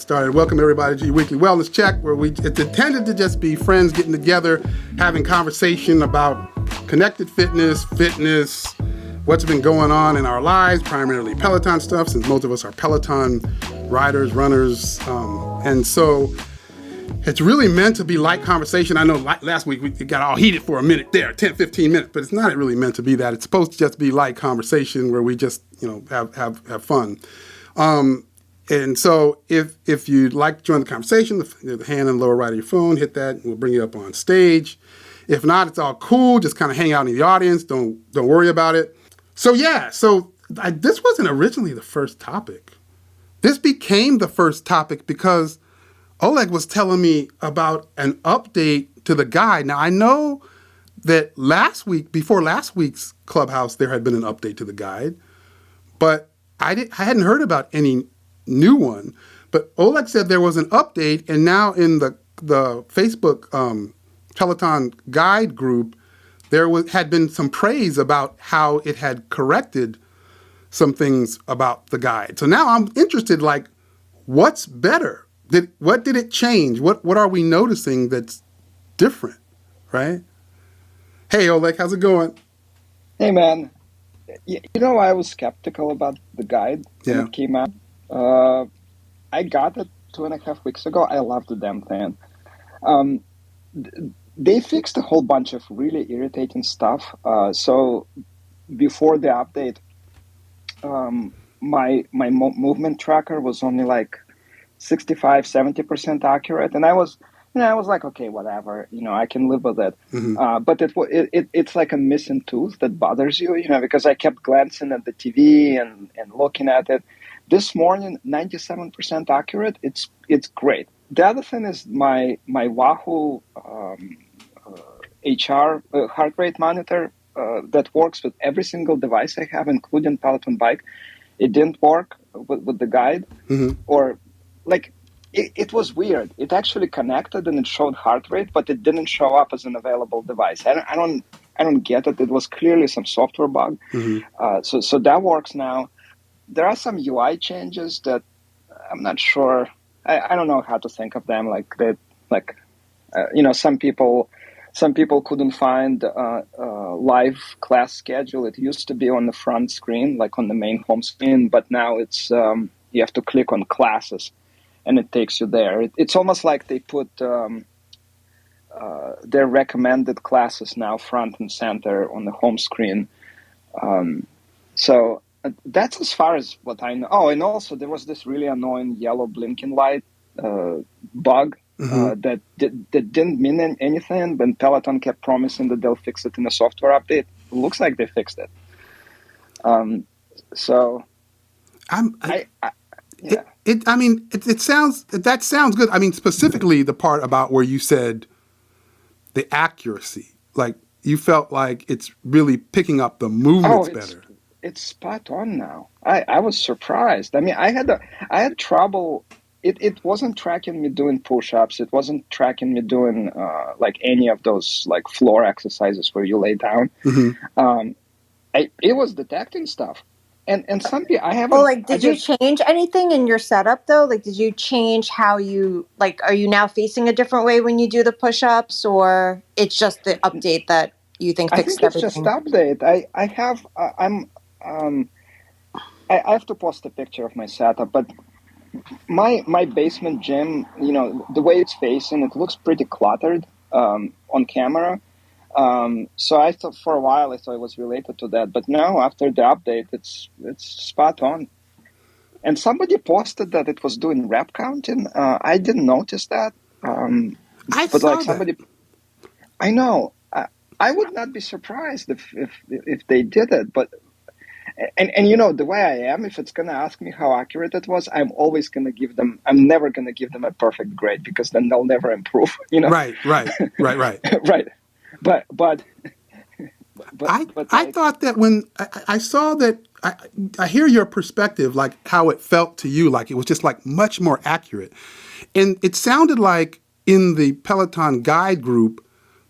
started. Welcome everybody to your weekly wellness check, where it's intended to just be friends getting together, having conversation about connected fitness, what's been going on in our lives, primarily Peloton stuff, since most of us are Peloton riders, runners, and so it's really meant to be light conversation. I know last week we got all heated for a minute there, 10, 15 minutes, but it's not really meant to be that. It's supposed to just be light conversation where we just, have fun. And so if you'd like to join the conversation, the hand on the lower right of your phone, hit that, and we'll bring you up on stage. If not, it's all cool. Just kind of hang out in the audience. Don't worry about it. So this wasn't originally the first topic. This became the first topic because Oleg was telling me about an update to the guide. Now, I know that before last week's Clubhouse, there had been an update to the guide, but I hadn't heard about any new one. But Oleg said there was an update, and now in the Facebook Peloton guide group, had been some praise about how it had corrected some things about the guide. So now I'm interested, what's better? What did it change? What are we noticing that's different, right? Hey, Oleg, how's it going? Hey, man. I was skeptical about the guide when it came out. I got it 2.5 weeks ago. I love the damn thing. They fixed a whole bunch of really irritating stuff. So before the update, my movement tracker was only 65-70% accurate, and I was like, okay, whatever, I can live with it. Mm-hmm. But it's like a missing tooth that bothers you, because I kept glancing at the TV and looking at it. This morning, 97% accurate. It's great. The other thing is my Wahoo HR heart rate monitor that works with every single device I have, including Peloton bike. It didn't work with the guide, mm-hmm. or it was weird. It actually connected and it showed heart rate, but it didn't show up as an available device. I don't get it. It was clearly some software bug. Mm-hmm. So that works now. There are some UI changes that I'm not sure. I don't know how to think of them. Some people couldn't find live class schedule. It used to be on the front screen, on the main home screen, but now it's you have to click on classes, and it takes you there. It's almost like they put their recommended classes now front and center on the home screen. So that's as far as what I know. Oh, and also there was this really annoying yellow blinking light bug. Mm-hmm. That didn't mean anything, but Peloton kept promising that they'll fix it in a software update. It looks like they fixed it. That sounds good. I mean, specifically the part about where you said the accuracy, you felt like it's really picking up the movements better. It's spot on now. I was surprised. I mean, I had trouble. It wasn't tracking me doing push-ups. It wasn't tracking me doing any of those floor exercises where you lay down. Mm-hmm. It was detecting stuff. And some people I haven't. Did you change anything in your setup though? Did you change how you are you now facing a different way when you do the push-ups, or it's just the update that you think fixed everything? It's just update. I have to post a picture of my setup, but my basement gym, the way it's facing, it looks pretty cluttered on camera. So I thought for a while it was related to that, but now after the update, it's spot on. And somebody posted that it was doing rep counting. I didn't notice that. I know. I would not be surprised if they did it, but. And the way I am, if it's going to ask me how accurate it was, I'm never going to give them a perfect grade, because then they'll never improve, Right. Right. But I thought that when I saw that, I hear your perspective, how it felt to you, it was just much more accurate. And it sounded like in the Peloton guide group,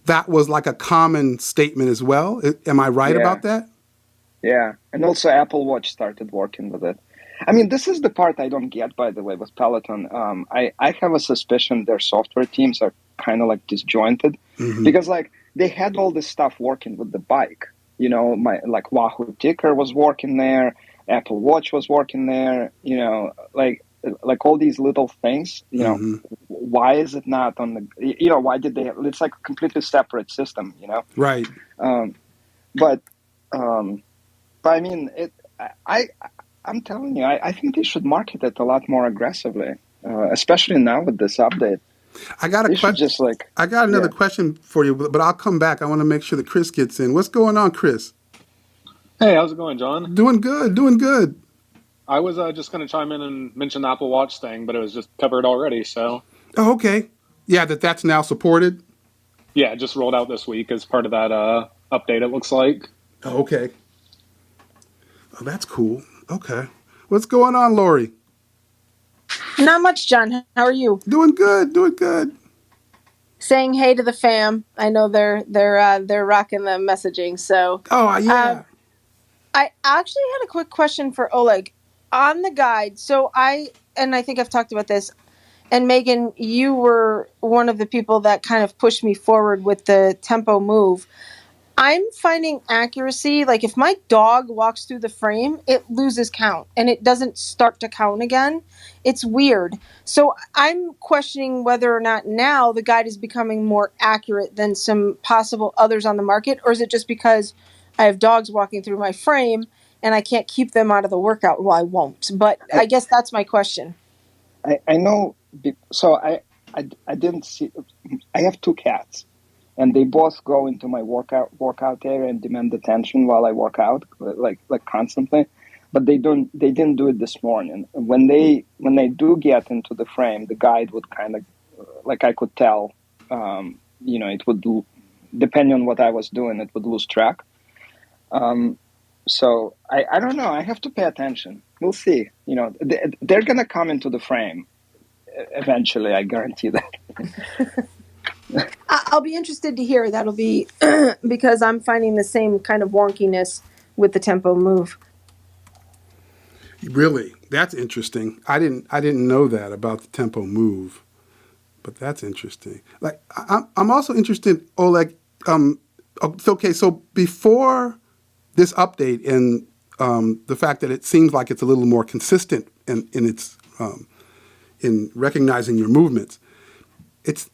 that was a common statement as well. Am I right about that? Yeah, and also Apple Watch started working with it. I mean, this is the part I don't get, by the way, with Peloton. I have a suspicion their software teams are kind of like disjointed because like they had all this stuff working with the bike. You know, my like Wahoo Ticker was working there, Apple Watch was working there. You know, like all these little things. You know, why is it not on the? You know, why did they? It's like a completely separate system. You know, Right. But I mean, I'm telling you, I think they should market it a lot more aggressively, especially now with this update. I got They should just like. I got another question for you, but I'll come back. I want to make sure that Chris gets in. What's going on, Chris? Hey, how's it going, John? Doing good, doing good. I was just going to chime in and mention the Apple Watch thing, but it was just covered already, so. Oh, okay. Yeah, that's now supported? Yeah, it just rolled out this week as part of that update, it looks like. Oh, okay. Oh, that's cool. Okay. What's going on, Lori? Not much, John. How are you? Doing good, doing good. Saying hey to the fam. I know they're rocking the messaging. So. Oh yeah. I actually had a quick question for Oleg on the guide. So I think I've talked about this. And Megan, you were one of the people that kind of pushed me forward with the tempo move. I'm finding accuracy, like if my dog walks through the frame, it loses count and it doesn't start to count again. It's weird. So I'm questioning whether or not now the guide is becoming more accurate than some possible others on the market, or is it just because I have dogs walking through my frame and I can't keep them out of the workout? Well, I won't, but I guess that's my question. I know, so I didn't see, I have two cats. And they both go into my workout area and demand attention while I work out, like constantly. But they didn't do it this morning. When they do get into the frame, the guide would kind of, like I could tell, you know, it would, depending on what I was doing, it would lose track. So I don't know. I have to pay attention. We'll see. You know, they're gonna come into the frame eventually. I guarantee that. I'll be interested to hear. That'll be because I'm finding the same kind of wonkiness with the tempo move. Really? That's interesting. I didn't know that about the tempo move, but that's interesting. Like I'm also interested, Oleg. Okay, so before this update and the fact that it seems like it's a little more consistent in its in recognizing your movements, it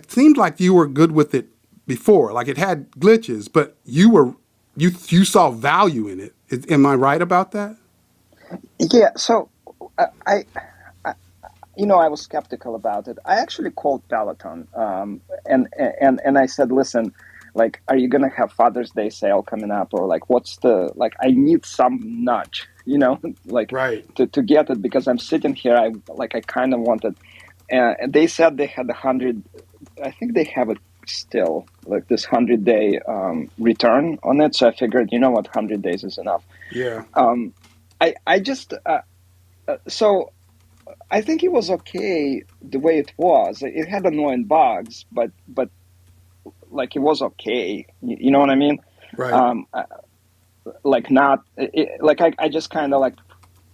seemed like you were good with it before. Like it had glitches, but you saw value in it. Am I right about that? Yeah. So I you know, I was skeptical about it. I actually called Peloton and I said, listen, like, are you gonna have Father's Day sale coming up, or like, what's the like? I need some nudge, you know, like right. to get it, because I'm sitting here. I kind of wanted. And they said they had 100. I think they have it still, like this 100-day return on it. So I figured, you know what, 100 days is enough. Yeah. I just so I think it was okay the way it was. It had annoying bugs, but like it was okay. You know what I mean? Right. Like not like I just kind of like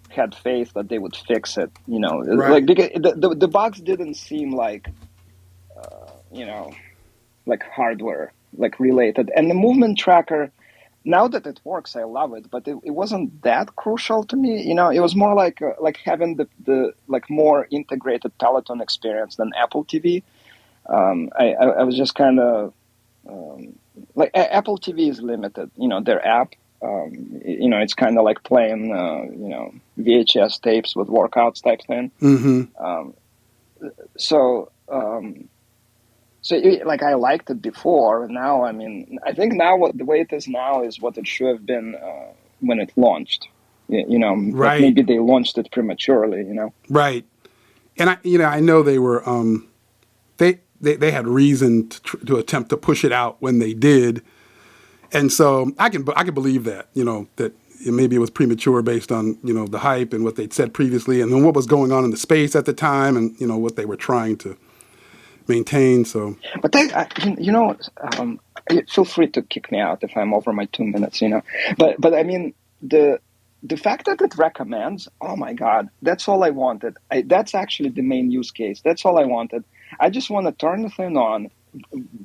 had faith that they would fix it, you know, right. Like because the bugs didn't seem like, you know, like hardware, like related. And the movement tracker, now that it works, I love it, but it wasn't that crucial to me. You know, it was more like having the like more integrated Peloton experience than Apple TV. I was just kind of like Apple TV is limited, you know, their app. You know, it's kind of like playing, you know, VHS tapes with workouts type thing. Mm-hmm. So like I liked it before. Now, I mean, I think now the way it is now is what it should have been when it launched. You know, right. Maybe they launched it prematurely. You know, right. And I know they were they had reason to attempt to push it out when they did. And so I can believe that, you know, that maybe it was premature based on, you know, the hype and what they'd said previously and then what was going on in the space at the time and, you know, what they were trying to maintain. So, but you know, feel free to kick me out if I'm over my 2 minutes, you know, but I mean, the the fact that it recommends, oh my God, that's all I wanted. That's actually the main use case. That's all I wanted. I just want to turn the thing on,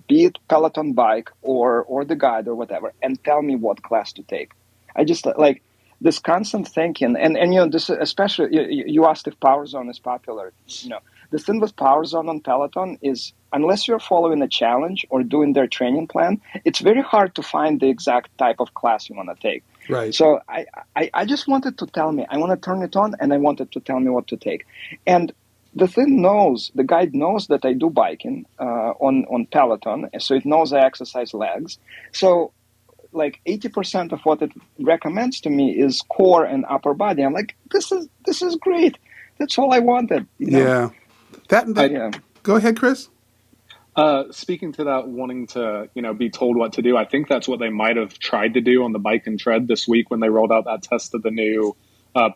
be it Peloton bike or the guide or whatever, and tell me what class to take. I just like this constant thinking, and you know, this especially you asked if Power Zone is popular. You know, the thing with Power Zone on Peloton is unless you're following a challenge or doing their training plan, it's very hard to find the exact type of class you want to take. Right. So I just wanted to tell me, I want to turn it on, and I wanted to tell me what to take. And the guide knows that I do biking on Peloton, so it knows I exercise legs. So like 80% of what it recommends to me is core and upper body. I'm like, this is great. That's all I wanted. You know? Yeah. That Go ahead, Chris. Speaking to that, wanting to, be told what to do, I think that's what they might have tried to do on the bike and tread this week when they rolled out that test of the new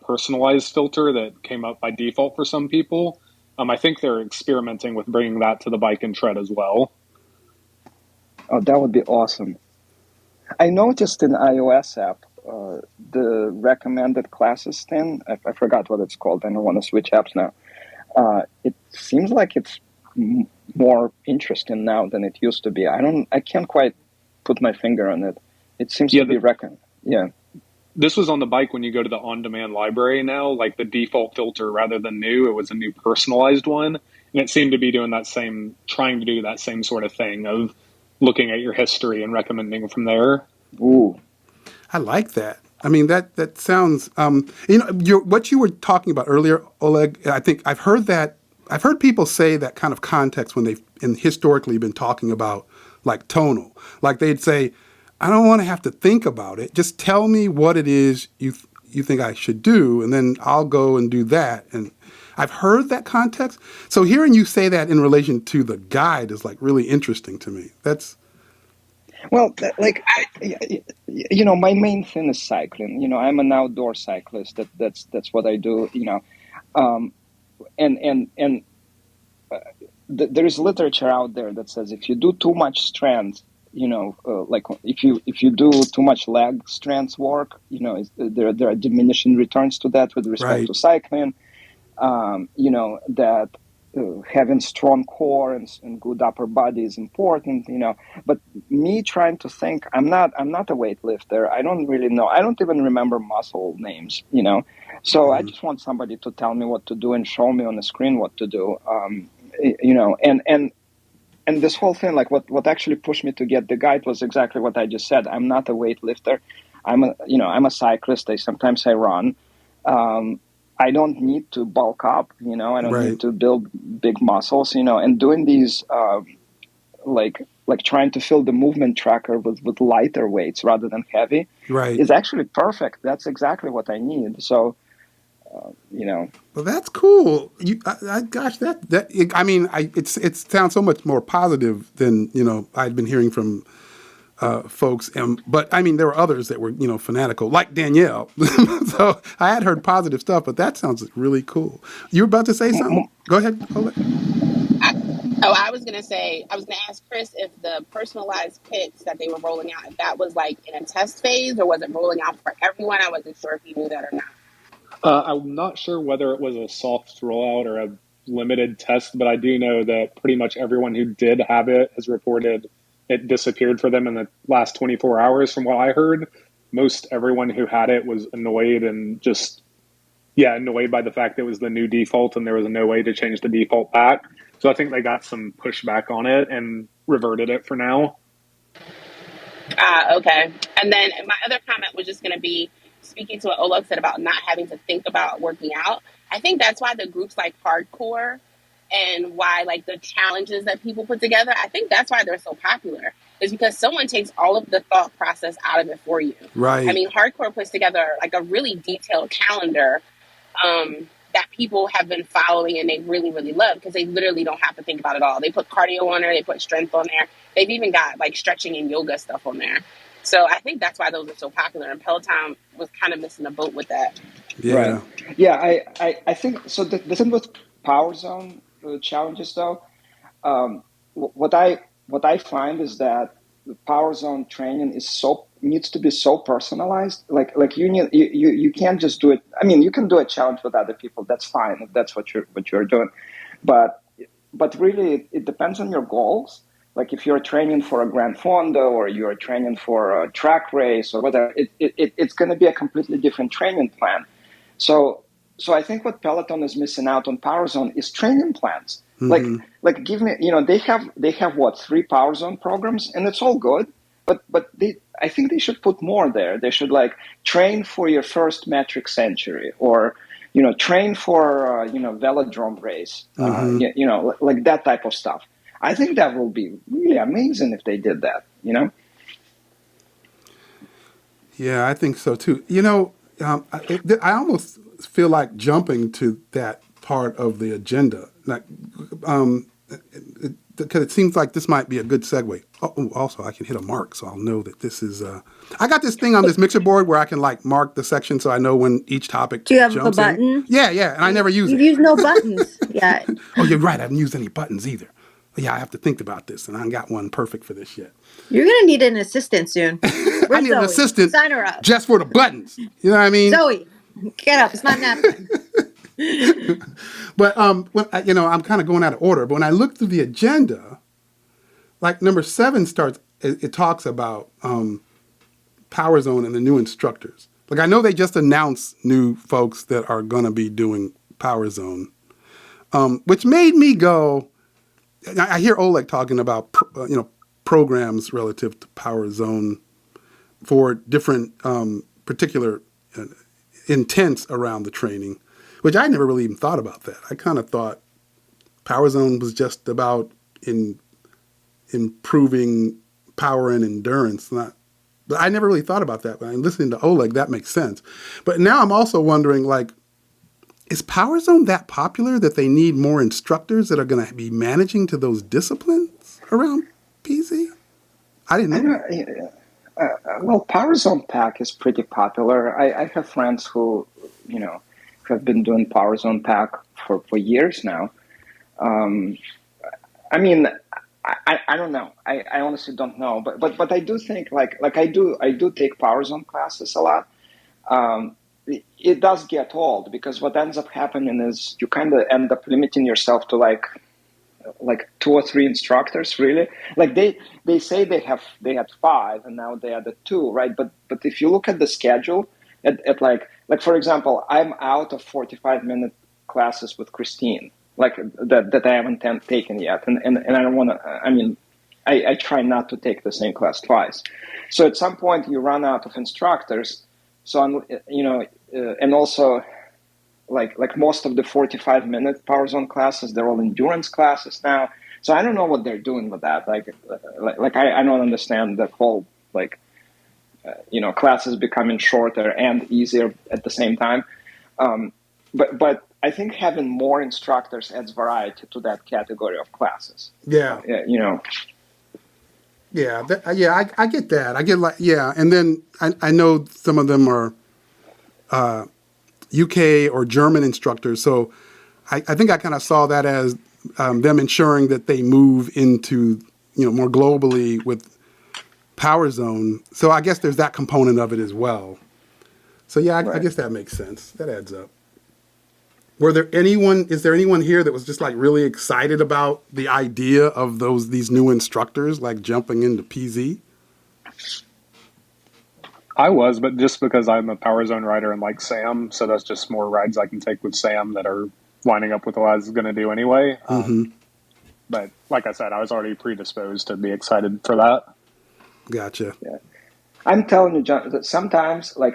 personalized filter that came up by default for some people. I think they're experimenting with bringing that to the bike and tread as well. Oh, that would be awesome. I noticed in iOS app, the recommended classes thing, I forgot what it's called. I don't want to switch apps now. It seems like it's more interesting now than it used to be. I can't quite put my finger on it. It seems to be Yeah. This was on the bike when you go to the on-demand library now, like the default filter rather than new, it was a new personalized one. And it seemed to be trying to do that same sort of thing of looking at your history and recommending from there. Ooh. I like that. I mean, that sounds, what you were talking about earlier, Oleg, I think I've heard people say that kind of context when they've historically been talking about like tonal. Like they'd say, I don't want to have to think about it. Just tell me what it is you think I should do, and then I'll go and do that. And I've heard that context. So hearing you say that in relation to the guide is like really interesting to me. Well, my main thing is cycling. You know, I'm an outdoor cyclist. That's what I do. You know, there is literature out there that says if you do too much strength, like if you do too much leg strength work, there are diminishing returns to that with respect to cycling. That having strong core and good upper body is important. But me trying to think, I'm not a weightlifter. I don't really know. I don't even remember muscle names. So I just want somebody to tell me what to do and show me on the screen what to do. And this whole thing, like what actually pushed me to get the guide was exactly what I just said. I'm not a weightlifter. I'm a cyclist. Sometimes I run. I don't need to bulk up, I don't need to build big muscles, and doing these, like trying to fill the movement tracker with lighter weights rather than heavy is actually perfect. That's exactly what I need. So, Well, that's cool. Gosh, it sounds so much more positive than, I'd been hearing from folks. But I mean, there were others that were, fanatical, like Danielle. So I had heard positive stuff, but that sounds really cool. You were about to say something? Go ahead. I was going to ask Chris if the personalized picks that they were rolling out, if that was like in a test phase or was it rolling out for everyone? I wasn't sure if you knew that or not. I'm not sure whether it was a soft rollout or a limited test, but I do know that pretty much everyone who did have it has reported it disappeared for them in the last 24 hours. From what I heard, most everyone who had it was annoyed by the fact that it was the new default and there was no way to change the default back. So I think they got some pushback on it and reverted it for now. Okay. And then my other comment was just going to be speaking to what Oleg said about not having to think about working out. I think that's why the groups like Hardcore and why like the challenges that people put together, I think that's why they're so popular, is because someone takes all of the thought process out of it for you. Right. I mean, Hardcore puts together like a really detailed calendar that people have been following and they really, really love because they literally don't have to think about it all. They put cardio on there, they put strength on there. They've even got like stretching and yoga stuff on there. So I think that's why those are so popular. And Peloton was kind of missing the boat with that. Yeah. Right. Yeah, I think so. The thing with Power Zone challenges, though, what I find is that the Power Zone training is so needs to be so personalized. Like you can't just do it. I mean, you can do a challenge with other people. That's fine if that's what you're doing, but really it depends on your goals. Like if you're training for a Grand Fondo or you're training for a track race or whatever, it's going to be a completely different training plan. So I think what Peloton is missing out on Power Zone is training plans. Like give me, they have what, 3 Power Zone programs, and it's all good. But I think they should put more there. They should like train for your first metric century, or train for velodrome race, like that type of stuff. I think that will be really amazing if they did that. Yeah, I think so too. I almost feel like jumping to that part of the agenda, like, because it seems like this might be a good segue. Oh, also, I can hit a mark, so I'll know that this is. I got this thing on this mixer board where I can like mark the section, so I know when each topic. Do you have jumps a button? In. Yeah, and I never use You've it. used no buttons yet. Oh, you're right. I haven't used any buttons either. Yeah, I have to think about this, and I haven't got one perfect for this yet. You're gonna need an assistant soon. I need an assistant. Sign her up. Just for the buttons. You know what I mean? Zoe, get up. It's not napkin. But when I'm kind of going out of order. But when I look through the agenda, like number 7 starts. It talks about Power Zone and the new instructors. Like I know they just announced new folks that are going to be doing Power Zone, which made me go. I hear Oleg talking about programs relative to Power Zone for different particular intents around the training, which I never really even thought about that. I kind of thought Power Zone was just about improving power and endurance. But I never really thought about that. When I'm listening to Oleg, that makes sense. But now I'm also wondering, like, is Power Zone that popular that they need more instructors that are going to be managing to those disciplines around PZ? I didn't know. Well, Power Zone Pack is pretty popular. I have friends who, have been doing Power Zone Pack for years now. I mean, I don't know. I honestly don't know. But I do think like I do take Power Zone classes a lot. It does get old because what ends up happening is you kind of end up limiting yourself to like 2 or 3 instructors, really. Like they say they had 5 and now they added 2, right? But if you look at the schedule, at like for example, I'm out of 45-minute classes with Christine, like that I haven't taken yet, and I don't want to. I mean, I try not to take the same class twice. So at some point you run out of instructors. So I'm, and also, like most of the 45-minute Power Zone classes, they're all endurance classes now. So I don't know what they're doing with that. Like I don't understand the whole classes becoming shorter and easier at the same time. But I think having more instructors adds variety to that category of classes. Yeah. Yeah, I get that. I get and then I know some of them are UK or German instructors, so I think I kind of saw that as them ensuring that they move into more globally with Power Zone. So I guess there's that component of it as well. So yeah, I guess that makes sense. That adds up. Is there anyone here that was just like really excited about the idea of these new instructors, like jumping into PZ? I was, but just because I'm a Power Zone rider and like Sam, so that's just more rides I can take with Sam that are lining up with what I was going to do anyway. But like I said, I was already predisposed to be excited for that. Gotcha. Yeah. I'm telling you, John, that sometimes when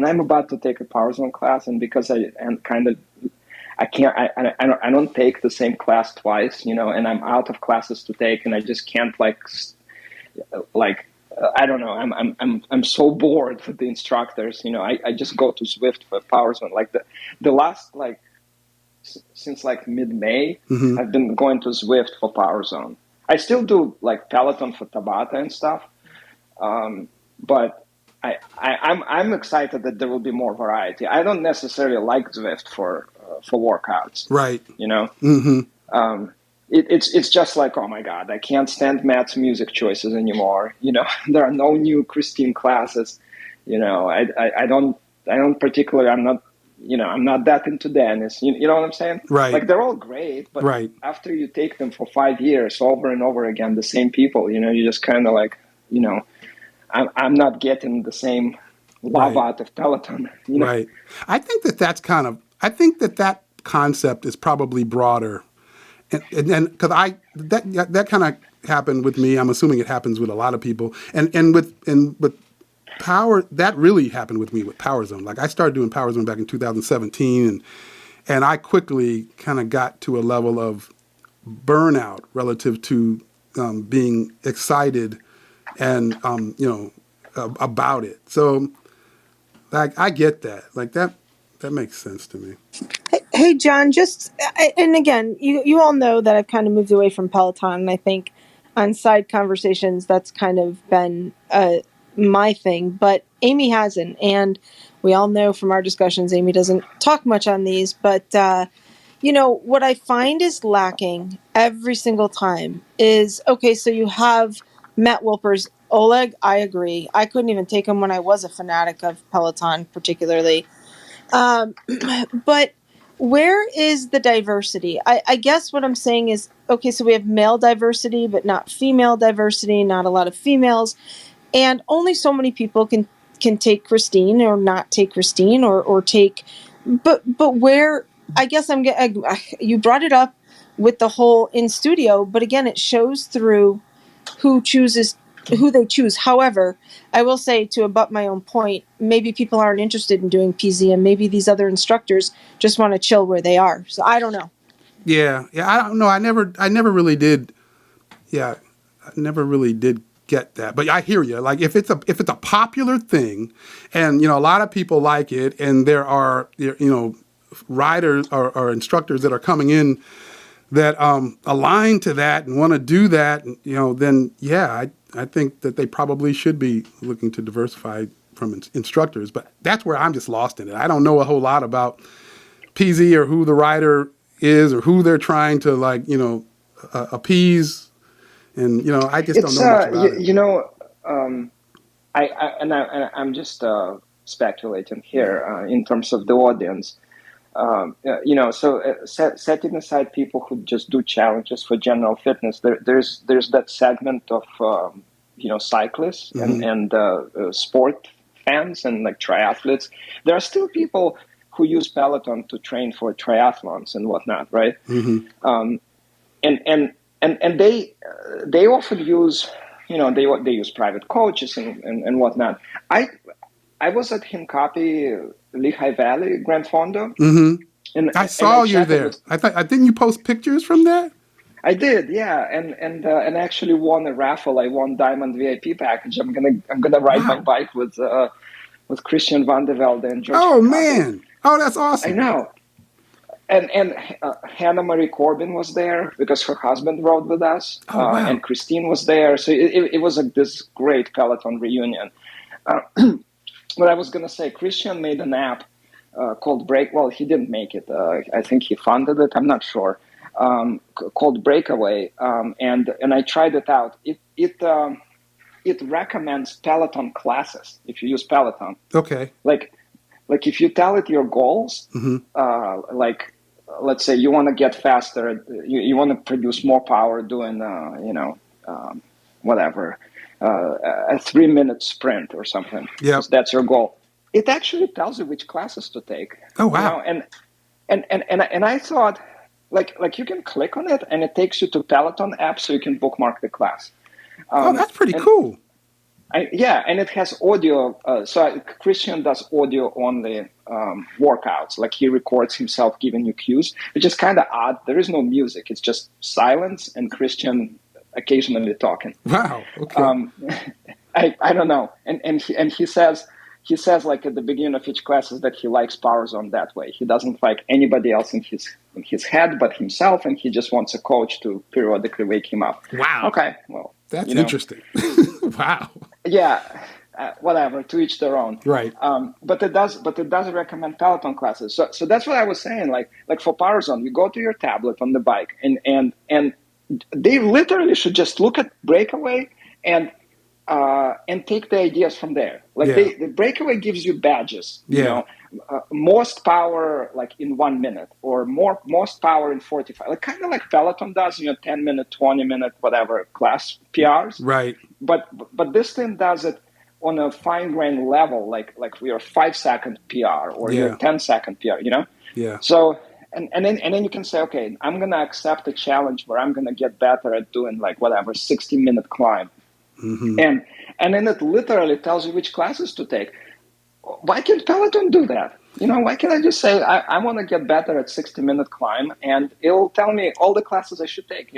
I'm about to take a Power Zone class, and because I don't take the same class twice, and I'm out of classes to take, and I just can't I don't know. I'm so bored with the instructors. I just go to Zwift for Power Zone. Like the last since mid-May, I've been going to Zwift for Power Zone. I still do like Peloton for Tabata and stuff, but I'm excited that there will be more variety. I don't necessarily like Zwift for workouts, right? it's just like, oh my God, I can't stand Matt's music choices anymore. There are no new Christine classes. I don't particularly, I'm not that into Dennis. You know what I'm saying? Right. Like, they're all great, but Right. after you take them for 5 years over and over again, the same people, you just kind of like, I'm not getting the same love out of Peloton. Right. I think that concept is probably broader. And because that kind of happened with me. I'm assuming it happens with a lot of people. And with power, that really happened with me with Power Zone. Like, I started doing Power Zone back in 2017, and I quickly kind of got to a level of burnout relative to being excited and about it. So, like, I get that. Like, that makes sense to me. Hey, John, and again, you all know that I've kind of moved away from Peloton, and I think on side conversations, that's kind of been my thing, but Amy hasn't, and we all know from our discussions, Amy doesn't talk much on these, but what I find is lacking every single time is, okay, so you have Matt Wilper's Oleg, I agree. I couldn't even take him when I was a fanatic of Peloton, particularly. But where is the diversity? I guess what I'm saying is, okay, so we have male diversity, but not female diversity, not a lot of females. And only so many people can take Christine or not take Christine or take, but where, I guess you brought it up with the whole in studio, but again, it shows through who they choose. However, I will say, to abut my own point, maybe people aren't interested in doing PZ, and maybe these other instructors just want to chill where they are. So I don't know. Yeah. I don't know. I never really did. Yeah, I never really did get that. But I hear you. Like, if it's a popular thing, and a lot of people like it, and there are riders or instructors that are coming in that align to that and want to do that, then yeah, I think that they probably should be looking to diversify from instructors. But that's where I'm just lost in it. I don't know a whole lot about PZ or who the rider is or who they're trying to appease. And I just don't know much about it. I'm just speculating here in terms of the audience. Setting aside people who just do challenges for general fitness, there's that segment of cyclists and sport fans and like triathletes. There are still people who use Peloton to train for triathlons and whatnot, right? Mm-hmm. And they often use, they use private coaches and whatnot. I was at Hincapie, Lehigh Valley, Grand Fondo. Mm-hmm. And I saw you there. I didn't you post pictures from that? I did, yeah, and actually won a raffle. I won Diamond VIP package. I'm gonna ride my bike with Christian Van der Velde and George. Oh man! Oh, that's awesome. I know. And Hannah Marie Corbin was there because her husband rode with us. Oh, wow. And Christine was there. So it was this great Peloton reunion. What I was going to say, Christian made an app called Break. Well, he didn't make it. I think he funded it. I'm not sure. Called Breakaway. And I tried it out. It recommends Peloton classes if you use Peloton. Okay. Like if you tell it your goals, like let's say you want to get faster, you want to produce more power doing, whatever, a 3-minute sprint or something. Yeah, that's your goal. It actually tells you which classes to take. Oh wow! And I thought, like you can click on it and it takes you to Peloton app so you can bookmark the class. That's pretty cool. And it has audio. So Christian does audio only workouts. Like he records himself giving you cues, which is kind of odd. There is no music. It's just silence and Christian occasionally talking. Wow. Okay. I don't know. And he says like at the beginning of each class is that he likes Power Zone that way. He doesn't like anybody else in his head but himself, and he just wants a coach to periodically wake him up. Wow. Okay. Well, that's interesting. Wow. Yeah. Whatever. To each their own. Right. But it does recommend Peloton classes. So that's what I was saying. Like for Power Zone, you go to your tablet on the bike, and they literally should just look at Breakaway and take the ideas from there. Like the Breakaway gives you badges, most power like in 1 minute, or most power in 45, like kind of like Peloton does, 10-minute, 20-minute, whatever class PRs. Right. But this thing does it on a fine grained level, like your 5-second PR or your 10-second PR, Yeah. So and then you can say, okay, I'm gonna accept a challenge where I'm gonna get better at doing like whatever 60-minute climb. Mm-hmm. And then it literally tells you which classes to take. Why can't Peloton do that? Why can't I just say I want to get better at 60-minute climb, and it'll tell me all the classes I should take?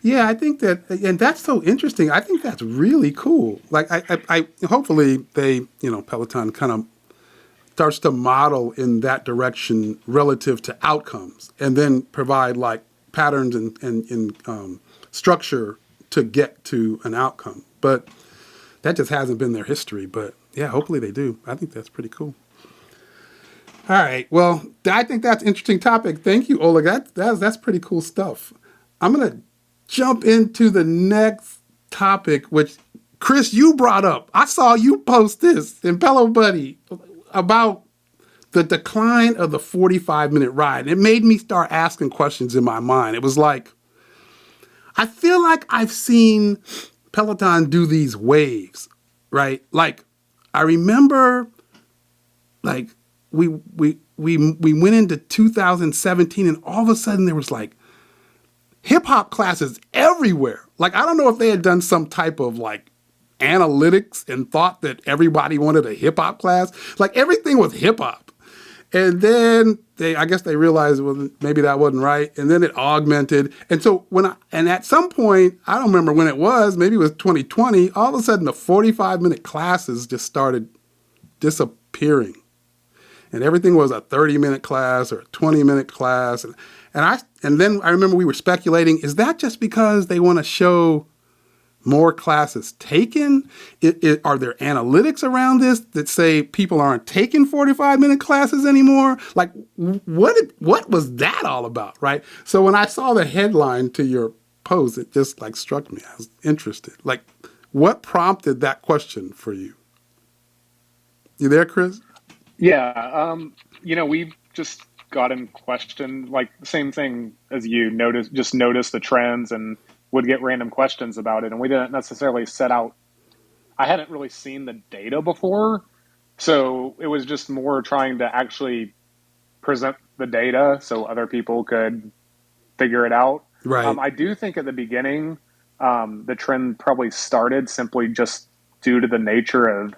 Yeah, I think that, and that's so interesting. I think that's really cool. Like, I hopefully they, Peloton kind of starts to model in that direction relative to outcomes, and then provide like patterns and structure to get to an outcome. But that just hasn't been their history. But yeah, hopefully they do. I think that's pretty cool. All right. Well, I think that's an interesting topic. Thank you, Oleg. That's pretty cool stuff. I'm going to jump into the next topic, which, Chris, you brought up. I saw you post this in Pello Buddy about the decline of the 45-minute ride. It made me start asking questions in my mind. It was like, I feel like I've seen Peloton do these waves, right? Like, I remember, like, we went into 2017 and all of a sudden there was like hip hop classes everywhere. Like, I don't know if they had done some type of like analytics and thought that everybody wanted a hip hop class. Like, everything was hip hop. And then I guess they realized, well, maybe that wasn't right. And then it augmented. And so and at some point, I don't remember when it was, maybe it was 2020, all of a sudden the 45-minute classes just started disappearing. And everything was a 30-minute class or a 20-minute class. And then I remember we were speculating, is that just because they want to show more classes taken? Are there analytics around this that say people aren't taking 45-minute classes anymore? Like, what was that all about, right? So when I saw the headline to your post, it just like struck me. I was interested. Like, what prompted that question for you? You there, Chris? Yeah, we've just gotten questioned, like the same thing as you noticed the trends and would get random questions about it. And we didn't necessarily set out, I hadn't really seen the data before. So it was just more trying to actually present the data so other people could figure it out. Right. I do think at the beginning, the trend probably started simply just due to the nature of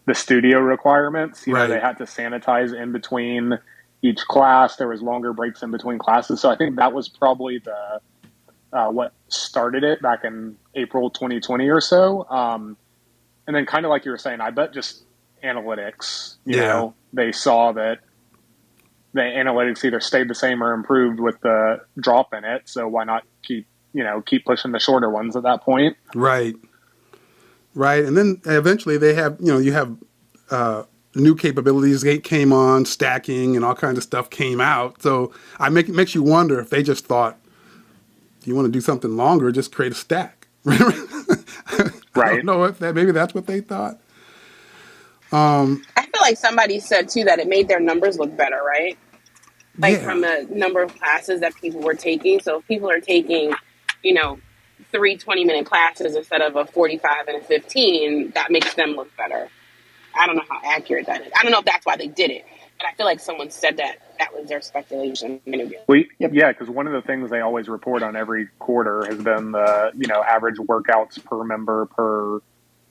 the studio requirements. You know, they had to sanitize in between each class. There was longer breaks in between classes. So I think that was probably the what started it back in April 2020 or so. And then kind of like you were saying, I bet just analytics, you know, they saw that the analytics either stayed the same or improved with the drop in it. So why not keep pushing the shorter ones at that point? Right. Right. And then eventually they have, you have new capabilities that came on, stacking and all kinds of stuff came out. So it makes you wonder if they just thought, you want to do something longer, just create a stack. Right. I don't know if maybe that's what they thought. I feel like somebody said too that it made their numbers look better, right? Like from the number of classes that people were taking. So if people are taking, 3 20-minute classes instead of a 45 and a 15, that makes them look better. I don't know how accurate that is. I don't know if that's why they did it, but I feel like someone said that was their speculation. Yeah, because one of the things they always report on every quarter has been the, average workouts per member per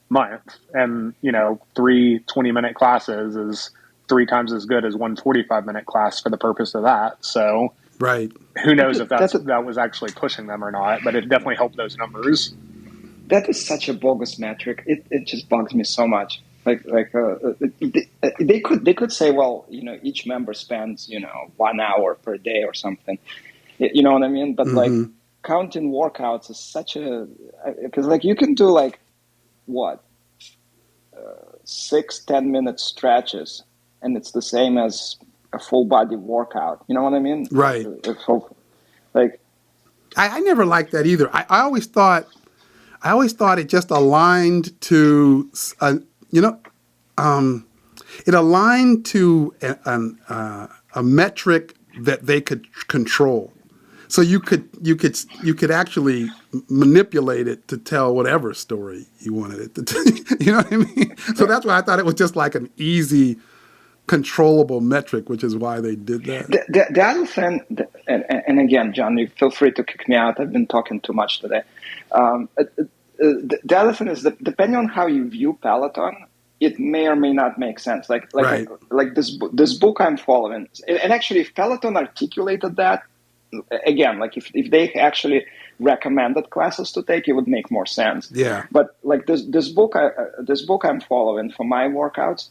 month. And, 3 20-minute classes is 3 times as good as one 45-minute class for the purpose of that. So who knows if that was actually pushing them or not, but it definitely helped those numbers. That is such a bogus metric. It just bugs me so much. They could say, well, each member spends 1 hour per day or something. You know what I mean? But counting workouts is such a, because you can do 6 10-minute stretches, and it's the same as a full body workout. You know what I mean? Right. I never liked that either. I always thought it just aligned to, you know, it aligned to a metric that they could control. So you could actually manipulate it to tell whatever story you wanted it to tell. You know what I mean? So that's why I thought it was just like an easy, controllable metric, which is why they did that. The other thing, and again, John, you feel free to kick me out. I've been talking too much today. The other thing is that depending on how you view Peloton, it may or may not make sense. Like Right. this book I'm following, and actually, if Peloton articulated that, again, like if they actually recommended classes to take, it would make more sense. Yeah. But like this book I'm following for my workouts,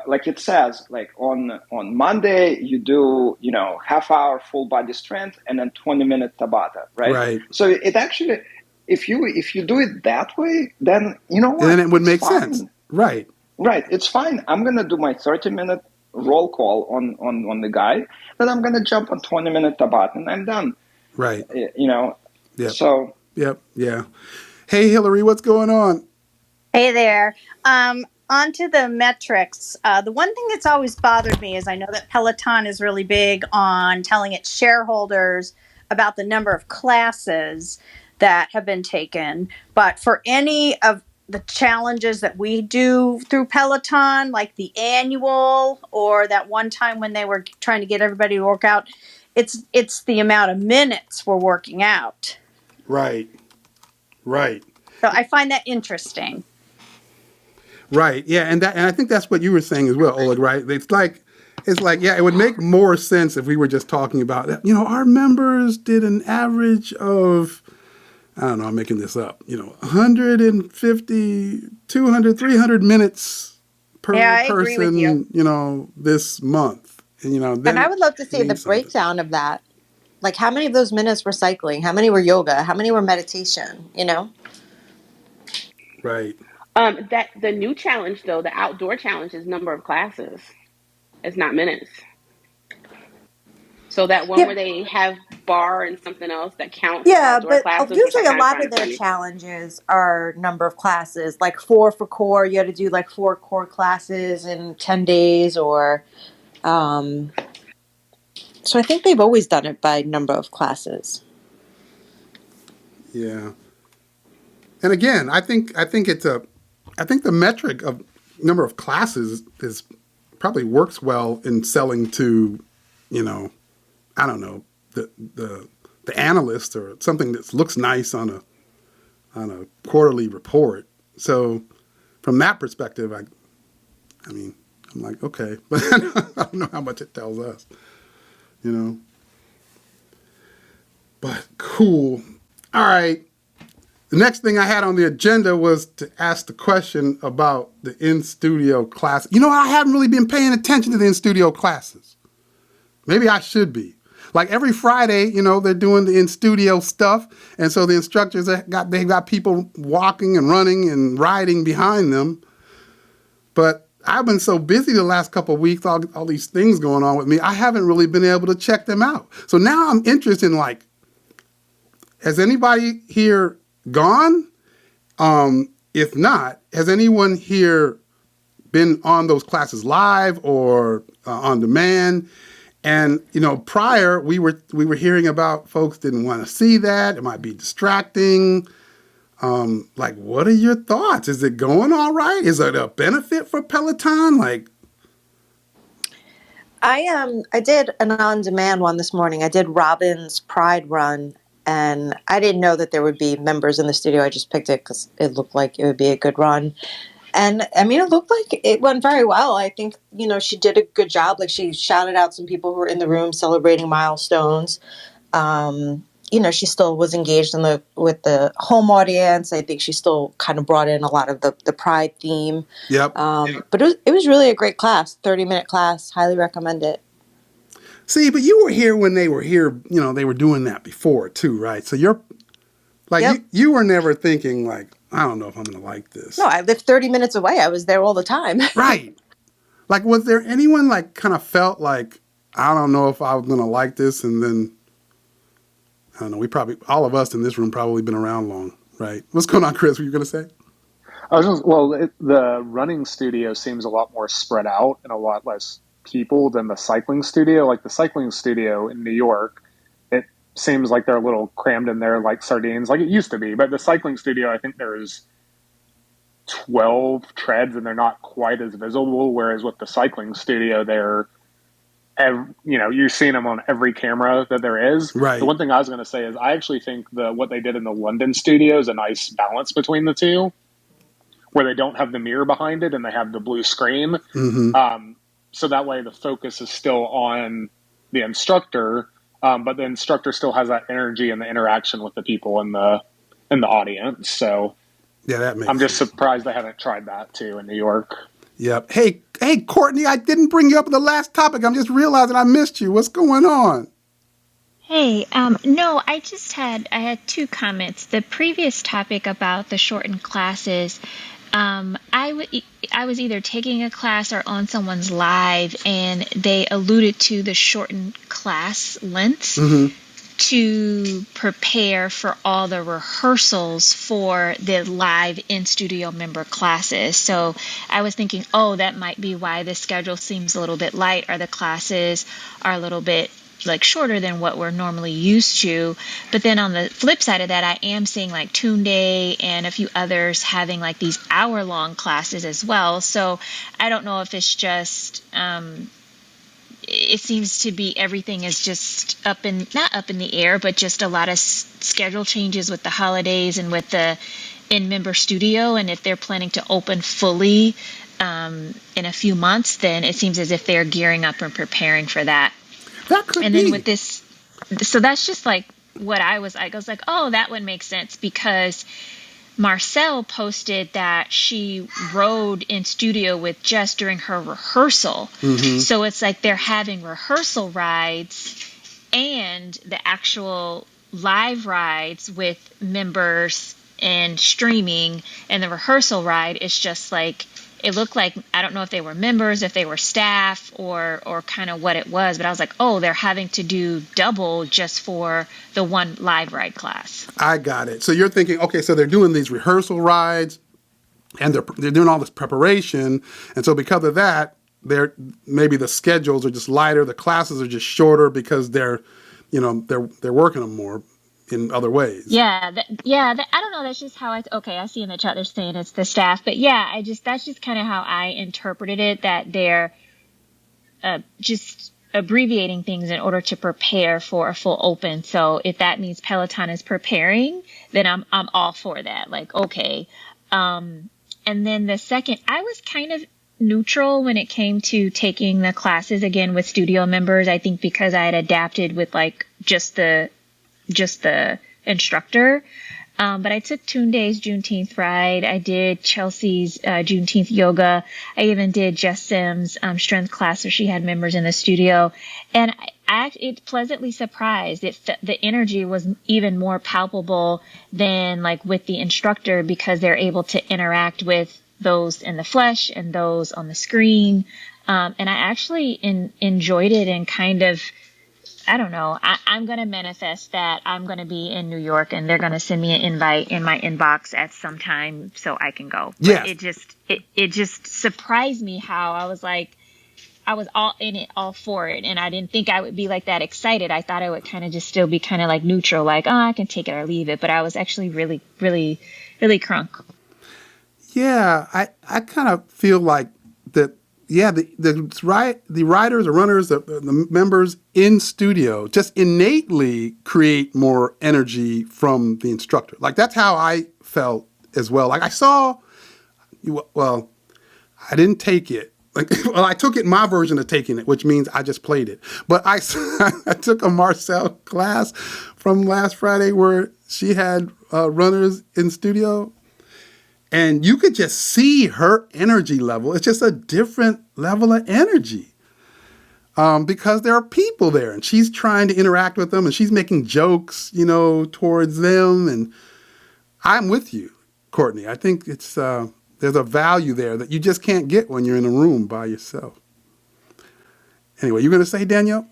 like it says, like on Monday you do half hour full body strength and then 20-minute Tabata, right? Right. So it actually, if you do it that way, then you know what? And then it would It's make fine. sense. Right. Right, it's fine. I'm gonna do my 30-minute roll call on the guide, then I'm gonna jump on 20-minute Tabata and I'm done. Right. Yep. So Yep. Yeah. Hey, Hillary, what's going on? Hey there. On to the metrics. The one thing that's always bothered me is I know that Peloton is really big on telling its shareholders about the number of classes that have been taken. But for any of the challenges that we do through Peloton, like the annual or that one time when they were trying to get everybody to work out, it's the amount of minutes we're working out. Right. Right. So I find that interesting. Right. Yeah, and I think that's what you were saying as well, Oleg, right? It's like yeah, it would make more sense if we were just talking about, our members did an average of, I don't know, I'm making this up, 150, 200, 300 minutes per I agree with person, you. this month. And And I would love to see the means something. breakdown of that. Like how many of those minutes were cycling? How many were yoga? How many were meditation? Right. That the new challenge though, the outdoor challenge is number of classes. It's not minutes. So that one where they have bar and something else that counts as Yeah, outdoor but classes, which usually I a kind of lot find of their funny. challenges are number of classes, like 4 for core. You had to do like 4 core classes in 10 days or so I think they've always done it by number of classes. Yeah. And again, I think the metric of number of classes is probably works well in selling to, I don't know, the analyst or something that looks nice on a quarterly report. So from that perspective, I mean, I'm like, okay, but I don't know how much it tells us, But cool. All right. The next thing I had on the agenda was to ask the question about the in-studio class. I haven't really been paying attention to the in-studio classes. Maybe I should be. Like every Friday, they're doing the in-studio stuff. And so the instructors, they've got people walking and running and riding behind them. But I've been so busy the last couple of weeks, all these things going on with me, I haven't really been able to check them out. So now I'm interested in has anybody here gone? If not, has anyone here been on those classes live or on demand? And prior we were hearing about folks didn't want to see that. It might be distracting. What are your thoughts? Is it going all right? Is it a benefit for Peloton? I did an on-demand one this morning. I did Robin's Pride Run, and I didn't know that there would be members in the studio. I just picked it because it looked like it would be a good run. And I mean, it looked like it went very well. I think, she did a good job. Like she shouted out some people who were in the room celebrating milestones. She still was engaged with the home audience. I think she still kind of brought in a lot of the Pride theme. Yep. But it was really a great class, 30-minute class. Highly recommend it. See, but you were here when they were here, they were doing that before too, right? So you're Yep. you were never thinking I don't know if I'm going to like this. No, I lived 30 minutes away. I was there all the time. Right. Was there anyone kind of felt I don't know if I was going to like this, and then I don't know. All of us in this room probably been around long, right? What's going on, Chris? What you going to say? The running studio seems a lot more spread out and a lot less people than the cycling studio. Like the cycling studio in New York, it seems like they're a little crammed in there like sardines, like it used to be. But the cycling studio, I think there's 12 treads and they're not quite as visible. Whereas with the cycling studio, you're seeing them on every camera that there is. Right. The one thing I was going to say is I actually think what they did in the London studio is a nice balance between the two, where they don't have the mirror behind it and they have the blue screen. Mm-hmm. So that way the focus is still on the instructor, but the instructor still has that energy and the interaction with the people in the audience. So yeah, that makes I'm just sense. surprised they haven't tried that too in New York. Yep. Hey, Courtney, I didn't bring you up in the last topic. I'm just realizing I missed you. What's going on? Hey, no, I had two comments. The previous topic about the shortened classes, I was either taking a class or on someone's live, and they alluded to the shortened class lengths Mm-hmm. to prepare for all the rehearsals for the live in studio member classes. So I was thinking, oh, that might be why the schedule seems a little bit light, or the classes are a little bit like shorter than what we're normally used to. But then on the flip side of that, I am seeing like Toon Day and a few others having like these hour-long classes as well. So I don't know if it's just it seems to be everything is just not up in the air, but just a lot of schedule changes with the holidays and with the in-member studio. And if they're planning to open fully in a few months, then it seems as if they're gearing up and preparing for that. That could And be. then with this, so that's just like what I was like. I was like, oh, that would make sense, because Marcelle posted that she rode in studio with Jess during her rehearsal. Mm-hmm. So it's like they're having rehearsal rides and the actual live rides with members and streaming, and the rehearsal ride is just like, it looked like, I don't know if they were members, if they were staff, or kind of what it was, but I was like, oh, they're having to do double just for the one live ride class. I got it. So you're thinking, okay, so they're doing these rehearsal rides and they're doing all this preparation. And so because of that, maybe the schedules are just lighter. The classes are just shorter because they're working them more in other ways. Yeah. I don't know. That's just how I see in the chat, they're saying it's the staff, but yeah, that's just kind of how I interpreted it, that they're just abbreviating things in order to prepare for a full open. So if that means Peloton is preparing, then I'm all for that. Like, okay. And then the second, I was kind of neutral when it came to taking the classes again with studio members. I think because I had adapted with like just the instructor. But I took Toon Day's Juneteenth ride. I did Chelsea's Juneteenth yoga. I even did Jess Sims' strength class where she had members in the studio. And it pleasantly surprised. The energy was even more palpable than like with the instructor, because they're able to interact with those in the flesh and those on the screen. And I actually enjoyed it, and kind of, I don't know. I'm going to manifest that I'm going to be in New York and they're going to send me an invite in my inbox at some time so I can go. Yes. But it just surprised me how I was like, I was all in it, all for it. And I didn't think I would be like that excited. I thought I would kind of just still be kind of like neutral, like, oh, I can take it or leave it. But I was actually really, really, really crunk. Yeah, I kind of feel like that. Yeah, the riders or runners, the members in studio just innately create more energy from the instructor. Like that's how I felt as well. Like I saw, well, I didn't take it. I took it my version of taking it, which means I just played it. But I took a Marcelle class from last Friday where she had runners in studio. And you could just see her energy level. It's just a different level of energy because there are people there and she's trying to interact with them and she's making jokes, towards them. And I'm with you, Courtney. I think it's there's a value there that you just can't get when you're in a room by yourself. Anyway, you going to say, Danielle?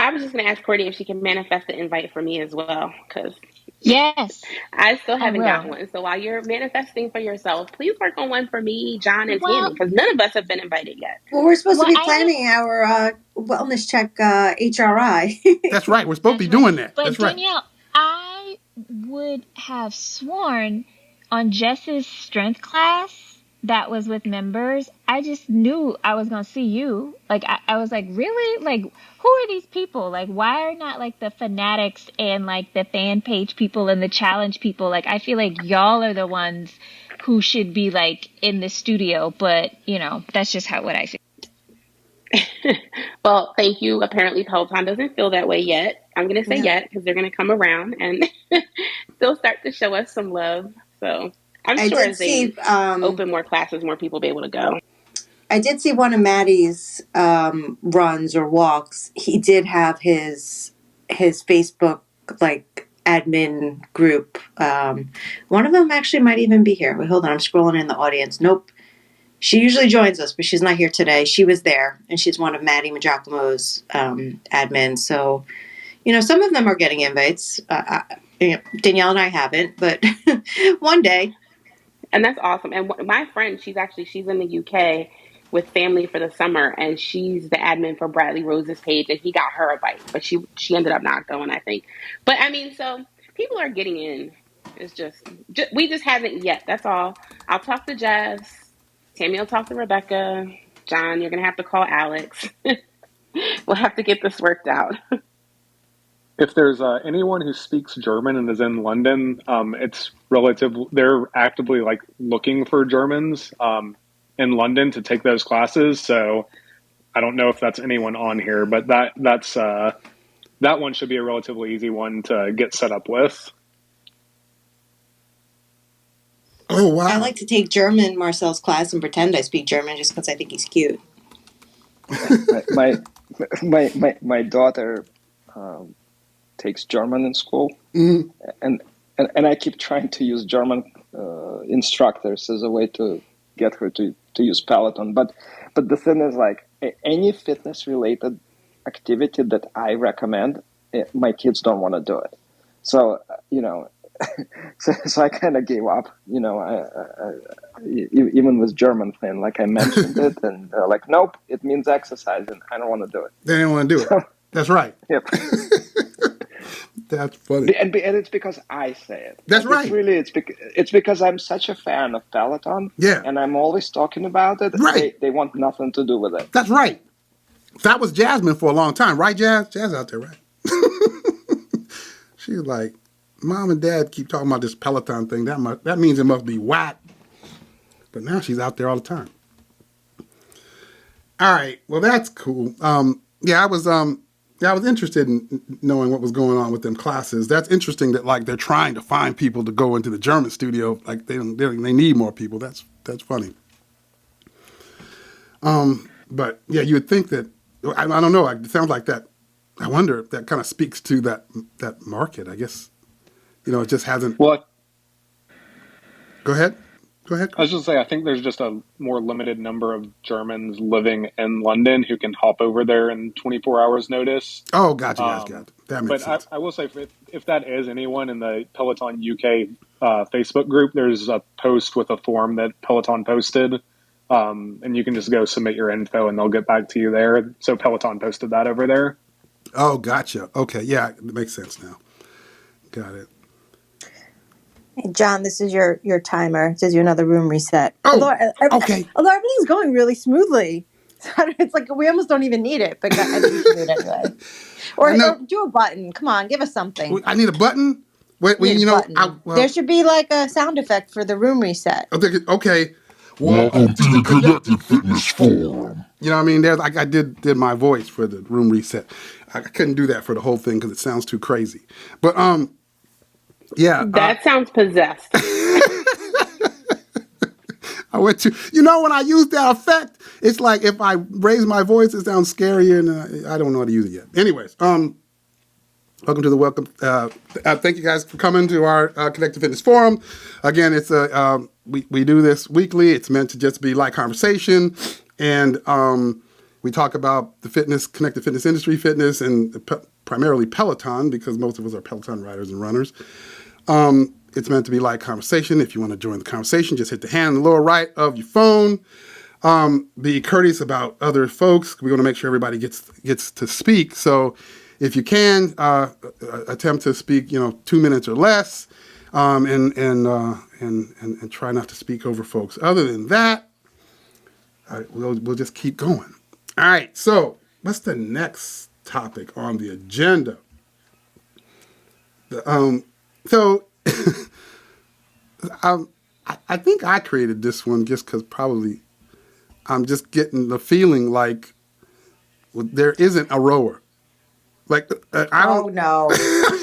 I was just going to ask Courtney if she can manifest the invite for me as well, because Yes, I still I haven't got will. one. So while you're manifesting for yourself, please work on one for me, John, and Tammy, Well, because none of us have been invited yet. Well, we're supposed to well, be I have. planning our wellness check HRI. That's right. We're supposed to That's be right. doing that. But That's right. Danielle, I would have sworn on Jess's strength class that was with members, I just knew I was going to see you. Like, I was like, really? Like, who are these people? Like, why are not like the fanatics and like the fan page people and the challenge people? Like, I feel like y'all are the ones who should be like in the studio, but you know, that's just what I feel. Well, thank you. Apparently, Peloton doesn't feel that way yet. I'm going to say No. yet because they're going to come around and still start to show us some love. So I'm I sure did as they see open more classes, more people will be able to go. I did see one of Maddie's runs or walks. He did have his Facebook like admin group. One of them actually might even be here. Wait, hold on, I'm scrolling in the audience. Nope. She usually joins us, but she's not here today. She was there, and she's one of Maddie Majacomo's admins. So, you know, some of them are getting invites. Danielle and I haven't, but one day. And that's awesome. And my friend, she's in the UK with family for the summer, and she's the admin for Bradley Rose's page, and he got her a bite, but she ended up not going, I think. But I mean, so people are getting in. It's just we just haven't yet. That's all. I'll talk to Jess. Tammy will talk to Rebecca. John, you're gonna have to call Alex. We'll have to get this worked out. If there's anyone who speaks German and is in London, it's relative. They're actively like looking for Germans in London to take those classes. So I don't know if that's anyone on here, but that's that one should be a relatively easy one to get set up with. Oh wow! I like to take German Marcel's class and pretend I speak German just because I think he's cute. My daughter takes German in school, Mm-hmm. and I keep trying to use German instructors as a way to get her to use Peloton. But the thing is, like, any fitness related activity that I recommend, my kids don't want to do it. So you know, so I kind of gave up. You know, even with German thing, like I mentioned it, and they're like, nope, it means exercise, and I don't want to do it. They didn't want to do it. That's right. Yep. That's funny. And it's because I say it. That's like, right. It's because I'm such a fan of Peloton. Yeah. And I'm always talking about it. Right. They want nothing to do with it. That's right. That was Jasmine for a long time, right, Jazz? Jazz out there, right? She's like, Mom and Dad keep talking about this Peloton thing. That means it must be whack. But now she's out there all the time. All right. Well, that's cool. I was interested in knowing what was going on with them classes. That's interesting that like they're trying to find people to go into the German studio. Like they need more people. That's funny. But yeah, you would think that I don't know. It sounds like that. I wonder if that kind of speaks to that market. I guess it just hasn't. Well, Go ahead. I was just say I think there's just a more limited number of Germans living in London who can hop over there in 24 hours notice. Oh, gotcha. That makes sense. I will say if that is anyone in the Peloton UK Facebook group, there's a post with a form that Peloton posted, and you can just go submit your info and they'll get back to you there. So Peloton posted that over there. Oh, gotcha. Okay, yeah, it makes sense now. Got it. Hey, John, this is your timer. It says you another room reset. Oh, okay. Although everything's going really smoothly. It's like we almost don't even need it, but I think we should do it anyway. Or do a button. Come on, give us something. I need a button? There should be like a sound effect for the room reset. Okay. Welcome to the Connected Fitness Forum. You know what I mean? There's I did my voice for the room reset. I couldn't do that for the whole thing because it sounds too crazy. But yeah. That sounds possessed. I went to when I use that effect, it's like if I raise my voice, it sounds scarier, and I don't know how to use it yet. Anyways, welcome to the welcome. Thank you guys for coming to our Connected Fitness Forum. Again, it's we do this weekly. It's meant to just be light conversation, and We talk about the fitness, connected fitness industry, fitness, and primarily Peloton, because most of us are Peloton riders and runners. It's meant to be like conversation. If you want to join the conversation, just hit the hand in the lower right of your phone. Be courteous about other folks. We want to make sure everybody gets to speak. So if you can, attempt to speak, 2 minutes or less, and try not to speak over folks. Other than that, we'll just keep going. All right. So what's the next topic on the agenda? I think I created this one just because probably I'm just getting the feeling like there isn't a rower. Like I don't. Oh no!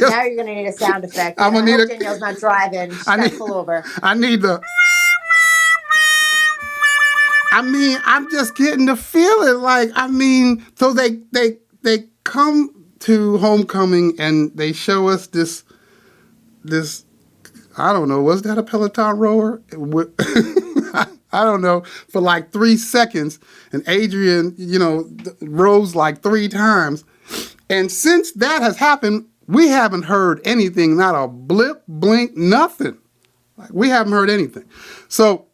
Now you're gonna need a sound effect. I hope Danielle's not driving. She's got to pull over. I need the. I'm just getting the feeling like so they come to homecoming and they show us this. I don't know. Was that a Peloton rower? I don't know. For like 3 seconds, and Adrian, rose like 3 times. And since that has happened, we haven't heard anything, not a blip, blink, nothing. Like, we haven't heard anything. So,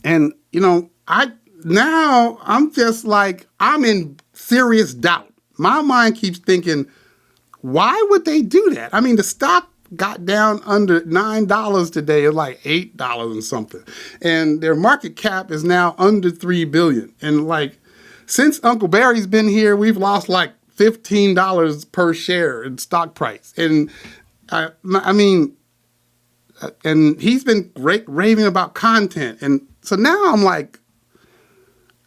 and, I'm just like, I'm in serious doubt. My mind keeps thinking, why would they do that? I mean, the stock got down under $9 today. It's like $8 and something. And their market cap is now under $3 billion. And like, since Uncle Barry's been here, we've lost like $15 per share in stock price. And and he's been raving about content. And so now I'm like,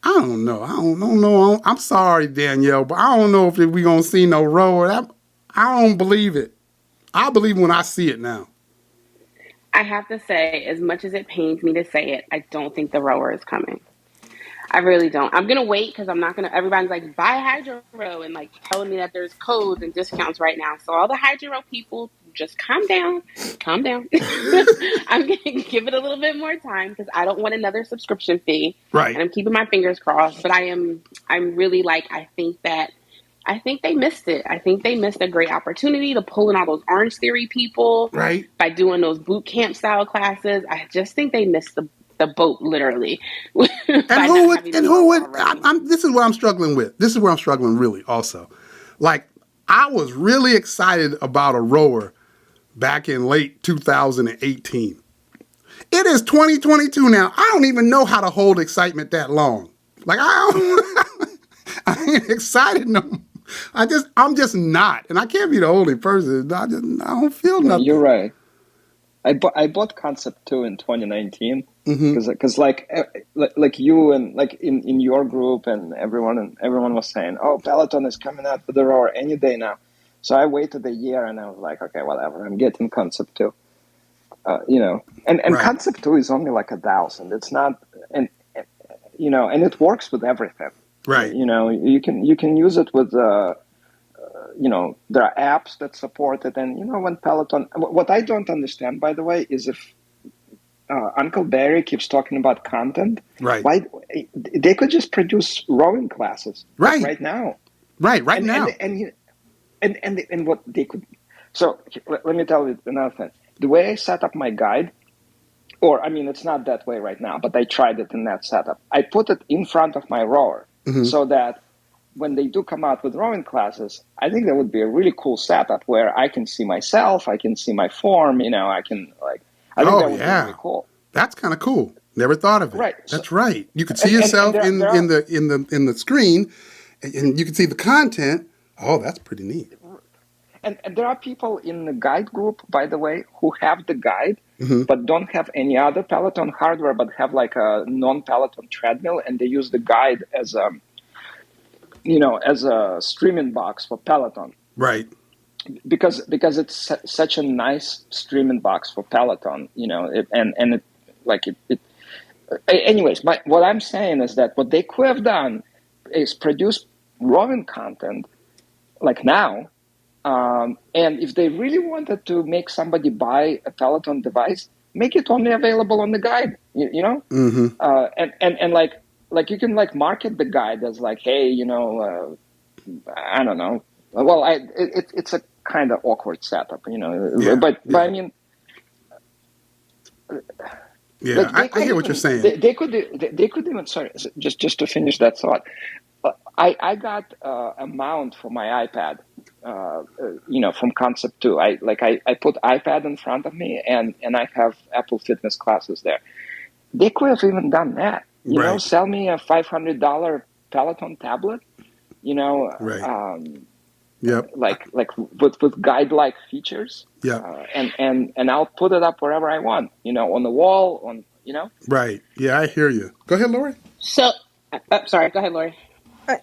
I don't know. I'm sorry, Danielle, but I don't know if we're going to see no rower. I don't believe it. I believe when I see it now. I have to say, as much as it pains me to say it, I don't think the rower is coming. I really don't. I'm going to wait because I'm not going to, everybody's like, buy Hydro Row and like telling me that there's codes and discounts right now. So all the Hydro Row people, just calm down. I'm going to give it a little bit more time because I don't want another subscription fee. Right. And I'm keeping my fingers crossed, but I'm really like, I think they missed it. I think they missed a great opportunity to pull in all those Orange Theory people. Right. By doing those boot camp style classes. I just think they missed the boat, literally. And who would? This is what I'm struggling with. This is where I'm struggling really also. Like, I was really excited about a rower back in late 2018. It is 2022 now. I don't even know how to hold excitement that long. Like, I ain't excited no more. I'm just not. And I can't be the only person. I don't feel nothing. You're right. I bought Concept 2 in 2019 because like you and like in your group and everyone was saying, oh, Peloton is coming out with the rower any day now. So I waited a year and I was like, okay, whatever. I'm getting Concept 2. And right. Concept 2 is only like 1,000. It's not, and it works with everything. Right. You can use it with there are apps that support it. And, when Peloton, what I don't understand, by the way, is if Uncle Barry keeps talking about content, right? Why they could just produce rowing classes right now. Right now. And what they could. So let me tell you another thing. The way I set up my guide, it's not that way right now, but I tried it in that setup. I put it in front of my rower so that when they do come out with rowing classes, I think that would be a really cool setup where I can see myself, I can see my form, I can I think that would be really cool. That's kind of cool. Never thought of it. Right. That's right. You can see yourself in the screen, and you can see the content. Oh, that's pretty neat. And there are people in the guide group, by the way, who have the guide, but don't have any other Peloton hardware, but have like a non-Peloton treadmill, and they use the guide as a streaming box for Peloton. Right. Because it's such a nice streaming box for Peloton, anyways, what I'm saying is that what they could have done is produce rowing content like now. And if they really wanted to make somebody buy a Peloton device, make it only available on the guide, And like like you can like market the guide as like, hey, I don't know. Well, it's a kind of awkward setup, Yeah, but yeah. I mean, Yeah, like they I could hear what you're even saying. they could even, sorry, just to finish that thought. I got a mount for my iPad, from Concept 2. I put iPad in front of me, and I have Apple Fitness classes there. They could have even done that. Right, Sell me a $500 Peloton tablet. right. Yep, Like with guide-like features, yep. and I'll put it up wherever I want. On the wall, Right. Yeah, I hear you. Go ahead, Lori. So, sorry, go ahead, Lori.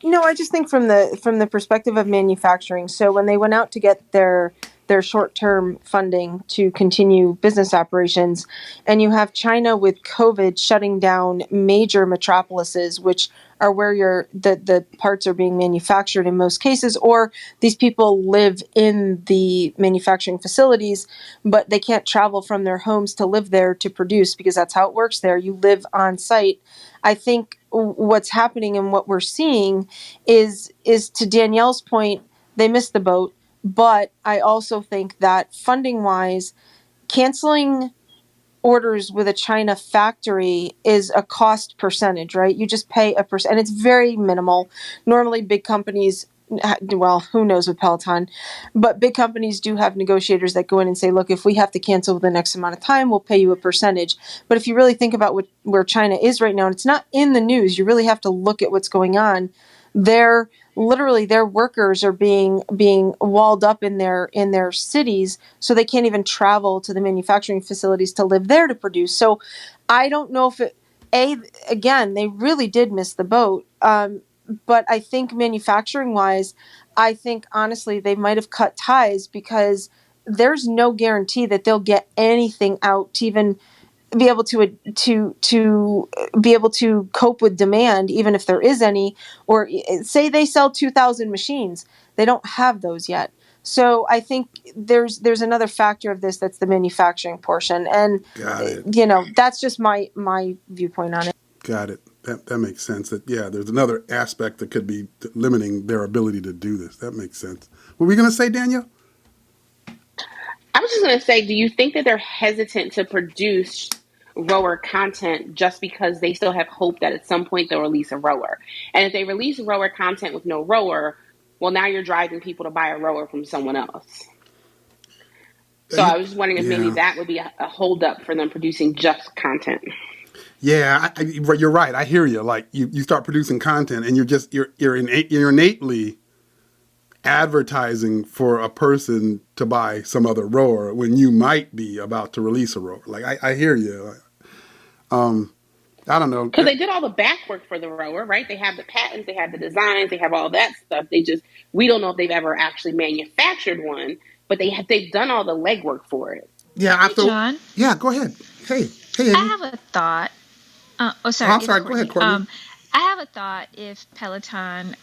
No, I just think from the perspective of manufacturing. So when they went out to get their short-term funding to continue business operations, and you have China with COVID shutting down major metropolises, which are where the parts are being manufactured in most cases, or these people live in the manufacturing facilities, but they can't travel from their homes to live there to produce, because that's how it works there. You live on site. I think what's happening and what we're seeing is to Danielle's point, they missed the boat. But I also think that funding wise, canceling orders with a China factory is a cost percentage, right? You just pay a percent, and it's very minimal. Normally, big companies, well, who knows with Peloton, but big companies do have negotiators that go in and say, look, if we have to cancel within X amount of time, we'll pay you a percentage. But if you really think about where China is right now, and it's not in the news, you really have to look at what's going on. Their workers are being walled up in their cities, so they can't even travel to the manufacturing facilities to live there to produce. So I don't know if again, they really did miss the boat. But I think manufacturing wise, I think honestly they might have cut ties, because there's no guarantee that they'll get anything out to even be able to be able to cope with demand, even if there is any. Or say they sell 2,000 machines, they don't have those yet. So I think there's another factor of this, that's the manufacturing portion, and Got it. That's just my viewpoint on it. Got it. That makes sense. That there's another aspect that could be limiting their ability to do this. That makes sense. What were we going to say, Danielle? I was just going to say, do you think that they're hesitant to produce rower content just because they still have hope that at some point they'll release a rower? And if they release rower content with no rower, well, now you're driving people to buy a rower from someone else. So I was just wondering if maybe that would be a holdup for them producing just content. Yeah, you're right. I hear you. Like you start producing content, and you're innately advertising for a person to buy some other rower when you might be about to release a rower. Like I hear you. I don't know. Because they did all the back work for the rower, right? They have the patents, they have the designs, they have all that stuff. We don't know if they've ever actually manufactured one, but they've done all the legwork for it. Yeah, John? Yeah, go ahead. Hey, Amy. I have a thought. Sorry. I'm sorry. Go ahead, Courtney. I have a thought, if Peloton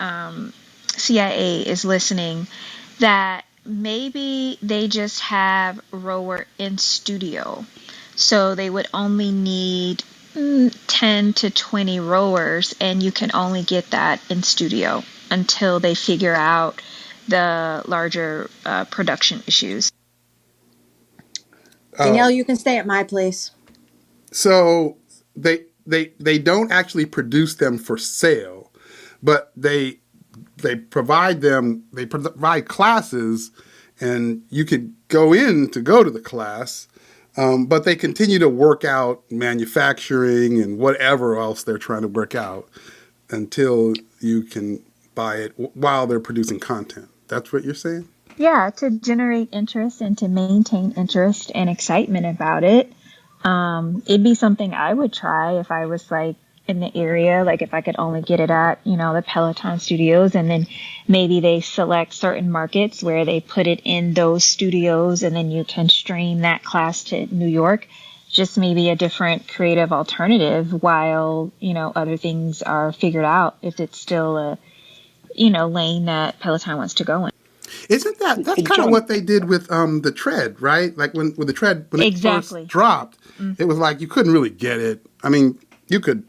CIA is listening, that maybe they just have rower in studio. So they would only need 10 to 20 rowers, and you can only get that in studio until they figure out the larger production issues. Danielle, you can stay at my place. So they don't actually produce them for sale, but they provide them. They provide classes, and you could go to the class. But they continue to work out manufacturing and whatever else they're trying to work out until you can buy it while they're producing content. That's what you're saying? Yeah, to generate interest and to maintain interest and excitement about it. It'd be something I would try if I was like in the area, like if I could only get it at, the Peloton studios, and then maybe they select certain markets where they put it in those studios, and then you can stream that class to New York. Just maybe a different creative alternative while, other things are figured out, if it's still a, lane that Peloton wants to go in. Isn't that's kind of what they did with the tread, right? Like when the tread, when it Exactly. first dropped, it was like you couldn't really get it. I mean, you could.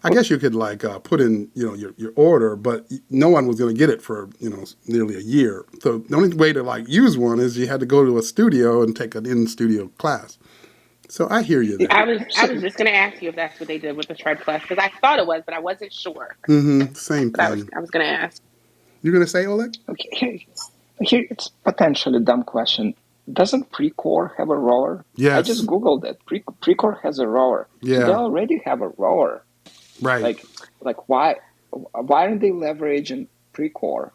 I guess you could like put in, your order, but no one was going to get it for, nearly a year. So the only way to like use one is you had to go to a studio and take an in-studio class. So I hear you there. I was just gonna ask you if that's what they did with the Tread Plus because I thought it was, but I wasn't sure. Same But thing. I was gonna ask. You're going to say, Oleg? Okay, here it's potentially a dumb question. Doesn't Precor have a rower? Yes. I just Googled it. Precor has a rower. Yeah. So they already have a rower. Right. Like why aren't they leveraging Precor?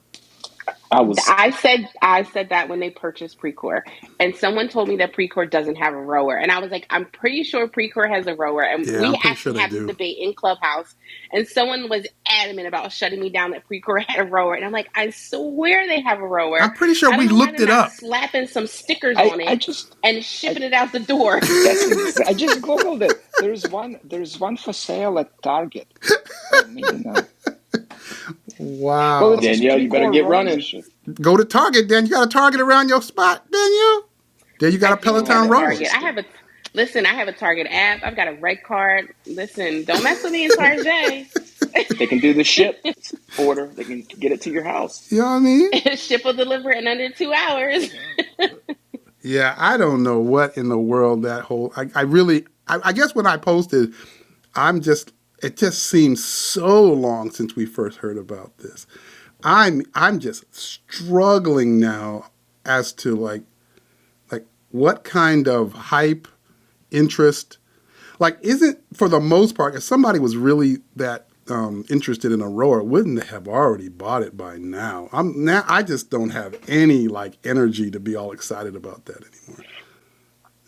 I said that when they purchased Precor, and someone told me that Precor doesn't have a rower, and I was like, I'm pretty sure Precor has a rower, and Yeah, we I'm pretty actually sure they had this do. debate in Clubhouse, and someone was adamant about shutting me down that Precor had a rower, and I'm like, I swear they have a rower. I'm pretty sure I don't we know why looked they're it not up. slapping some stickers on it and shipping it out the door. I just Googled it. There's one for sale at Target. Wow. Well, it's Danielle, you better get running. Go to Target, then. You got a Target around your spot, Danielle? Then you got a Peloton rower. I have a Target app. I've got a red card. Listen, don't mess with me in Target. They can do the ship order. They can get it to your house. You know what I mean? Ship will deliver in under 2 hours. Yeah, I don't know what in the world that whole. I guess when I posted, it just seems so long since we first heard about this. I'm just struggling now as to like what kind of hype, interest, like isn't for the most part, if somebody was really that interested in a rower, wouldn't they have already bought it by now? I just don't have any like energy to be all excited about that anymore.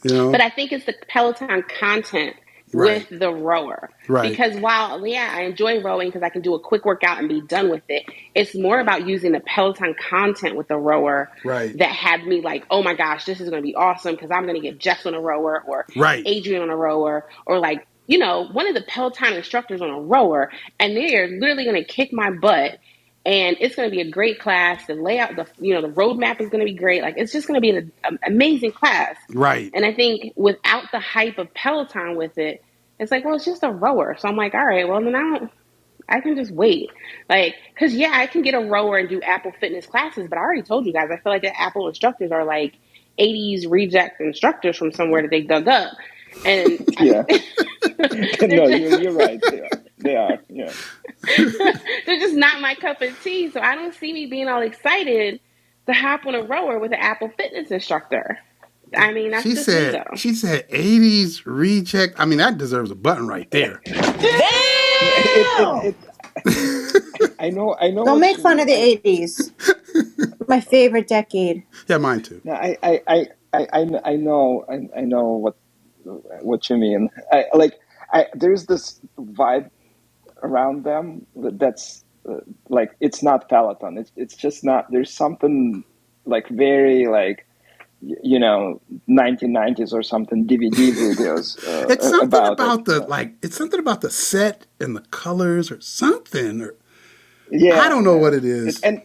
You know? But I think it's the Peloton content with the rower. Right. Because while, I enjoy rowing because I can do a quick workout and be done with it, it's more about using the Peloton content with the rower that had me like, oh my gosh, this is going to be awesome because I'm going to get Jess on a rower or Adrian on a rower or like, one of the Peloton instructors on a rower, and they are literally going to kick my butt. And it's going to be a great class. The layout, the roadmap is going to be great. Like, it's just going to be an amazing class. Right. And I think without the hype of Peloton with it, it's like, well, it's just a rower. So I'm like, all right, well, then I can just wait. Like, because, I can get a rower and do Apple Fitness classes. But I already told you guys, I feel like the Apple instructors are like 80s reject instructors from somewhere that they dug up. And no, you're right. They are. Yeah. They're just not my cup of tea. So I don't see me being all excited to hop on a rower with an Apple Fitness instructor. I mean, that's just me, though. She said 80s reject. I mean, that deserves a button right there. Damn! I know. Don't make fun of the 80s. My favorite decade. Yeah, mine too. No, I know what you mean. There's this vibe around them that's like it's not Peloton. It's just not. There's something like very like 1990s or something DVD videos. It's something it's something about the set and the colors or something. Or I don't know what it is. And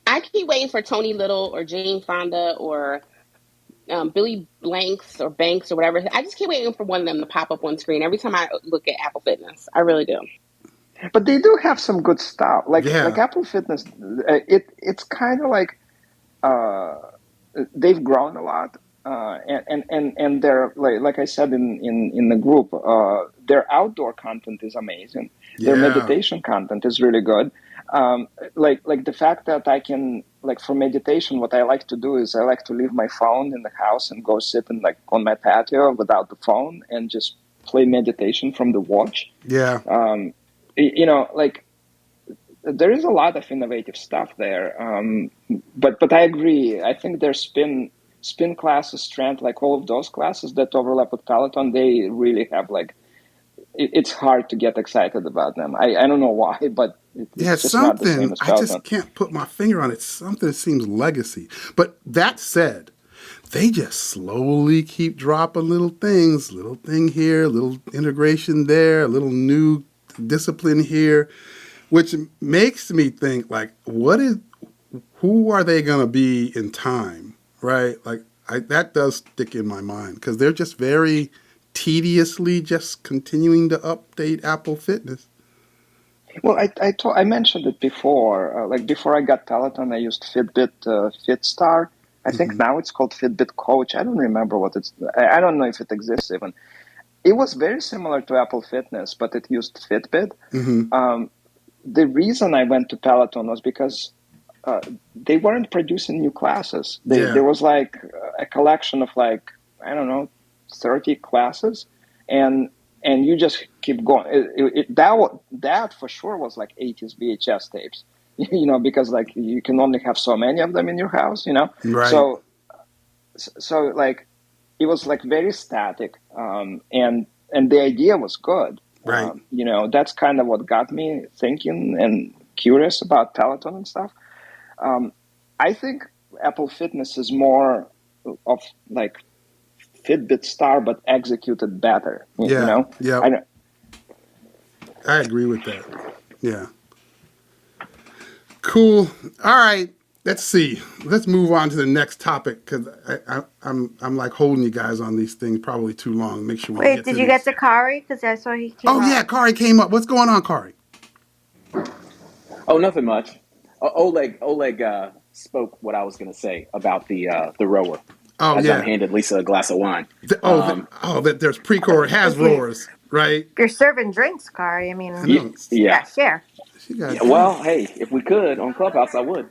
I keep waiting for Tony Little or Jane Fonda or Billy Blanks or Banks or whatever. I just keep waiting for one of them to pop up on screen every time I look at Apple Fitness. I really do. But they do have some good stuff. Like Apple Fitness, it's kind of like they've grown a lot, and they're like I said in the group, their outdoor content is amazing. Their meditation content is really good. Like the fact that I can for meditation, what I like to do is I like to leave my phone in the house and go sit on my patio without the phone and just play meditation from the watch. Yeah. There is a lot of innovative stuff there. But I agree. I think their spin classes, strength, like all of those classes that overlap with Peloton, they really have it's hard to get excited about them. I don't know why, but it's just not the same as Peloton. I just can't put my finger on it. Something that seems legacy. But that said, they just slowly keep dropping little things, little thing here, little integration there, a little new discipline here, which makes me think who are they going to be in time, right? That does stick in my mind because they're just very tediously just continuing to update Apple Fitness. Well, I mentioned it before. Like before I got Peloton, I used Fitbit FitStar. I think now it's called Fitbit Coach. I don't remember what it's. I don't know if it exists even. It was very similar to Apple Fitness, but it used Fitbit. The reason I went to Peloton was because they weren't producing new classes. There was like a collection of like, I don't know, 30 classes, and you just keep going. That for sure was like 80s VHS tapes, you know, because like you can only have so many of them in your house, you know. Right. So like it was like very static, and the idea was good. Right. You know, that's kind of what got me thinking and curious about Peloton and stuff. I think Apple Fitness is more of like Fitbit Star, but executed better. You know? Yeah. I agree with that. Yeah. Cool. All right. Let's see. Let's move on to the next topic because I'm like holding you guys on these things probably too long. Make sure we Wait, get did to you these. get to Kari? Because I saw he came up. Yeah, Kari came up. What's going on, Kari? Oh, nothing much. Oleg spoke what I was going to say about the rower. Oh, as yeah. I'm handed Lisa a glass of wine. That there's Precor has roars, right? You're serving drinks, Kari. I mean, yeah. Share. Well, hey, if we could on Clubhouse, I would.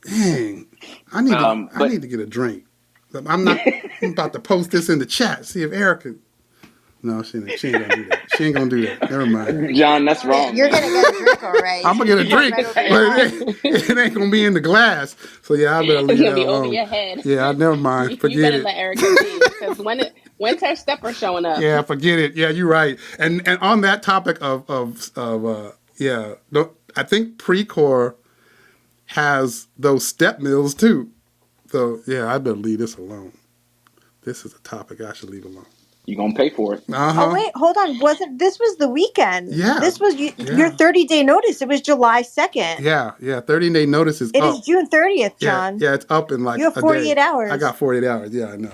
Dang, I need to get a drink. I'm about to post this in the chat. See if Erica. No, she ain't gonna do that. She ain't gonna do that. Never mind. John, that's wrong. You're gonna get a drink, all right. I'm gonna get a drink, but it ain't gonna be in the glass. So yeah, I better leave It's gonna that be alone. over your head. Yeah, never mind. Forget you better it. let Erica be because when's her stepper showing up? Yeah, forget it. Yeah, you're right. And on that topic I think Precor has those step mills too. So yeah, I better leave this alone. This is a topic I should leave alone. You're going to pay for it. Oh, wait, hold on. This was the weekend. Yeah. This was your 30-day notice. It was July 2nd. Yeah. 30-day notice is up. It is June 30th, John. Yeah, it's up in like you have 48 hours. I got 48 hours. Yeah, I know.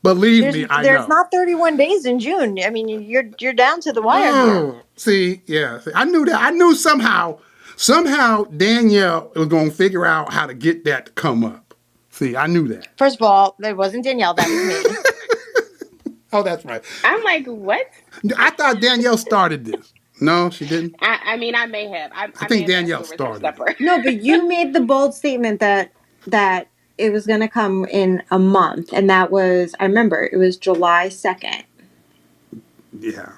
Believe me, I know. There's not 31 days in June. I mean, you're down to the wire. See, I knew that. I knew somehow Danielle was going to figure out how to get that to come up. See, I knew that. First of all, that wasn't Danielle. That was me. Oh, that's right. I'm like, what? I thought Danielle started this. No, she didn't. I mean, I may have. I think Danielle started. No, but you made the bold statement that it was going to come in a month, and that was, I remember, it was July 2nd. Yeah.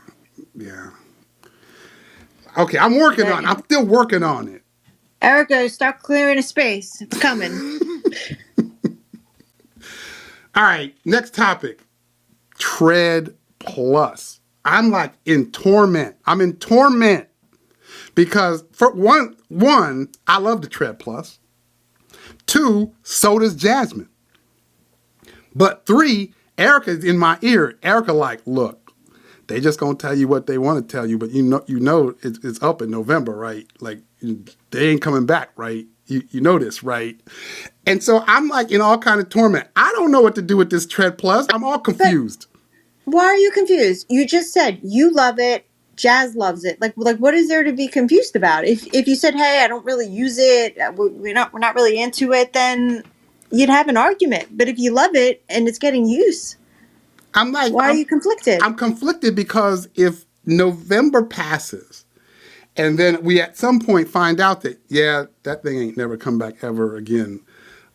Okay, I'm working on it. I'm still working on it. Erica, start clearing a space. It's coming. All right, next topic. Tread Plus. I'm like in torment. I'm in torment because for one, I love the Tread Plus. 2, so does Jasmine. But 3, Erica's in my ear. Erica like, look, they just gonna tell you what they want to tell you, but you know it's up in November, right? Like they ain't coming back, right? You know this, right? And so I'm like in all kind of torment. I don't know what to do with this Tread Plus. I'm all confused. Why are you confused? You just said you love it. Jazz loves it. Like what is there to be confused about? If you said, hey, I don't really use it, we're not really into it, then you'd have an argument. But if you love it and it's getting use, why are you conflicted? I'm conflicted because if November passes and then we at some point find out that, that thing ain't never come back ever again,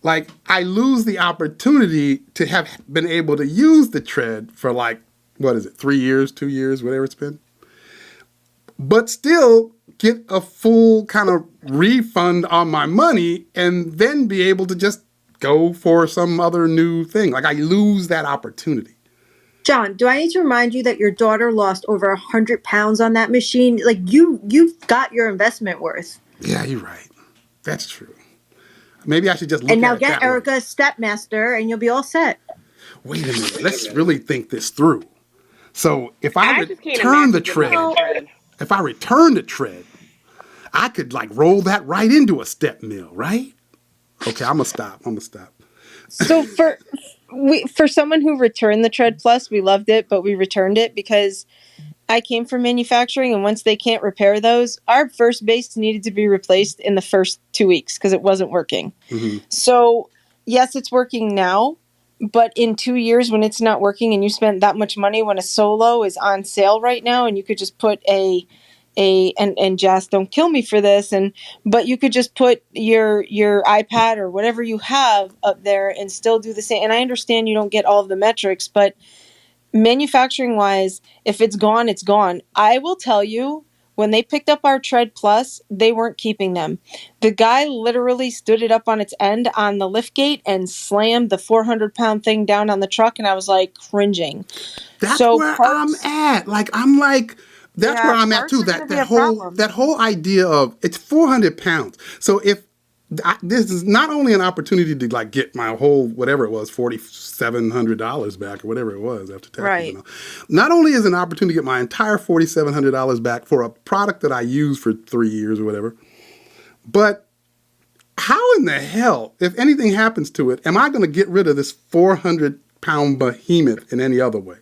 like I lose the opportunity to have been able to use the Tread for like, 3 years, 2 years, whatever it's been, but still get a full kind of refund on my money and then be able to just go for some other new thing. Like I lose that opportunity. John, do I need to remind you that your daughter lost over 100 pounds on that machine? Like you've got your investment worth. Yeah, you're right. That's true. Maybe I should just look and now at it get that Erica way. a stepmaster and you'll be all set. Wait a minute. Let's really think this through. So if I return the Tread, I could like roll that right into a step mill, right? Okay, I'm gonna stop. So for someone who returned the Tread Plus, we loved it, but we returned it because I came from manufacturing, and once they can't repair those, our first base needed to be replaced in the first 2 weeks because it wasn't working. Mm-hmm. So, yes, it's working now, but in 2 years when it's not working and you spent that much money when a Solo is on sale right now and you could just put and Jess, don't kill me for this, but you could just put your iPad or whatever you have up there and still do the same. And I understand you don't get all of the metrics, but manufacturing wise, if it's gone, it's gone. I will tell you, when they picked up our Tread Plus, they weren't keeping them. The guy literally stood it up on its end on the lift gate and slammed the 400-pound thing down on the truck, and I was like cringing. That's So where parts, I'm at. That's where I'm at parts too. are going to be That a problem. whole idea of it's 400 pounds. So if this is not only an opportunity to like get my whole whatever it was $4,700 back or whatever it was after taxes Right. and all. Not only is it an opportunity to get my entire $4,700 back for a product that I used for 3 years or whatever, but how in the hell, if anything happens to it, am I going to get rid of this 400-pound behemoth in any other way?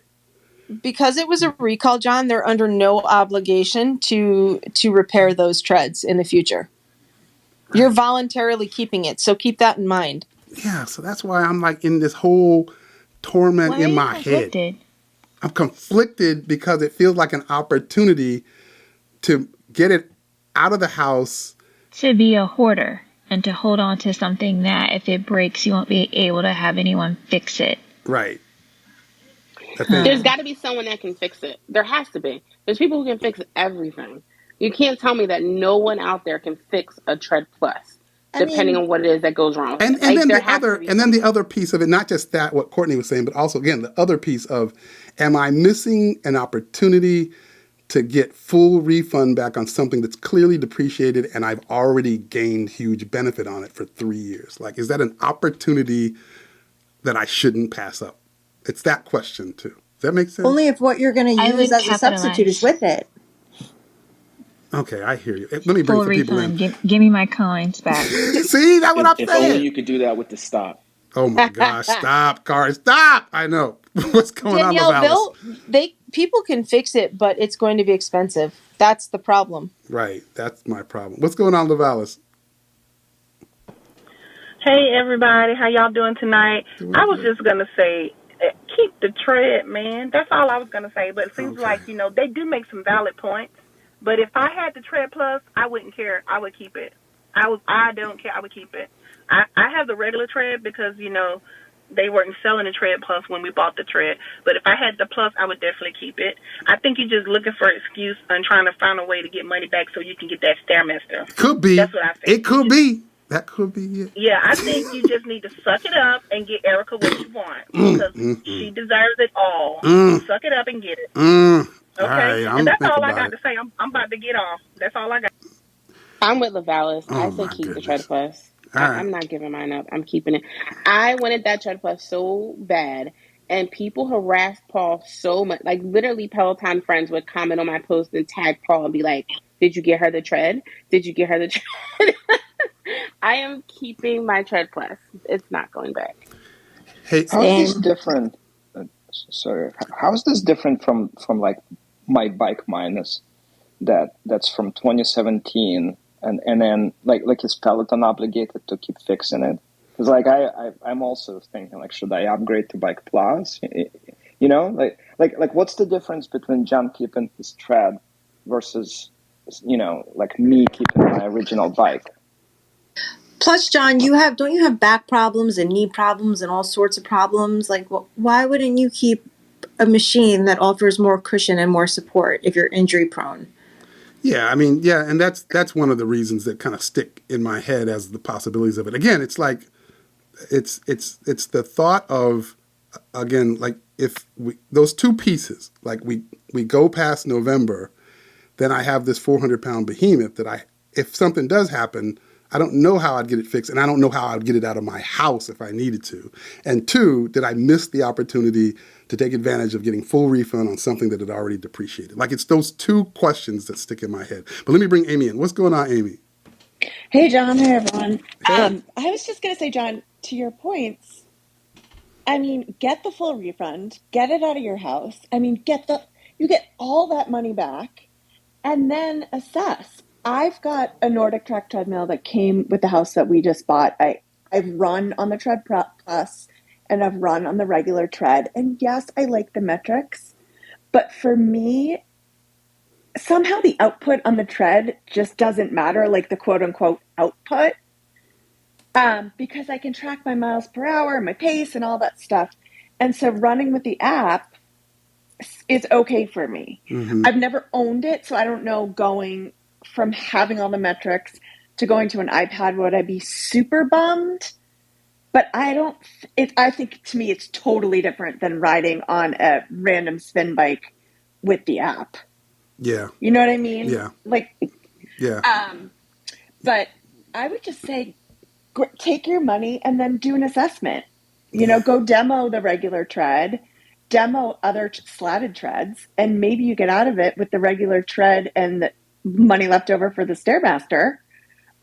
Because it was a recall, John, they're under no obligation to repair those treads in the future. Right. You're voluntarily keeping it, so keep that in mind. Yeah, so that's why I'm like in this whole torment Why are in you my conflicted? head. I'm conflicted because it feels like an opportunity to get it out of the house. To be a hoarder and to hold on to something that if it breaks, you won't be able to have anyone fix it. Right. There's got to be someone that can fix it. There has to be. There's people who can fix everything. You can't tell me that no one out there can fix a Tread Plus, depending on what it is that goes wrong with it. And then the other piece of it, not just that what Courtney was saying, but also again the other piece of, am I missing an opportunity to get full refund back on something that's clearly depreciated and I've already gained huge benefit on it for 3 years? Like, is that an opportunity that I shouldn't pass up? It's that question too. Does that make sense? Only if what you're going to use as a substitute is with it. Okay, I hear you. Let me bring full some people in. refund. Give me my coins back. See, that's what I'm saying. If only you could do that with the stop. Oh my gosh! Stop, Car! Stop! I know what's going Danielle, on. People can fix it, but it's going to be expensive. That's the problem. Right, that's my problem. What's going on, Lavalis? Hey everybody, how y'all doing tonight? I was just gonna say, keep the tread, man. That's all I was gonna say. But it seems like they do make some valid points. But if I had the Tread Plus, I wouldn't care. I would keep it. I don't care. I would keep it. I have the regular Tread because they weren't selling the Tread Plus when we bought the Tread. But if I had the Plus, I would definitely keep it. I think you're just looking for an excuse and trying to find a way to get money back so you can get that Stairmaster. Could be. That's what I think. It could be. That could be it. Yeah, I think you just need to suck it up and get Erica what you want because she deserves it all. Suck it up and get it. Okay, right, and that's all I got to say. I'm about to get off. That's all I got. I'm with Lavalis. I say keep the Tread Plus. I'm not giving mine up. I'm keeping it. I wanted that Tread Plus so bad, and people harassed Paul so much. Like literally, Peloton friends would comment on my post and tag Paul and be like, "Did you get her the Tread? Did you get her the Tread?" I am keeping my Tread Plus. It's not going back. Hey, how is this different? Sorry, how is this different from like my Bike Minus that's from 2017, and then like is Peloton obligated to keep fixing it? Because like I'm also thinking like, should I upgrade to Bike Plus? Like what's the difference between John keeping his Tread versus like me keeping my original bike? Plus, John, don't you have back problems and knee problems and all sorts of problems? Like, why wouldn't you keep a machine that offers more cushion and more support if you're injury prone? Yeah, I mean, yeah, and that's one of the reasons that kind of stick in my head as the possibilities of it. Again, it's like it's the thought of, again, like if those two pieces, like we go past November, then I have this 400-pound behemoth that if something does happen, I don't know how I'd get it fixed, and I don't know how I'd get it out of my house if I needed to. And two, did I miss the opportunity to take advantage of getting full refund on something that had already depreciated? Like, it's those two questions that stick in my head. But let me bring Amy in. What's going on, Amy? Hey, John. Hey, everyone. Hey. I was just going to say, John, to your points, I mean, get the full refund, get it out of your house. I mean, You get all that money back and then assess. I've got a Nordic Track treadmill that came with the house that we just bought. I've run on the Tread Plus and I've run on the regular tread. And yes, I like the metrics, but for me, somehow the output on the tread just doesn't matter, like the quote unquote output, because I can track my miles per hour, my pace, and all that stuff. And so running with the app is okay for me. Mm-hmm. I've never owned it, so I don't know, going from having all the metrics to going to an iPad, would I be super bummed? But I think to me it's totally different than riding on a random spin bike with the app. Yeah. You know what I mean? Yeah. Yeah. But I would just say, take your money and then do an assessment. Go demo the regular tread, demo other slatted treads, and maybe you get out of it with the regular tread and the money left over for the Stairmaster.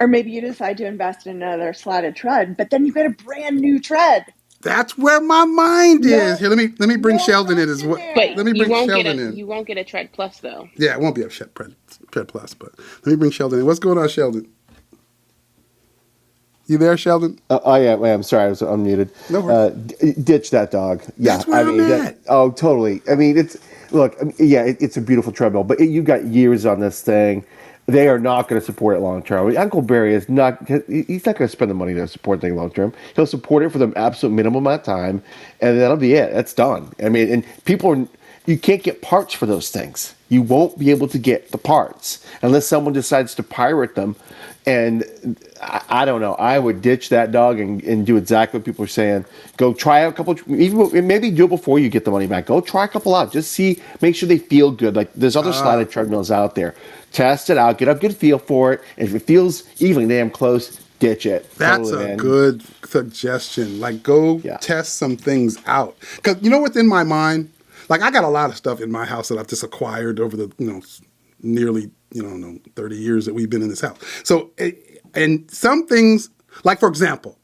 Or maybe you decide to invest in another slatted tread, but then you get a brand new tread. That's where my mind is. Here, let me bring Sheldon in as well. But Let me bring Sheldon in. You won't get a Tread Plus though. Yeah, it won't be a Tread Plus, but let me bring Sheldon in. What's going on, Sheldon? You there, Sheldon? Yeah, I'm sorry, I was unmuted. No worries. Ditch that dog. Yeah, that's where I'm at. Totally. I mean, it's a beautiful treadmill, but you've got years on this thing. They are not going to support it long term. I mean, Uncle Barry is not. He's not going to spend the money to support things long term. He'll support it for the absolute minimum amount of time, and that'll be it. That's done. I mean, and you can't get parts for those things. You won't be able to get the parts unless someone decides to pirate them. And I don't know. I would ditch that dog and do exactly what people are saying. Go try out a couple, even maybe do it before you get the money back. Go try a couple out. Just make sure they feel good. Like there's other slatted treadmills out there. Test it out. Get a good feel for it. And if it feels even damn close, ditch it. That's a good suggestion. Like go test some things out. Because you know what's in my mind? Like I got a lot of stuff in my house that I've just acquired over the nearly 30 years that we've been in this house. So, and some things, like for example,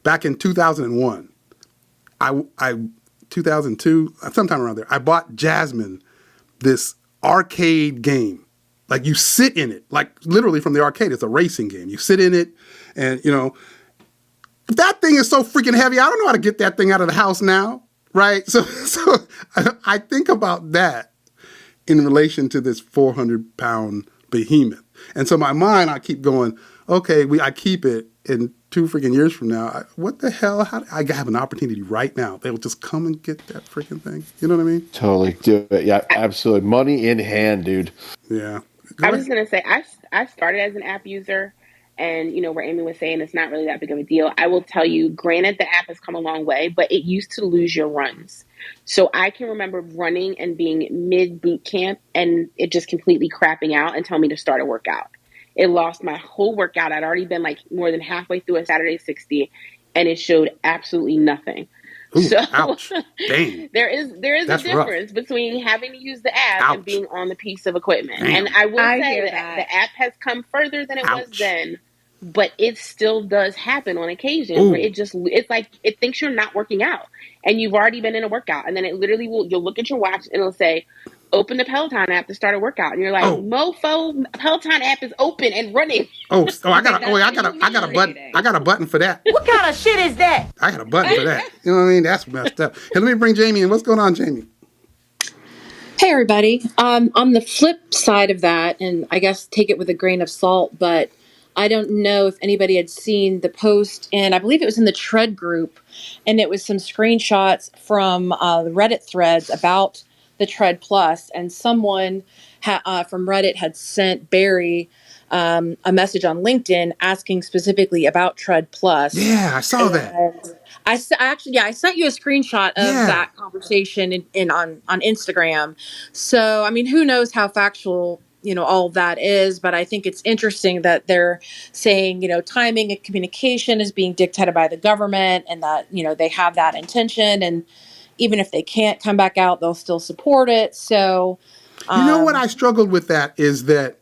back in 2001, 2002, sometime around there, I bought Jasmine this arcade game. Like you sit in it, like literally from the arcade. It's a racing game. You sit in it, and that thing is so freaking heavy. I don't know how to get that thing out of the house now, right? So I think about that in relation to this 400-pound behemoth. And so my mind, I keep going, okay, I keep it, and 2 freaking years from now, what the hell? I have an opportunity right now. They'll just come and get that freaking thing. You know what I mean? Totally do it. Yeah, absolutely. Money in hand, dude. Yeah. I was going to say, I started as an app user, and, where Amy was saying it's not really that big of a deal. I will tell you, granted, the app has come a long way, but it used to lose your runs. So I can remember running and being mid boot camp and it just completely crapping out and telling me to start a workout. It lost my whole workout. I'd already been like more than halfway through a Saturday 60 and it showed absolutely nothing. Ooh, so ouch. Dang. there is a difference between having to use the app and being on the piece of equipment. Damn. And I will say that the app has come further than it was then. But it still does happen on occasion where it's like it thinks you're not working out and you've already been in a workout, and then it literally you'll look at your watch and it'll say, open the Peloton app to start a workout, and you're like, mofo, Peloton app is open and running. I got a button for that. What kind of shit is that? I got a button for that. You know what I mean? That's messed up. Hey, let me bring Jamie in. What's going on, Jamie? Hey, everybody. On the flip side of that, and I guess take it with a grain of salt, but I don't know if anybody had seen the post, and I believe it was in the Tread group, and it was some screenshots from the Reddit threads about the Tread Plus, and someone from Reddit had sent Barry a message on LinkedIn asking specifically about Tread Plus. Yeah, I saw that. I sent you a screenshot of that conversation on Instagram. So, I mean, who knows how factual all of that is, but I think it's interesting that they're saying, timing and communication is being dictated by the government, and that, they have that intention, and even if they can't come back out, they'll still support it. So, you know what I struggled with that is that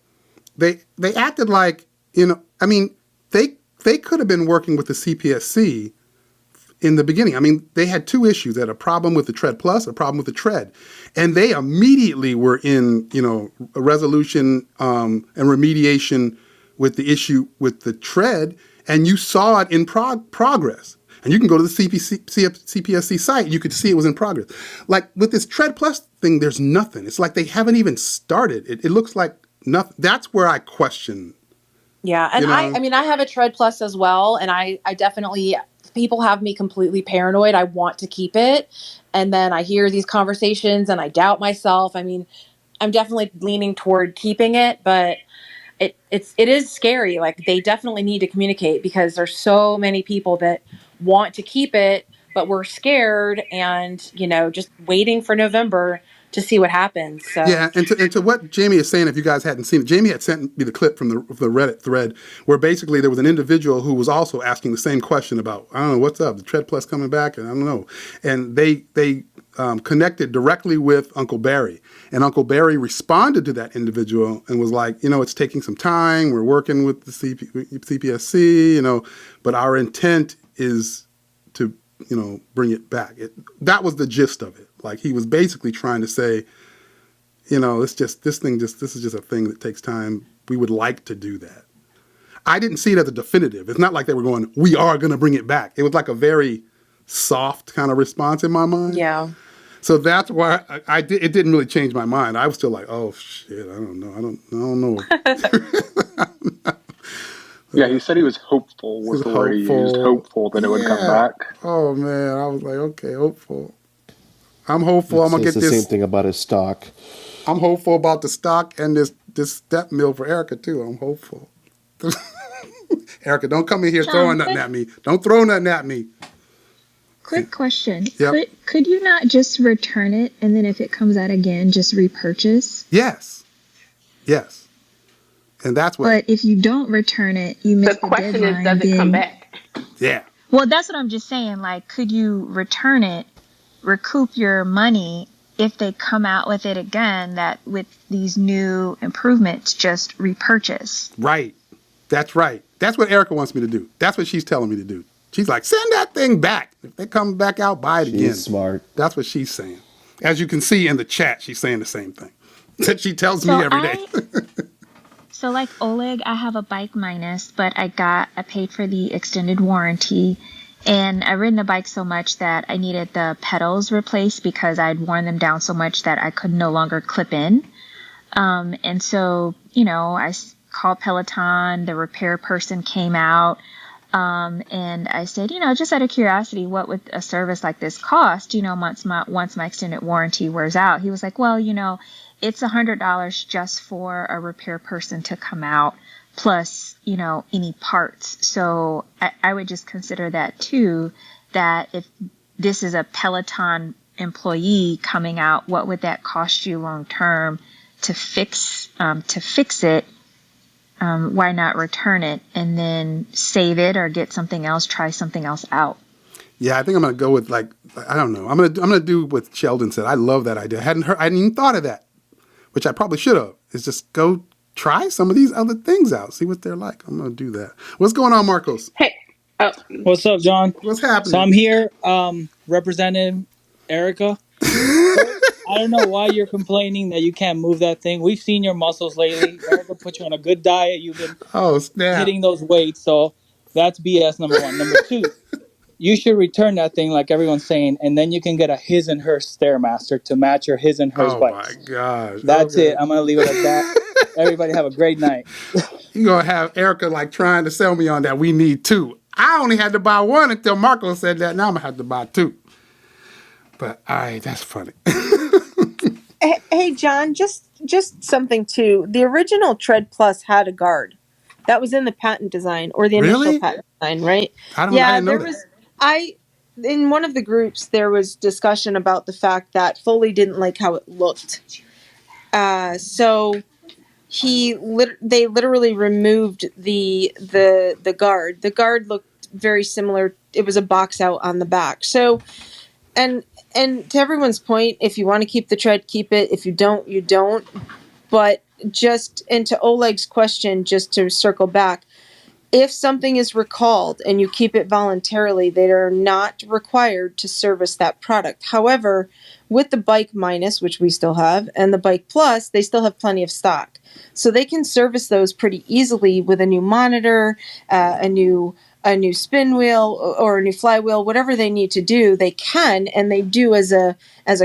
they acted like, I mean, they could have been working with the CPSC in the beginning. I mean, they had two issues. They had a problem with the Tread Plus, a problem with the Tread. And they immediately were in, a resolution and remediation with the issue with the Tread. And you saw it in progress. And you can go to the CPSC site and you could see it was in progress. Like with this Tread Plus thing, there's nothing. It's like they haven't even started. It looks like nothing. That's where I question. Yeah. And I mean, I have a Tread Plus as well. And I definitely, people have me completely paranoid. I want to keep it. And then I hear these conversations and I doubt myself. I mean, I'm definitely leaning toward keeping it, but it is scary. Like they definitely need to communicate because there's so many people that want to keep it, but we're scared and, just waiting for November to see what happens. So yeah, and to what Jamie is saying, if you guys hadn't seen it, Jamie had sent me the clip from the Reddit thread where basically there was an individual who was also asking the same question about, I don't know, what's up, the Tread Plus coming back, and I don't know. And they connected directly with Uncle Barry. And Uncle Barry responded to that individual and was like, it's taking some time. We're working with the CPSC, but our intent is to, bring it back. That was the gist of it. Like he was basically trying to say, this is just a thing that takes time. We would like to do that. I didn't see it as a definitive. It's not like they were going, we are going to bring it back. It was like a very soft kind of response in my mind. Yeah. So that's why it didn't really change my mind. I was still like, oh shit, I don't know. I don't know. Yeah, he said he was hopeful was the word he used, hopeful that it would come back. Oh man, I was like, okay, hopeful. I'm hopeful I'm going to get this. The same thing about his stock. I'm hopeful about the stock and this step mill for Erica too. I'm hopeful. Erica, don't come in here throwing nothing at me. Don't throw nothing at me. Quick question. Yep. Could you not just return it and then if it comes out again, just repurchase? Yes. And that's what. But if you don't return it, you miss the deadline. The question is, does it come back? Yeah. Well, that's what I'm just saying. Like, could you return it, recoup your money if they come out with it again, that with these new improvements, just repurchase? Right. That's right. That's what Erica wants me to do. That's what she's telling me to do. She's like, send that thing back. If they come back out, buy it again. She's smart. That's what she's saying. As you can see in the chat, she's saying the same thing that she tells me every day. So like Oleg, I have a bike minus, but I paid for the extended warranty. And I've ridden the bike so much that I needed the pedals replaced because I'd worn them down so much that I could no longer clip in. And so, I called Peloton, the repair person came out. And I said, just out of curiosity, what would a service like this cost, once my extended warranty wears out? He was like, well, it's $100 just for a repair person to come out plus, any parts. So I would just consider that too, that if this is a Peloton employee coming out, what would that cost you long term to fix it? Why not return it and then save it or get something else, try something else out? Yeah, I think I'm going to go with I don't know. I'm going to do what Sheldon said. I love that idea. I hadn't even thought of that, which I probably should have. Is just go try some of these other things out, see what they're like. I'm going to do that. What's going on, Marcos? Hey. What's up, John? What's happening? So I'm here representing Erica. I don't know why you're complaining that you can't move that thing. We've seen your muscles lately. Erica put you on a good diet. You've been hitting those weights. So that's BS, number one. Number two, you should return that thing like everyone's saying, and then you can get a his and her Stairmaster to match your his and hers bikes. Oh, my gosh. That's it. I'm going to leave it at that. Everybody have a great night. You're going to have Erica trying to sell me on that. We need two. I only had to buy one until Marco said that. Now I'm going to have to buy two. But, all right, that's funny. Hey, John, just something too. The original Tread Plus had a guard. That was in the patent design or the initial patent design, right? I didn't know that. In one of the groups, there was discussion about the fact that Foley didn't like how it looked. So they literally removed the guard. The guard looked very similar. It was a box out on the back. So, and to everyone's point, if you want to keep the Tread, keep it. If you don't, you don't. But and to Oleg's question, just to circle back, if something is recalled and you keep it voluntarily, they are not required to service that product. However, with the Bike Minus, which we still have, and the Bike Plus, they still have plenty of stock. So they can service those pretty easily with a new monitor, a new spin wheel or a new flywheel, whatever they need to do, they can, and they do as a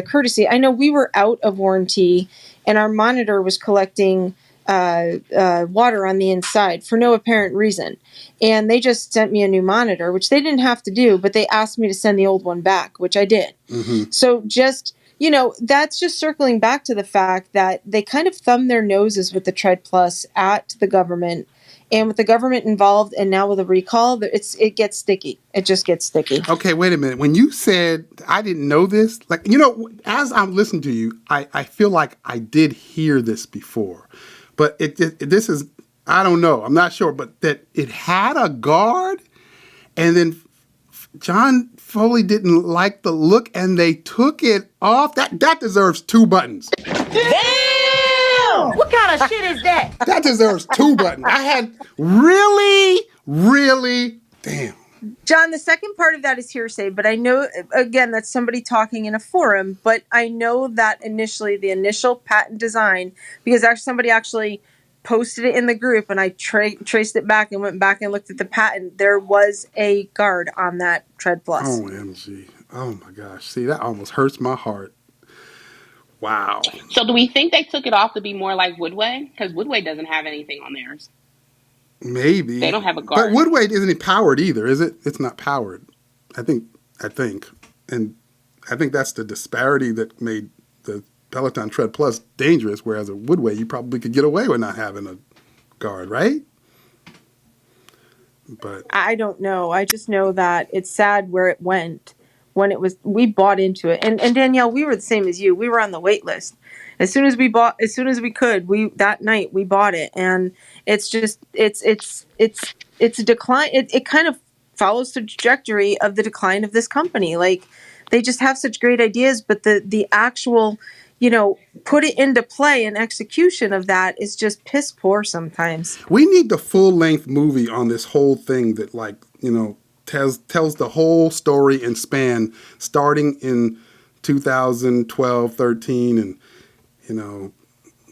courtesy. I know we were out of warranty and our monitor was collecting water on the inside for no apparent reason. And they just sent me a new monitor, which they didn't have to do, but they asked me to send the old one back, which I did. Mm-hmm. So just, that's just circling back to the fact that they kind of thumb their noses with the Tread Plus at the government. And with the government involved and now with a recall, it gets sticky. It just gets sticky. Okay, wait a minute. When you said, I didn't know this, as I'm listening to you, I feel like I did hear this before. But this is, I don't know, I'm not sure, but that it had a guard and then John Foley didn't like the look and they took it off. That deserves 2 buttons. Damn! What kind of shit is that? That deserves 2 buttons. I had really, damn. John, the second part of that is hearsay, but I know, again, that's somebody talking in a forum, but I know that the initial patent design, because somebody actually posted it in the group and I traced it back and went back and looked at the patent, there was a guard on that Tread Plus. OMG. Oh my gosh. See, that almost hurts my heart. Wow. So do we think they took it off to be more like Woodway? Because Woodway doesn't have anything on theirs. Maybe. They don't have a guard. But Woodway isn't powered either, is it? It's not powered. I think. And I think that's the disparity that made the Peloton Tread Plus dangerous, whereas a Woodway, you probably could get away with not having a guard, right? But I don't know. I just know that it's sad where it went when we bought into it. And Danielle, we were the same as you. We were on the wait list. As soon as we could, that night we bought it. And it's just, it's a decline. It kind of follows the trajectory of the decline of this company. Like, they just have such great ideas, but the actual, put it into play and execution of that is just piss poor sometimes. We need the full length movie on this whole thing that tells the whole story and span starting in 2012, 13 and,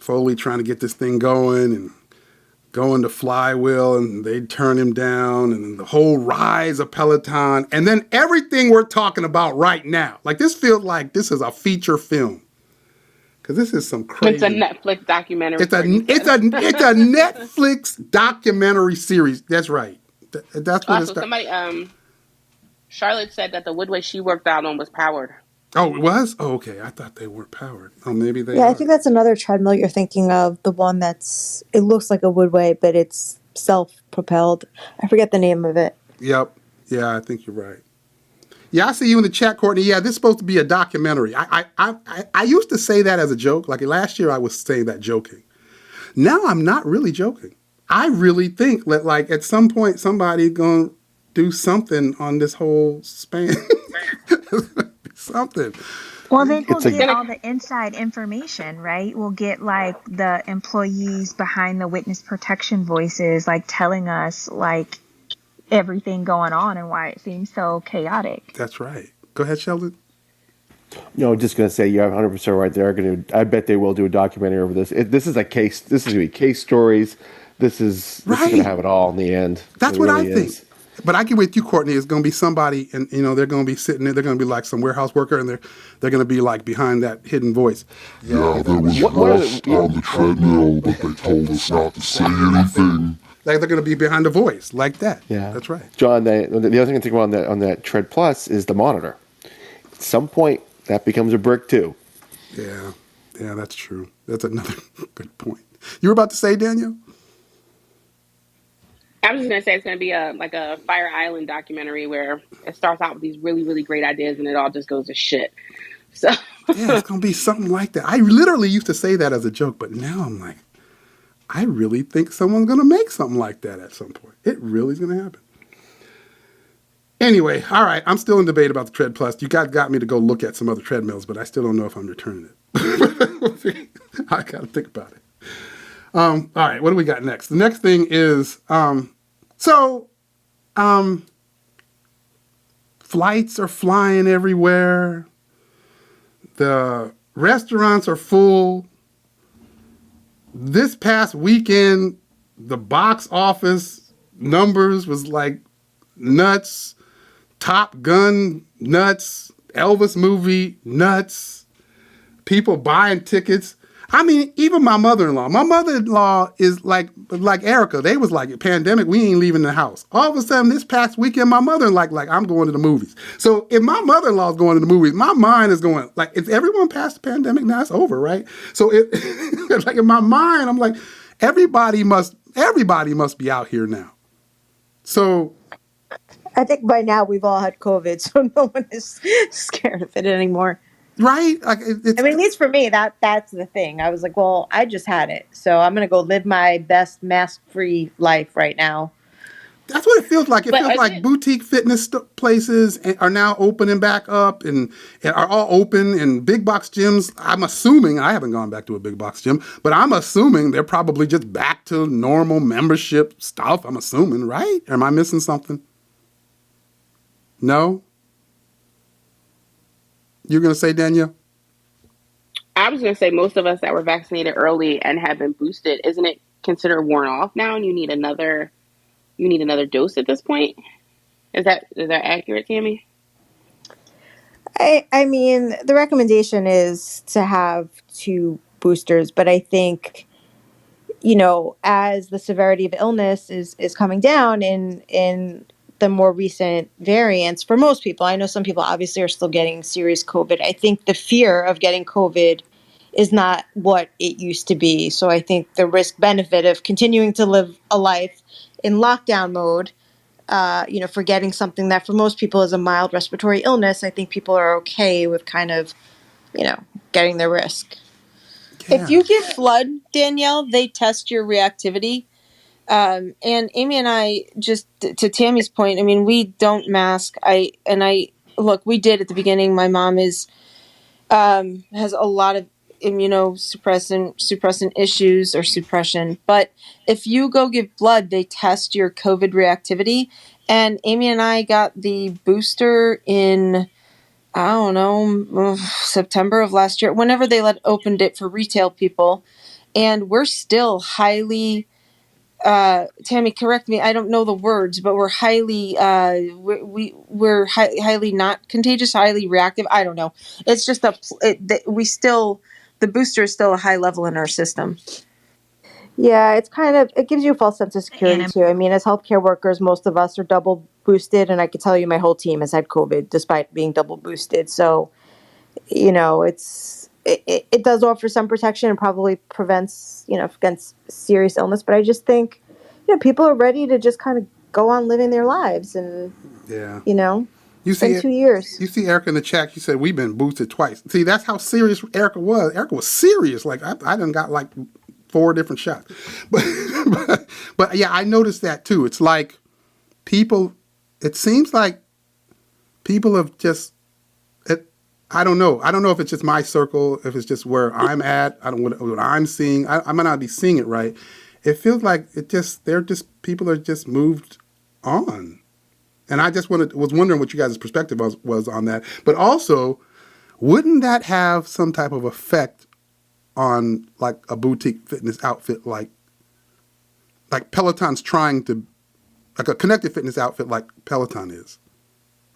Foley trying to get this thing going and going to Flywheel and they'd turn him down and the whole rise of Peloton and then everything we're talking about right now. Like, this feels like this is a feature film. Because this is some crazy. It's a Netflix documentary. It's a Netflix documentary series. That's right. That's what also, somebody, Charlotte said that the Woodway she worked out on was powered. Oh, it was? Oh, okay. I thought they weren't powered. Oh, maybe they are. I think that's another treadmill you're thinking of. The one it looks like a Woodway, but it's self-propelled. I forget the name of it. Yep. Yeah, I think you're right. Yeah, I see you in the chat, Courtney. Yeah, this is supposed to be a documentary. I used to say that as a joke. Like last year, I was saying that joking. Now I'm not really joking. I really think that like at some point somebody's going to do something on this whole span. Something. Well, then we'll get all the inside information, right? We'll get like the employees behind the witness protection voices, like telling us like everything going on and why it seems so chaotic. That's right. Go ahead, Sheldon. No, just going to say you're 100% right. I bet they will do a documentary over this. This is a case. This is going to be case stories. This is going to have it all in the end. That's what I think. But I get with you, Courtney. It's going to be somebody, and they're going to be sitting there. They're going to be like some warehouse worker, and they're going to be like behind that hidden voice. Yeah, there was rust on the treadmill, but they told us not to say anything. Like they're going to be behind the voice, like that. Yeah, that's right. John, the other thing to think about on that Tread Plus is the monitor. At some point, that becomes a brick too. Yeah, that's true. That's another good point. You were about to say, Danielle? I was just going to say it's going to be like a Fire Island documentary where it starts out with these really, really great ideas and it all just goes to shit. So yeah, it's going to be something like that. I literally used to say that as a joke, but now I'm like, I really think someone's going to make something like that at some point. It really is going to happen. Anyway, all right, I'm still in debate about the Tread Plus. You got me to go look at some other treadmills, but I still don't know if I'm returning it. I got to think about it. All right, what do we got next? The next thing is So, flights are flying everywhere. The restaurants are full. This past weekend, the box office numbers was like nuts. Top Gun, nuts. Elvis movie, nuts. People buying tickets. I mean, even my mother-in-law. My mother-in-law is like Erica. They was like, pandemic, we ain't leaving the house. All of a sudden, this past weekend, my mother-in-law like I'm going to the movies. So if my mother-in-law is going to the movies, my mind is going like, is everyone past the pandemic now? It's over, right? So it like in my mind, I'm like, everybody must be out here now. So I think by now we've all had COVID, so no one is scared of it anymore. Right? Like I mean, at least for me, that's the thing. I was like, well, I just had it, so I'm gonna go live my best mask-free life right now. That's what it feels like. It But feels like boutique fitness places are now opening back up and are all open, and big box gyms. I'm assuming, I haven't gone back to a big box gym, but I'm assuming they're probably just back to normal membership stuff. I'm assuming, right? Or am I missing something? No? You're going to say, Danielle? I was going to say most of us that were vaccinated early and have been boosted, isn't it considered worn off now, and you need another dose at this point? Is that accurate, Tammy? I mean, the recommendation is to have 2 boosters, but I think, you know, as the severity of illness is coming down in the more recent variants, for most people, I know some people obviously are still getting serious COVID. I think the fear of getting COVID is not what it used to be. So I think the risk benefit of continuing to live a life in lockdown mode, you know, for getting something that for most people is a mild respiratory illness, I think people are okay with kind of, you know, getting their risk. Yeah. If you give blood, Danielle, they test your reactivity. And Amy and I, just to Tammy's point, I mean, we don't mask. Look, we did at the beginning. My mom has a lot of immunosuppressant issues or suppression. But if you go give blood, they test your COVID reactivity. And Amy and I got the booster in, I don't know, September of last year, whenever they opened it for retail people. And we're still highly, Tammy, correct me, I don't know the words, but we're highly, we're highly not contagious, highly reactive. I don't know. It's just the booster is still a high level in our system. Yeah, it's kind of, it gives you a false sense of security too. I mean, as healthcare workers, most of us are double boosted, and I can tell you my whole team has had COVID despite being double boosted. So, you know, it does offer some protection and probably prevents, you know, against serious illness. But I just think, you know, people are ready to just kind of go on living their lives, and you know, it's been 2 years. You see Erica in the chat, she said, we've been boosted twice. See, that's how serious Erica was. Erica was serious. Like, I done got like 4 different shots. But yeah, I noticed that too. It's like it seems like people have just, I don't know. I don't know if it's just my circle, if it's just where I'm at. I don't what I'm seeing. I might not be seeing it right. It feels like people are just moved on. And I just was wondering what you guys' perspective was on that. But also, wouldn't that have some type of effect on like a boutique fitness outfit like Peloton's trying to, like a connected fitness outfit like Peloton is,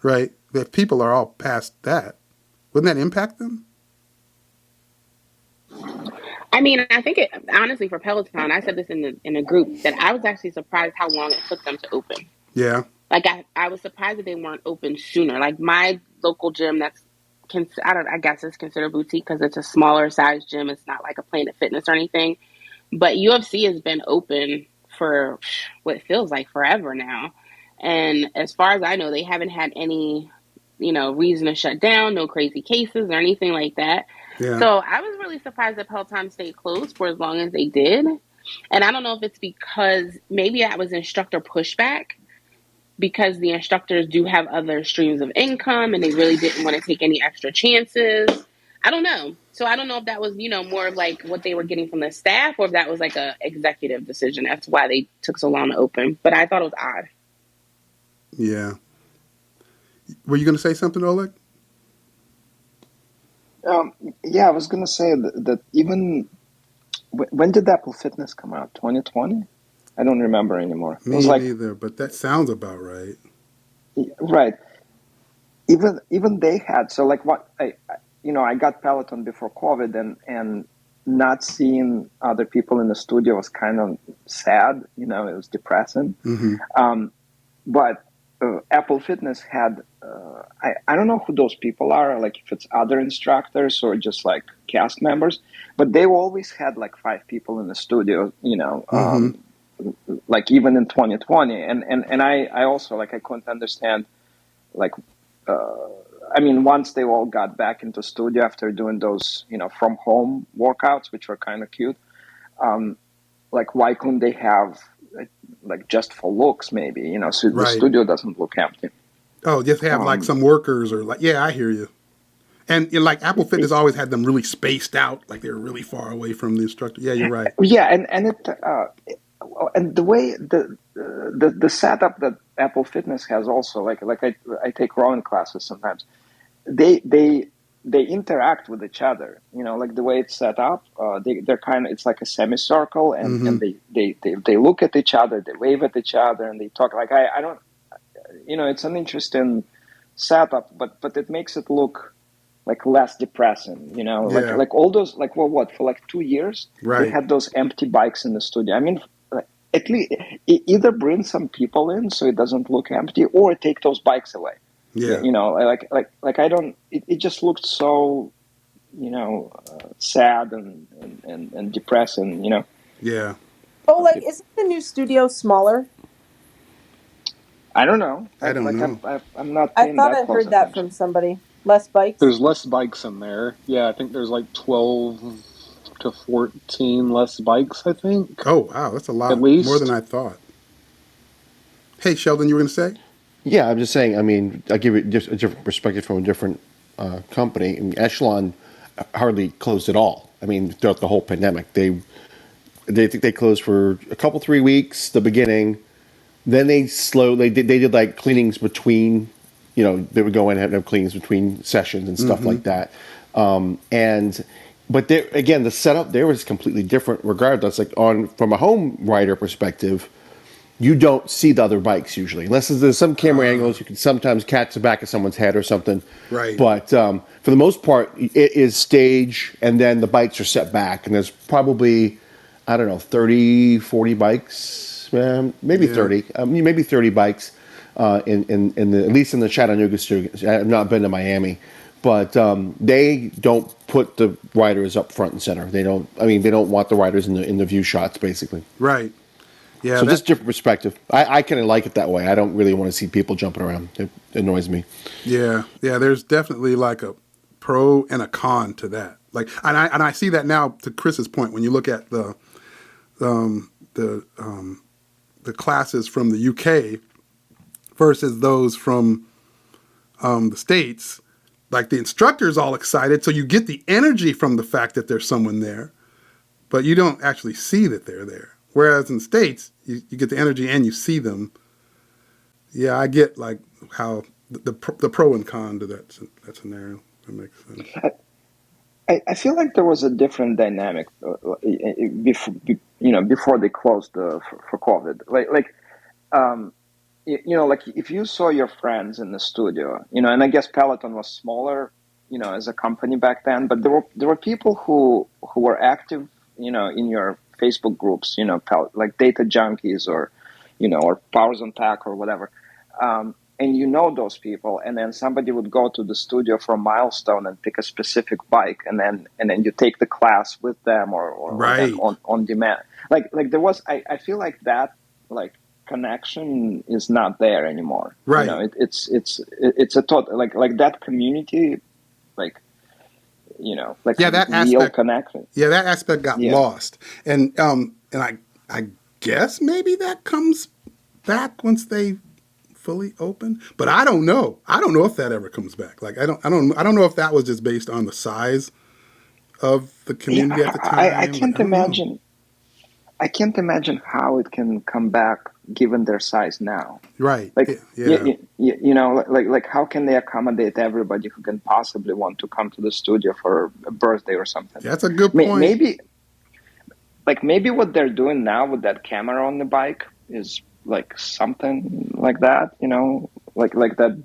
right? If people are all past that, wouldn't that impact them? I mean, I think honestly for Peloton, I said this in a group that I was actually surprised how long it took them to open. Yeah. Like I was surprised that they weren't open sooner. Like my local gym, I guess it's considered boutique because it's a smaller size gym. It's not like a Planet Fitness or anything. But UFC has been open for what feels like forever now. And as far as I know, they haven't had any, reason to shut down, no crazy cases or anything like that. Yeah. So I was really surprised that Peloton stayed closed for as long as they did. And I don't know if it's because maybe that was instructor pushback, because the instructors do have other streams of income and they really didn't want to take any extra chances. I don't know. So I don't know if that was, more of like what they were getting from the staff, or if that was like a executive decision. That's why they took so long to open. But I thought it was odd. Yeah. Were you going to say something, Oleg? Yeah, I was going to say that even when did Apple Fitness come out? 2020? I don't remember anymore. It was Me like, neither, but that sounds about right. right. Even they had, so like what I got Peloton before COVID, and not seeing other people in the studio was kind of sad. It was depressing. Mm-hmm. But Apple Fitness had, I don't know who those people are, like if it's other instructors or just like cast members, but they always had like 5 people in the studio, like even in 2020. And I also, like, I couldn't understand, like, once they all got back into studio after doing those, from home workouts, which were kind of cute, like, why couldn't they have, like just for looks, maybe, so the studio doesn't look empty. Oh, just have like some workers, or like, yeah, I hear you. And like Apple Fitness always had them really spaced out, like they were really far away from the instructor. Yeah, you're right. Yeah, and the way the setup that Apple Fitness has also, like I take rowing classes sometimes, they interact with each other, like the way it's set up, they're kind of, it's like a semicircle, and they look at each other, they wave at each other, and they talk. Like I don't, it's an interesting setup, but it makes it look like less depressing, like all those, like for like 2 years, we had those empty bikes in the studio. At least either bring some people in so it doesn't look empty, or take those bikes away. Yeah. Like I don't, it just looked so, sad and depressing, Yeah. Oh, like, isn't the new studio smaller? I don't know. I don't know. I'm not. I thought I heard that attention from somebody. Less bikes? There's less bikes in there. Yeah, I think there's like 12 to 14 less bikes, I think. Oh, wow. That's a lot. At least. More than I thought. Hey, Sheldon, you were going to say? Yeah, I'm just saying, I'll give you just a different perspective from a different company. Echelon hardly closed at all. Throughout the whole pandemic. They think they closed for a couple, 3 weeks, the beginning. Then they did like cleanings between, they would go in and have cleanings between sessions and stuff like that. But again, the setup there was completely different regardless. Like from a home rider perspective, you don't see the other bikes usually, unless there's some camera angles. You can sometimes catch the back of someone's head or something. Right. But for the most part, it is stage, and then the bikes are set back, and there's probably, I don't know, 30, 40 bikes. Maybe 30, maybe 30 bikes in the, at least in the Chattanooga studio. I've not been to Miami, but they don't put the riders up front and center. They don't. They don't want the riders in the view shots, basically. Right. Yeah. So just different perspective. I kind of like it that way. I don't really want to see people jumping around. It annoys me. Yeah. Yeah. There's definitely like a pro and a con to that. Like, and I see that now. To Chris's point, when you look at the classes from the UK versus those from the States, like the instructor's all excited, so you get the energy from the fact that there's someone there, but you don't actually see that they're there. Whereas in the States, you get the energy and you see them. Yeah, I get like how the pro and con to that scenario. That makes sense. I feel like there was a different dynamic before they closed for COVID. Like if you saw your friends in the studio, and I guess Peloton was smaller, as a company back then, but there were people who were active, in your Facebook groups, like Data Junkies or Powers on Tech or whatever. And those people, and then somebody would go to the studio for a milestone and pick a specific bike, and then you take the class with them or on demand. Like there was, I feel like that like connection is not there anymore. Right. It's a thought like that community, like that real aspect, connection. Yeah, that aspect got lost, and I guess maybe that comes back once they fully open. But I don't know. I don't know if that ever comes back. Like I don't know if that was just based on the size of the community at the time. I can't imagine. I can't imagine how it can come back given their size now. Right. Like, yeah. you know, like how can they accommodate everybody who can possibly want to come to the studio for a birthday or something? That's a good point. Maybe what they're doing now with that camera on the bike is like something like that, you know, like that.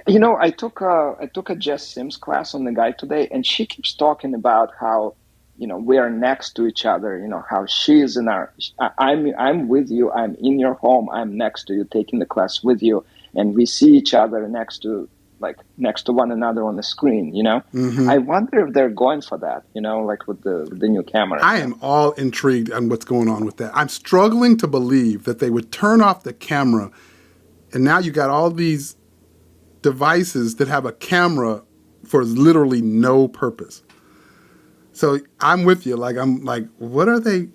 You know, I took a Jess Sims class on the guide today, and she keeps talking about how, you know, we are next to each other. You know, how she is in our. I'm with you. I'm in your home. I'm next to you, taking the class with you, and we see each other next to one another on the screen. You know, I wonder if they're going for that. You know, like with the new camera. I am all intrigued on what's going on with that. I'm struggling to believe that they would turn off the camera, and now you got all these devices that have a camera for literally no purpose. So I'm with you. Like I'm like, where are they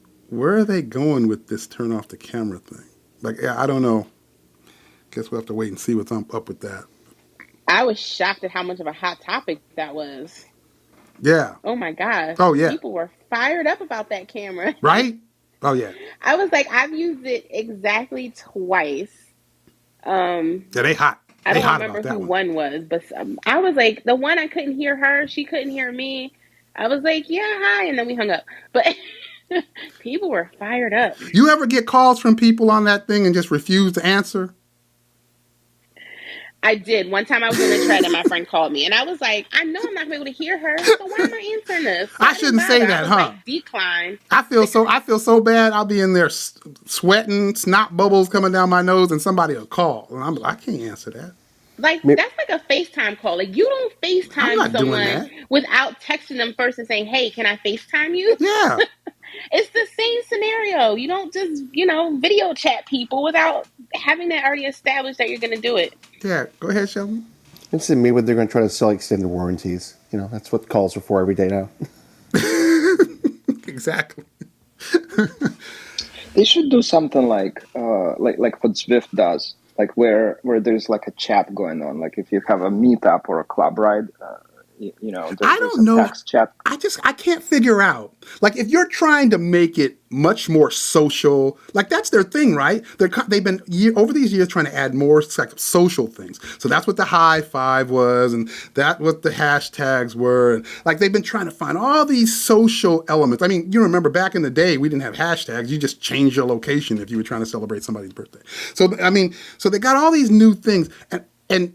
going with this turn off the camera thing? Like, yeah, I don't know. Guess we'll have to wait and see what's up with that. I was shocked at how much of a hot topic that was. Yeah. Oh my gosh. Oh yeah. People were fired up about that camera. Right? Oh yeah. I was like, I've used it exactly twice. Yeah, they hot. I don't remember who one was, but I was like, the one I couldn't hear her, she couldn't hear me. I was like, yeah, hi, and then we hung up. But people were fired up. You ever get calls from people on that thing and just refuse to answer? I did. One time I was on the tread and my friend called me, and I was like, I know I'm not going to be able to hear her, so why am I answering this? So I shouldn't say that, huh? Like, decline. I feel so bad. I'll be in there sweating, snot bubbles coming down my nose, and somebody will call, and I'm like, I can't answer that. Like, that's like a FaceTime call. Like, you don't FaceTime someone without texting them first and saying, hey, can I FaceTime you? Yeah. It's the same scenario. You don't just, video chat people without having that already established that you're going to do it. Yeah. Go ahead, Sheldon. It's maybe what they're going to try to sell extended warranties. You know, that's what calls are for every day now. Exactly. They should do something like what Zwift does, like where there's like a chat going on. Like if you have a meetup or a club ride, I don't know. Text chat. I can't figure out. Like if you're trying to make it much more social, like that's their thing, right? They've been over these years trying to add more like social things. So that's what the high five was, and that's what the hashtags were. And like they've been trying to find all these social elements. I mean, you remember back in the day, we didn't have hashtags. You just changed your location if you were trying to celebrate somebody's birthday. So I mean, so they got all these new things, and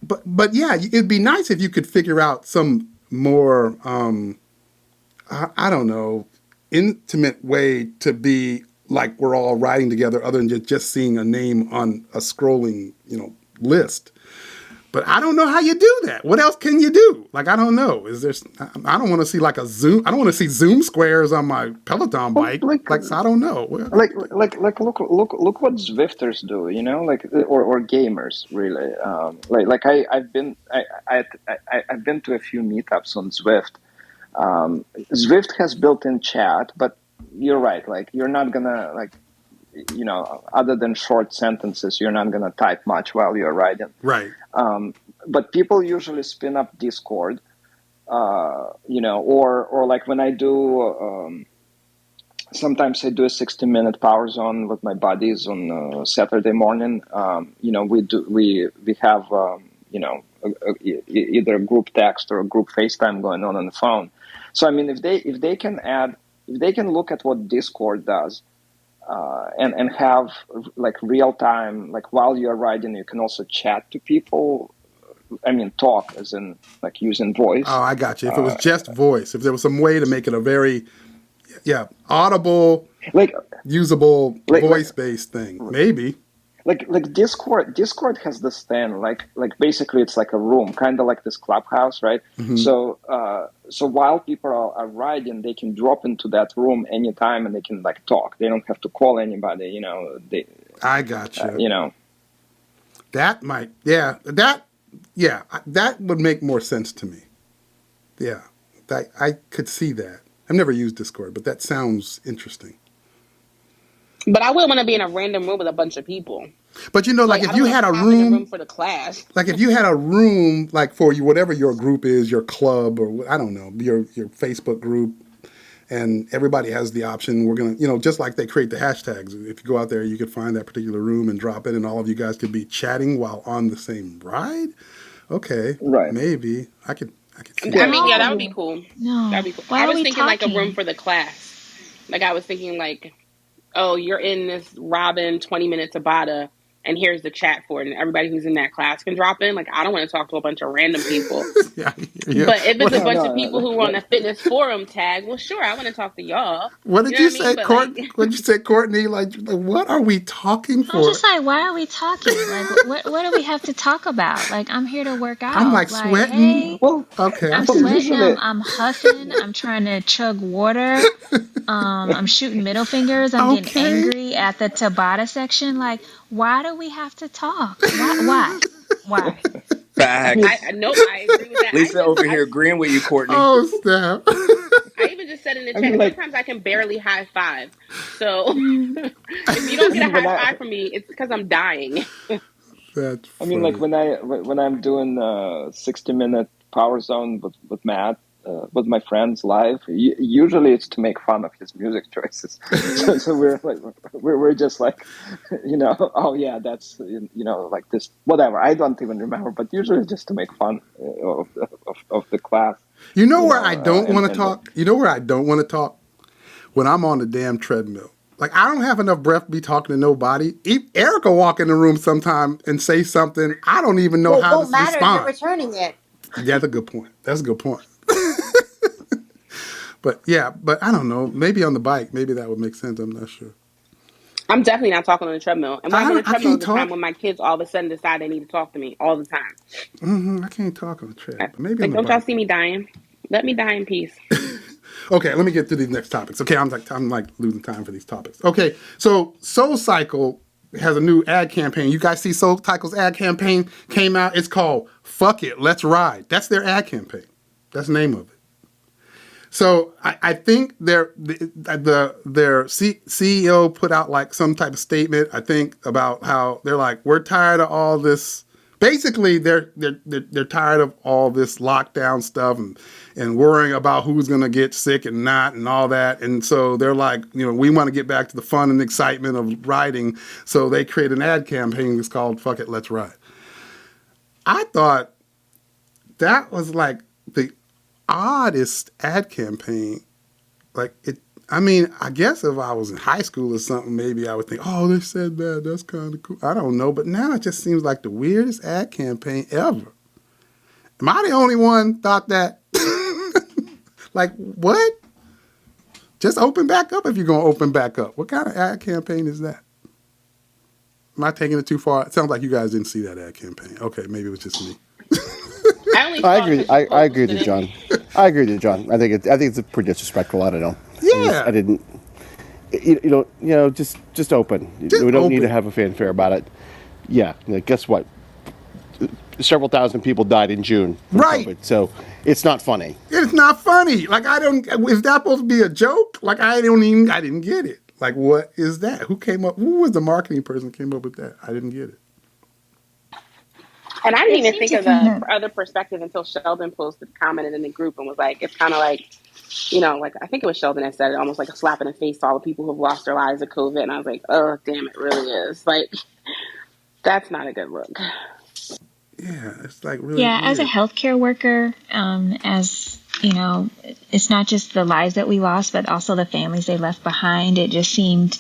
but yeah, it'd be nice if you could figure out some more, I don't know, intimate way to be like we're all riding together other than just seeing a name on a scrolling, list. But I don't know how you do that. What else can you do? Like, I don't know. I don't want to see like a Zoom. I don't want to see Zoom squares on my Peloton bike. So I don't know. Look what Zwifters do, or gamers really. I've been to a few meetups on Zwift. Zwift has built-in chat, but you're right. Like, you're not gonna other than short sentences, you're not gonna type much while you're riding. Right. But people usually spin up Discord, or like when I do, sometimes I do a 60-minute power zone with my buddies on Saturday morning. We have, either a group text or a group FaceTime going on the phone. So, I mean, if they can look at what Discord does, and have like real time, like while you're riding, you can also chat to people. I mean, talk as in like using voice. Oh, I got you. If it was just voice, if there was some way to make it a very, audible, usable voice-based thing, maybe. Like Discord has this thing, like basically it's like a room, kind of like this clubhouse, right? Mm-hmm. So while people are riding, they can drop into that room anytime and they can like talk. They don't have to call anybody, I got you. That might, that would make more sense to me. Yeah, I could see that. I've never used Discord, but that sounds interesting. But I wouldn't want to be in a random room with a bunch of people. But you know, like I if don't you know had a having a room room, for the class. like if you had a room, like for you, whatever your group is, your club, or I don't know, your Facebook group, and everybody has the option. We're gonna, just like they create the hashtags. If you go out there, you could find that particular room and drop it, and all of you guys could be chatting while on the same ride. Okay, Right. maybe I could see I that. mean, yeah, that would No, be cool. That'd no. be cool. Why I are was we thinking like a room talking? for the class. Like I was thinking like, oh, you're in this Robin 20-minute Tabata, and here's the chat for it, and everybody who's in that class can drop in. Like I don't want to talk to a bunch of random people. Yeah, But if it's a What, No, bunch of no, people who are on a fitness forum tag, well, sure, I want to talk to y'all. what You did know you what I mean? say, But Court? like, What did you say, Courtney? Like, what are we talking I was for? just like, why are we talking? Like, what do we have to talk about? Like, I'm here to work I'm like out. Like, sweating. hey, well, Okay, I I'm feel you. sweating. usually, I'm huffing. I'm trying to chug water. I'm shooting middle fingers. I'm getting Okay. angry at the Tabata section. Like, why do we have to talk? Why? I mean, Facts. nope, I agree with that. Lisa over here agreeing with you, Courtney. Oh snap! I even just said in the I mean, chat, like, sometimes I can barely high five. So Mm. if you don't I get a mean, when high I, five from me, it's because I'm dying. That's I mean, like funny. when I'm doing 60-minute power zone with Matt, with my friends live. Usually it's to make fun of his music choices. So we're like we're just like, oh yeah, that's like this whatever. I don't even remember, but usually it's just to make fun of the class. You know where I don't want to And talk? You know where I don't want to talk? When I'm on the damn treadmill. Like, I don't have enough breath to be talking to nobody. Erica walk in the room sometime and say something. I don't even know Well, it how to won't matter. You're respond. returning it. That's a good point. That's a good point. But I don't know. Maybe on the bike, maybe that would make sense. I'm not sure. I'm definitely not talking on the treadmill. And when I'm on the I treadmill is can't the time talk. when my kids all of a sudden decide they need to talk to me all the time. I can't talk on the tread, but maybe on Like, the don't y'all bike. see me dying? Let me die in peace. Okay, let me get to these next topics. Okay, I'm like losing time for these topics. Okay, so SoulCycle has a new ad campaign. You guys see SoulCycle's ad campaign came out. It's called "Fuck It, Let's Ride." That's their ad campaign. That's the name of it. So I think their CEO put out like some type of statement. I think about how they're like, we're tired of all this. Basically, they're tired of all this lockdown stuff and worrying about who's gonna get sick and not and all that. And so they're like, we want to get back to the fun and excitement of riding. So they create an ad campaign that's called "Fuck It, Let's Ride." I thought that was like the oddest ad campaign. Like it. I mean, I guess if I was in high school or something, maybe I would think, oh, they said that. That's kind of cool. I don't know. But now it just seems like the weirdest ad campaign ever. Am I the only one thought that? Like, what? Just open back up if you're going to open back up. What kind of ad campaign is that? Am I taking it too far? It sounds like you guys didn't see that ad campaign. Okay, maybe it was just me. I only I saw it agree. because you I agree posted with you, it. John. I agree with you, John. I think it's pretty disrespectful. I don't know. I Yeah. didn't. Just open. Just We don't need to open. have a fanfare about it. Yeah. Guess what? Several thousand people died in June from Right. COVID, so it's not funny. It's not funny. Like, I don't, is that supposed to be a joke? Like, I didn't get it. Like, what is that? Who was the marketing person who came up with that? I didn't get it. And I didn't They even seem think to of kind the of. other perspective until Sheldon commented in the group and was like, it's kind of like, like I think it was Sheldon that said it, almost like a slap in the face to all the people who've lost their lives to COVID. And I was like, oh, damn, it really is. Like, that's not a good look. Yeah, it's like really Yeah, as a weird. healthcare worker, as it's not just the lives that we lost, but also the families they left behind. It just seemed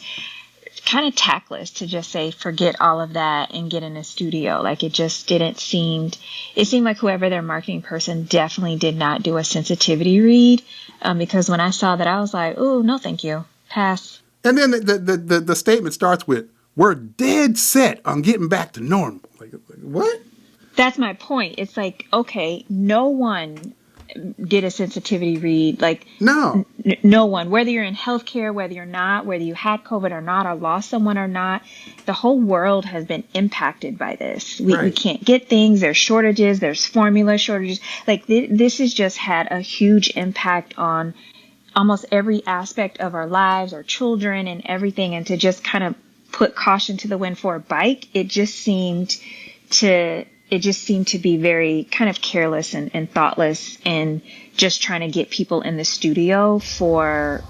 kind of tactless to just say forget all of that and get in a studio. Like it just didn't seem. It seemed like whoever their marketing person definitely did not do a sensitivity read, because when I saw that, I was like, oh no, thank you, pass. And then the statement starts with, we're dead set on getting back to normal. Like what? That's my point. It's like, okay, no one did a sensitivity read. Like, No. no one, whether you're in healthcare, whether you're not, whether you had COVID or not, or lost someone or not, the whole world has been impacted by this. We Right. can't get things. There's shortages. There's formula shortages. Like this has just had a huge impact on almost every aspect of our lives, our children and everything. And to just kind of put caution to the wind for a bike. It just seemed to be very kind of careless and thoughtless, and just trying to get people in the studio for,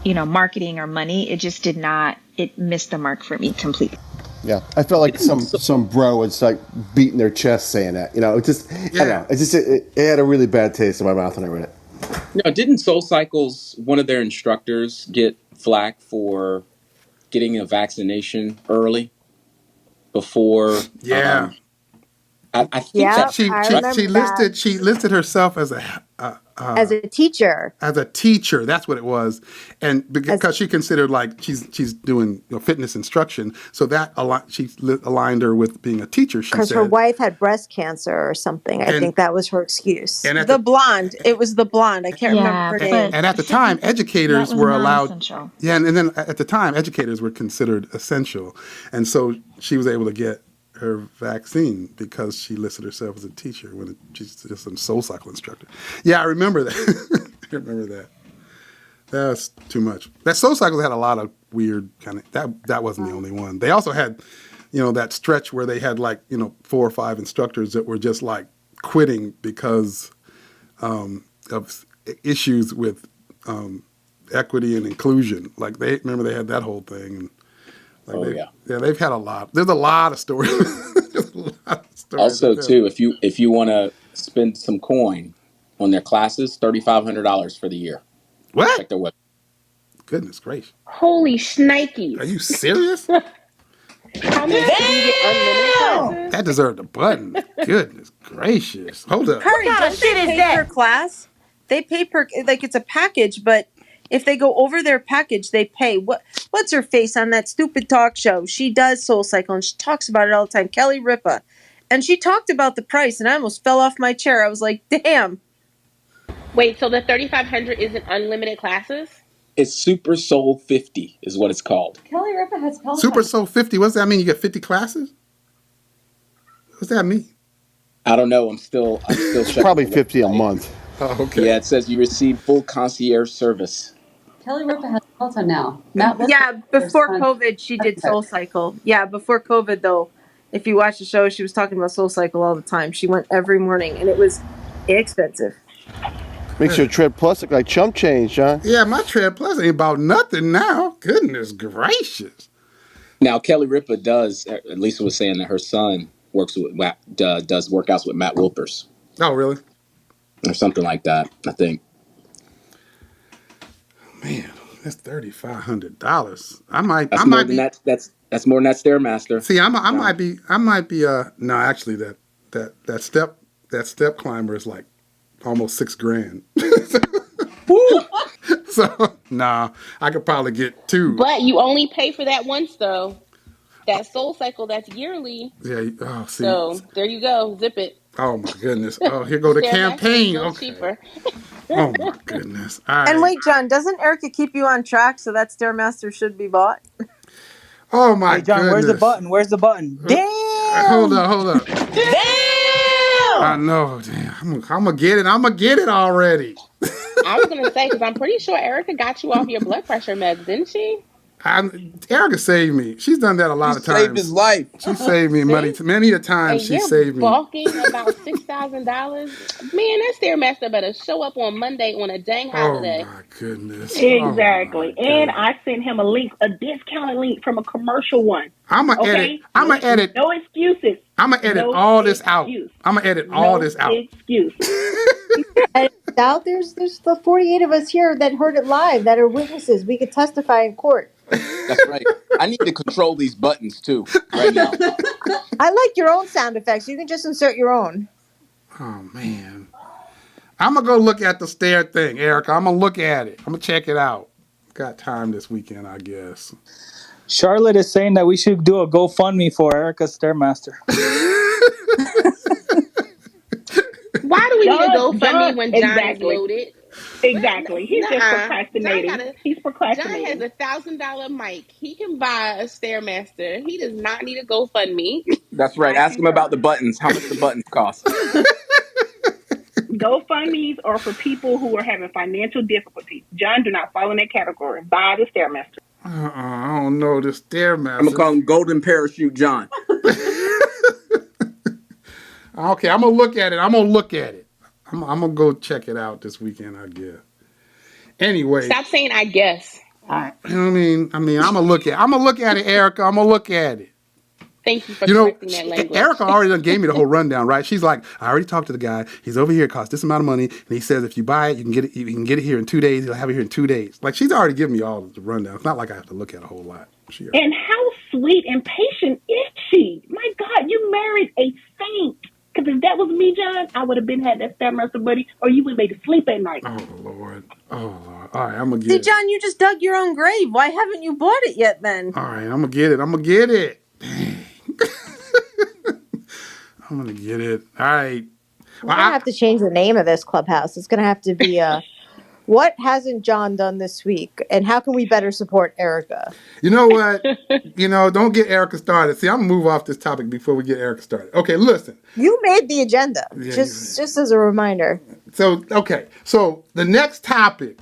marketing or money. It just did not, it missed the mark for me completely. Yeah, I felt like some bro was like beating their chest saying that. It just, I don't know. It had a really bad taste in my mouth when I read it. No, didn't Soul Cycle's one of their instructors get flack for getting a vaccination early before? Yeah. I think she listed herself as as a teacher. As a teacher, that's what it was, and because she considered like she's doing fitness instruction, so that she aligned her with being a teacher. Because her wife had breast cancer or something. I think that was her excuse. And the blonde, it was the blonde. I can't remember her name. And at the time, educators were allowed. Yeah, and then at the time, educators were considered essential, and so she was able to get her vaccine because she listed herself as a teacher when she's just a Soul Cycle instructor. Yeah, I remember that. I remember that. That's too much. That Soul Cycle had a lot of weird kind of, that wasn't the only one. They also had, that stretch where they had 4 or 5 instructors that were just like quitting because of issues with equity and inclusion. Like they had that whole thing. And they've had a lot. There's a lot of stories. Also, too, if you want to spend some coin on their classes, $3,500 for the year. What? Check their website. Goodness gracious! Holy shnikes! Are you serious? How much do you get unlimited classes? That deserved a button. Goodness gracious! Hold up. What kind of shit is that? Per class? They pay per it's a package, but if they go over their package, they pay. What's her face on that stupid talk show? She does Soul Cycle and she talks about it all the time. Kelly Ripa, and she talked about the price, and I almost fell off my chair. I was like, "Damn!" Wait, so the $3,500 isn't unlimited classes? It's Super Soul 50 is what it's called. Kelly Ripa has Peloton. Super Soul 50. What's that mean? You get 50 classes? What's that mean? I don't know. I'm still checking. Probably 50 a month. Oh, okay. Yeah, it says you receive full concierge service. Kelly Ripa has Peloton now. Before COVID, she did Soul Cycle. Yeah, before COVID, though, if you watch the show, she was talking about Soul Cycle all the time. She went every morning, and it was expensive. Makes your Tread Plus look like chump change, John. Yeah, my Tread Plus ain't about nothing now. Goodness gracious. Now, Kelly Ripa does, at least was saying that her son does workouts with Matt Wilpers. Oh, really? Or something like that, I think. Man, that's $3,500. I might That's more than that Stairmaster. See, I might be no, actually that step climber is like almost $6,000. So I could probably get 2. But you only pay for that once though. That Soul Cycle, that's yearly. Yeah. Oh, see. So there you go. Zip it. Oh my goodness. Oh, here go the campaign. Okay. Cheaper. Oh my goodness. All right. And wait, John, doesn't Erica keep you on track? So that Stairmaster should be bought. Oh my John, goodness. Where's the button? Damn. Hold up. Damn. I know. Damn. I'm gonna get it. I'm gonna get it already. I was gonna say because I'm pretty sure Erica got you off your blood pressure meds, didn't she? Erica saved me. She's done that a lot of times. Saved his life. She saved me money. Many a time she saved me. Balking about $6,000. Man, that Stairmaster better show up on Monday on a dang holiday. Oh my goodness. Exactly. And I sent him a discounted link from a commercial one. I'm gonna edit. No excuses. I'm gonna edit all this out. I'm gonna edit all this out. Excuse. Doubt there's the 48 of us here that heard it live that are witnesses. We could testify in court. That's right. I need to control these buttons too right now. I like your own sound effects. You can just insert your own. Oh man. I'm gonna go look at the stair thing, Erica. I'm gonna look at it. I'm gonna check it out. Got time this weekend, I guess. Charlotte is saying that we should do a GoFundMe for Erica's Stairmaster. Why do we need a GoFundMe when John is loaded? Exactly. He's just procrastinating. He's procrastinating. John has a $1,000 mic. He can buy a Stairmaster. He does not need a GoFundMe. That's right. Ask him about the buttons. How much the buttons cost? GoFundMes are for people who are having financial difficulties. John, do not fall in that category. Buy the Stairmaster. I don't know this Stairmaster. I'm gonna call him Golden Parachute John. Okay, I'm gonna look at it. I'm gonna go check it out this weekend, I guess. Anyway, Stop saying I guess. I mean, I'm gonna look at it, Erica. I'm gonna look at it. Thank you for correcting that language. Erica already done gave me the whole rundown, right? She's like, I already talked to the guy. He's over here. It costs this amount of money, and he says if you buy it, you can get it. You can get it here in 2 days. He'll have it here in 2 days. Like she's already given me all the rundown. It's not like I have to look at a whole lot. And how sweet and patient is she? My God, you married a saint. Because if that was me, John, I would have been had that Stairmaster buddy, or you would have made it sleep at night. Oh Lord. All right, I'm gonna get See, it. John, you just dug your own grave. Why haven't you bought it yet then? All right, I'm gonna get it. I'm gonna get it. All right. We're gonna have to change the name of this clubhouse. It's gonna have to be what hasn't John done this week, and how can we better support Erica? You know what? Don't get Erica started. See, I'm gonna move off this topic before we get Erica started. Okay, listen. You made the agenda, Yeah, just as a reminder. So the next topic.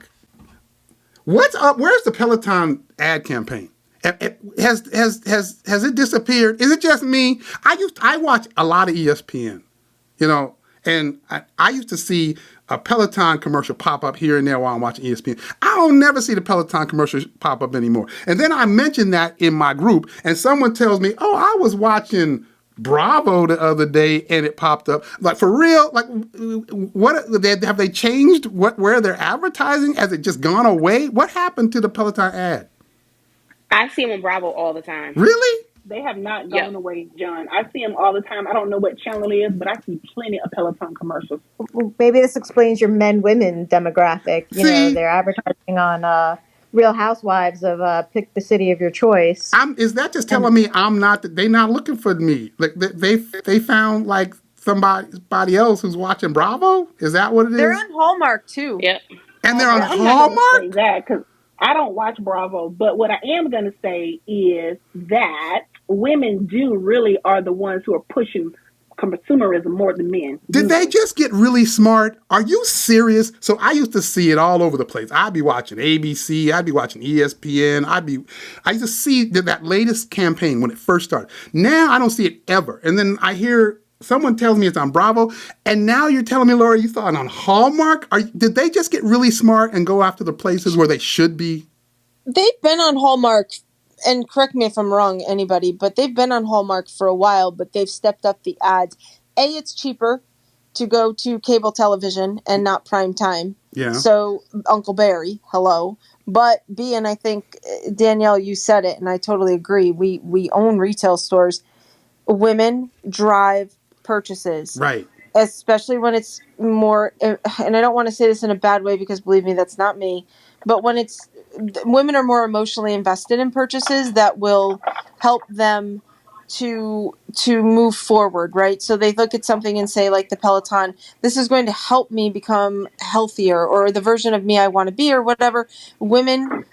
What's up? Where's the Peloton ad campaign? Has it disappeared? Is it just me? I watch a lot of ESPN, and I used to see a Peloton commercial pop up here and there while I'm watching ESPN. I don't never see the Peloton commercials pop up anymore. And then I mentioned that in my group, and someone tells me, "Oh, I was watching Bravo the other day and it popped up." Like, for real? Like, what have they changed? Where they're advertising? Has it just gone away? What happened to the Peloton ad? I see them on Bravo all the time. Really? They have not gone away, John. I see them all the time. I don't know what channel it is, but I see plenty of Peloton commercials. Maybe this explains your men-women demographic. They're advertising on Real Housewives of pick the city of your choice. Is that just telling me they're not looking for me? Like they found like somebody else who's watching Bravo? Is that what it is? They're on Hallmark too. Yep. And they're on I'm Hallmark? not going to say that because I don't watch Bravo. But what I am going to say is that women really are the ones who are pushing consumerism more than men. Did they just get really smart? Are you serious? So I used to see it all over the place. I'd be watching ABC. I'd be watching ESPN. I used to see that latest campaign when it first started. Now I don't see it ever. And then I hear someone tells me it's on Bravo. And now you're telling me, Laura, you saw it on Hallmark? Did they just get really smart and go after the places where they should be? They've been on Hallmark, and correct me if I'm wrong, anybody, but they've been on Hallmark for a while, but they've stepped up the ads. It's cheaper to go to cable television and not prime time. Yeah. So, Uncle Barry, hello. But B, and I think, Danielle, you said it, and I totally agree. We own retail stores. Women drive purchases. Right. Especially when it's more, and I don't want to say this in a bad way because believe me, that's not me, but when women are more emotionally invested in purchases that will help them to move forward, right? So they look at something and say, like the Peloton, this is going to help me become healthier, or the version of me I want to be, or whatever. Women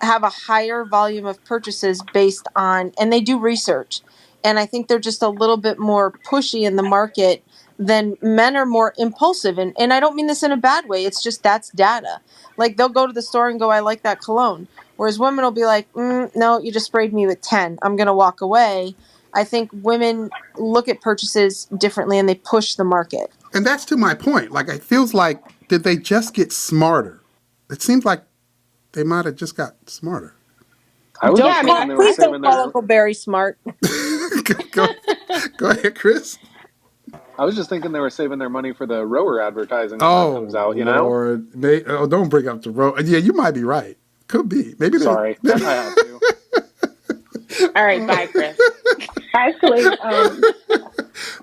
have a higher volume of purchases based on, and they do research. And I think they're just a little bit more pushy in the market than men are more impulsive. And I don't mean this in a bad way. It's just that's data. Like they'll go to the store and go, I like that cologne. Whereas women will be like, no, you just sprayed me with 10. I'm going to walk away. I think women look at purchases differently and they push the market. And that's to my point. Like, it feels like, did they just get smarter? It seems like they might have just got smarter. Please don't call Uncle Barry smart. Go ahead, Chris. I was just thinking they were saving their money for the rower advertising when that comes out, Lord. Don't bring up the rower. Yeah, you might be right. Could be. Maybe. Sorry. I have to. All right, bye, Chris. Actually, that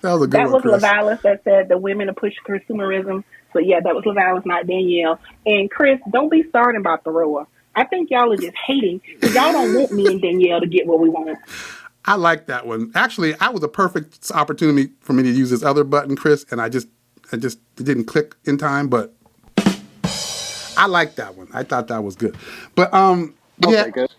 was a good that one, was Chris. Lavalis that said the women are pushing consumerism. So yeah, that was Lavalis, not Danielle. And Chris, don't be starting about the rower. I think y'all are just hating because y'all don't want me and Danielle to get what we want. I like that one. Actually, that was a perfect opportunity for me to use this other button, Chris, and I just it didn't click in time, but I like that one. I thought that was good. But yeah. Good.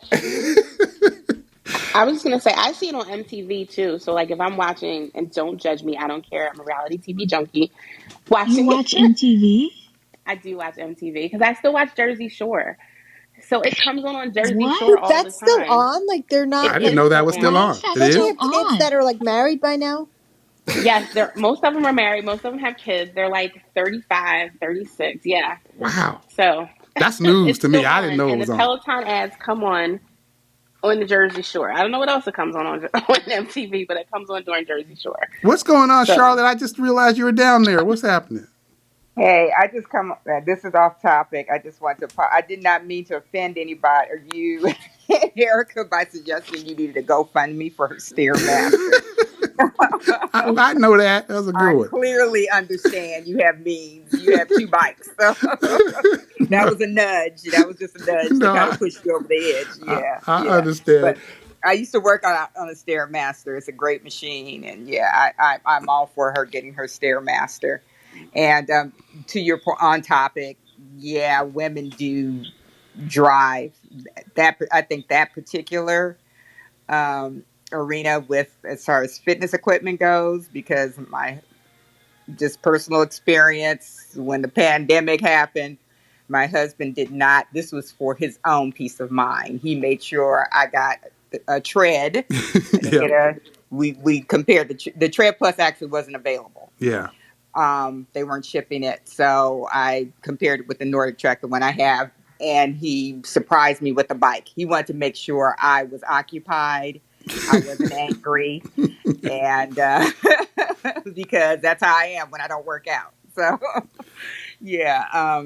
I was just gonna say I see it on MTV too. So like if I'm watching, and don't judge me, I don't care. I'm a reality TV junkie. You watch MTV? I do watch MTV because I still watch Jersey Shore. So it comes on Jersey What? Shore all the That's still time. on? Like they're It not I didn't like is know that still was still Why on. is on. that It don't they is? still have kids on? that are like married by now? Yes, they're most of them are married. Most of them have kids. They're like 35, 36. Yeah. Wow. So That's news it's to me. still I didn't on, know it and the was on. Peloton ads come on the Jersey Shore. I don't know what else it comes on MTV, but it comes on during Jersey Shore. What's going on, So Charlotte? I just realized you were down there. What's happening? Hey, I just come. This is off topic. I just want to. I did not mean to offend anybody or you, Erica, by suggesting you needed to GoFundMe for her Stairmaster. I know that. That was a good I one. clearly understand you have means. You have 2 bikes, so that no, was a nudge. That was just a nudge to no, kind of push you over the edge. Yeah, I yeah. understand. But I used to work on a Stairmaster. It's a great machine, and yeah, I'm all for her getting her Stairmaster. And to your point on topic, yeah, women do drive that. I think that particular arena with as far as fitness equipment goes, because my just personal experience when the pandemic happened, my husband did not. This was for his own peace of mind. He made sure I got a tread. I didn't yeah, get a. We compared the tread plus actually wasn't available. yeah. They weren't shipping it, so I compared it with the Nordic Trek, the one I have, and he surprised me with the bike. He wanted to make sure I was occupied, I wasn't angry, and because that's how I am when I don't work out. So yeah,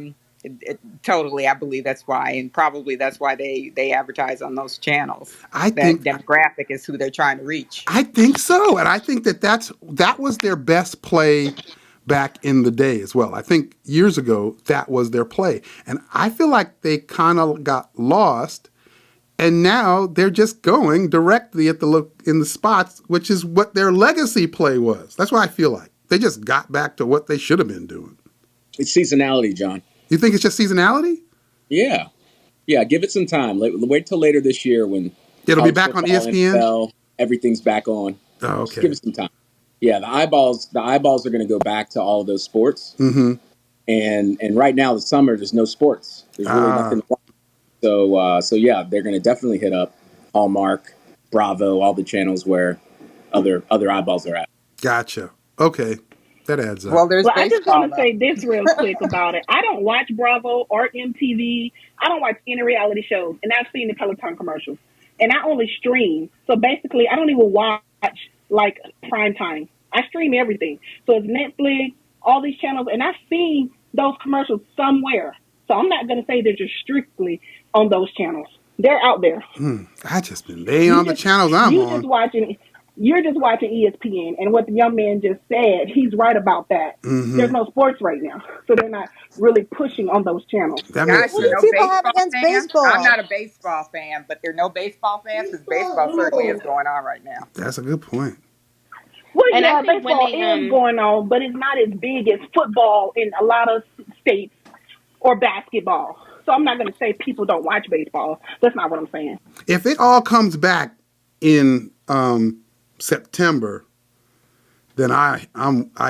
totally. I believe that's why, and probably that's why they advertise on those channels. I That think demographic is who they're trying to reach. I think so, and I think that was their best play back in the day as well. I think years ago that was their play, and I feel like they kind of got lost, and now they're just going directly at the look in the spots, which is what their legacy play was. That's what I feel like. They just got back to what they should have been doing. It's seasonality, John. You think it's just seasonality? Yeah. Yeah, give it some time. Wait till later this year when It'll be college back on football, ESPN? NFL, everything's back on. Oh, Just give okay. it some time. Yeah, the eyeballs are going to go back to all of those sports. Mm-hmm. And right now, the summer, there's no sports. There's really nothing to watch. So yeah, they're going to definitely hit up Hallmark, Bravo, all the channels where other eyeballs are at. Gotcha. Okay, that adds up. Well, there's Well, I just baseball want to say though. this real quick about it. I don't watch Bravo or MTV. I don't watch any reality shows, and I've seen the Peloton commercials. And I only stream, so basically, I don't even watch like prime time. I stream everything, so it's Netflix, all these channels, and I've seen those commercials somewhere. So I'm not going to say they're just strictly on those channels. They're out there. I just been laying on the channels I'm You on. just watching. You're just watching ESPN, and what the young man just said, he's right about that. Mm-hmm. There's no sports right now, so they're not really pushing on those channels. That Gosh, makes What do there you are sense. no people have baseball against fans. I'm baseball? not a baseball fan, but there are no baseball fans because baseball certainly is going on right now. That's a good point. Well, and I yeah, think when baseball they is going on, but it's not as big as football in a lot of states or basketball. So I'm not going to say people don't watch baseball. That's not what I'm saying. If it all comes back in September, then I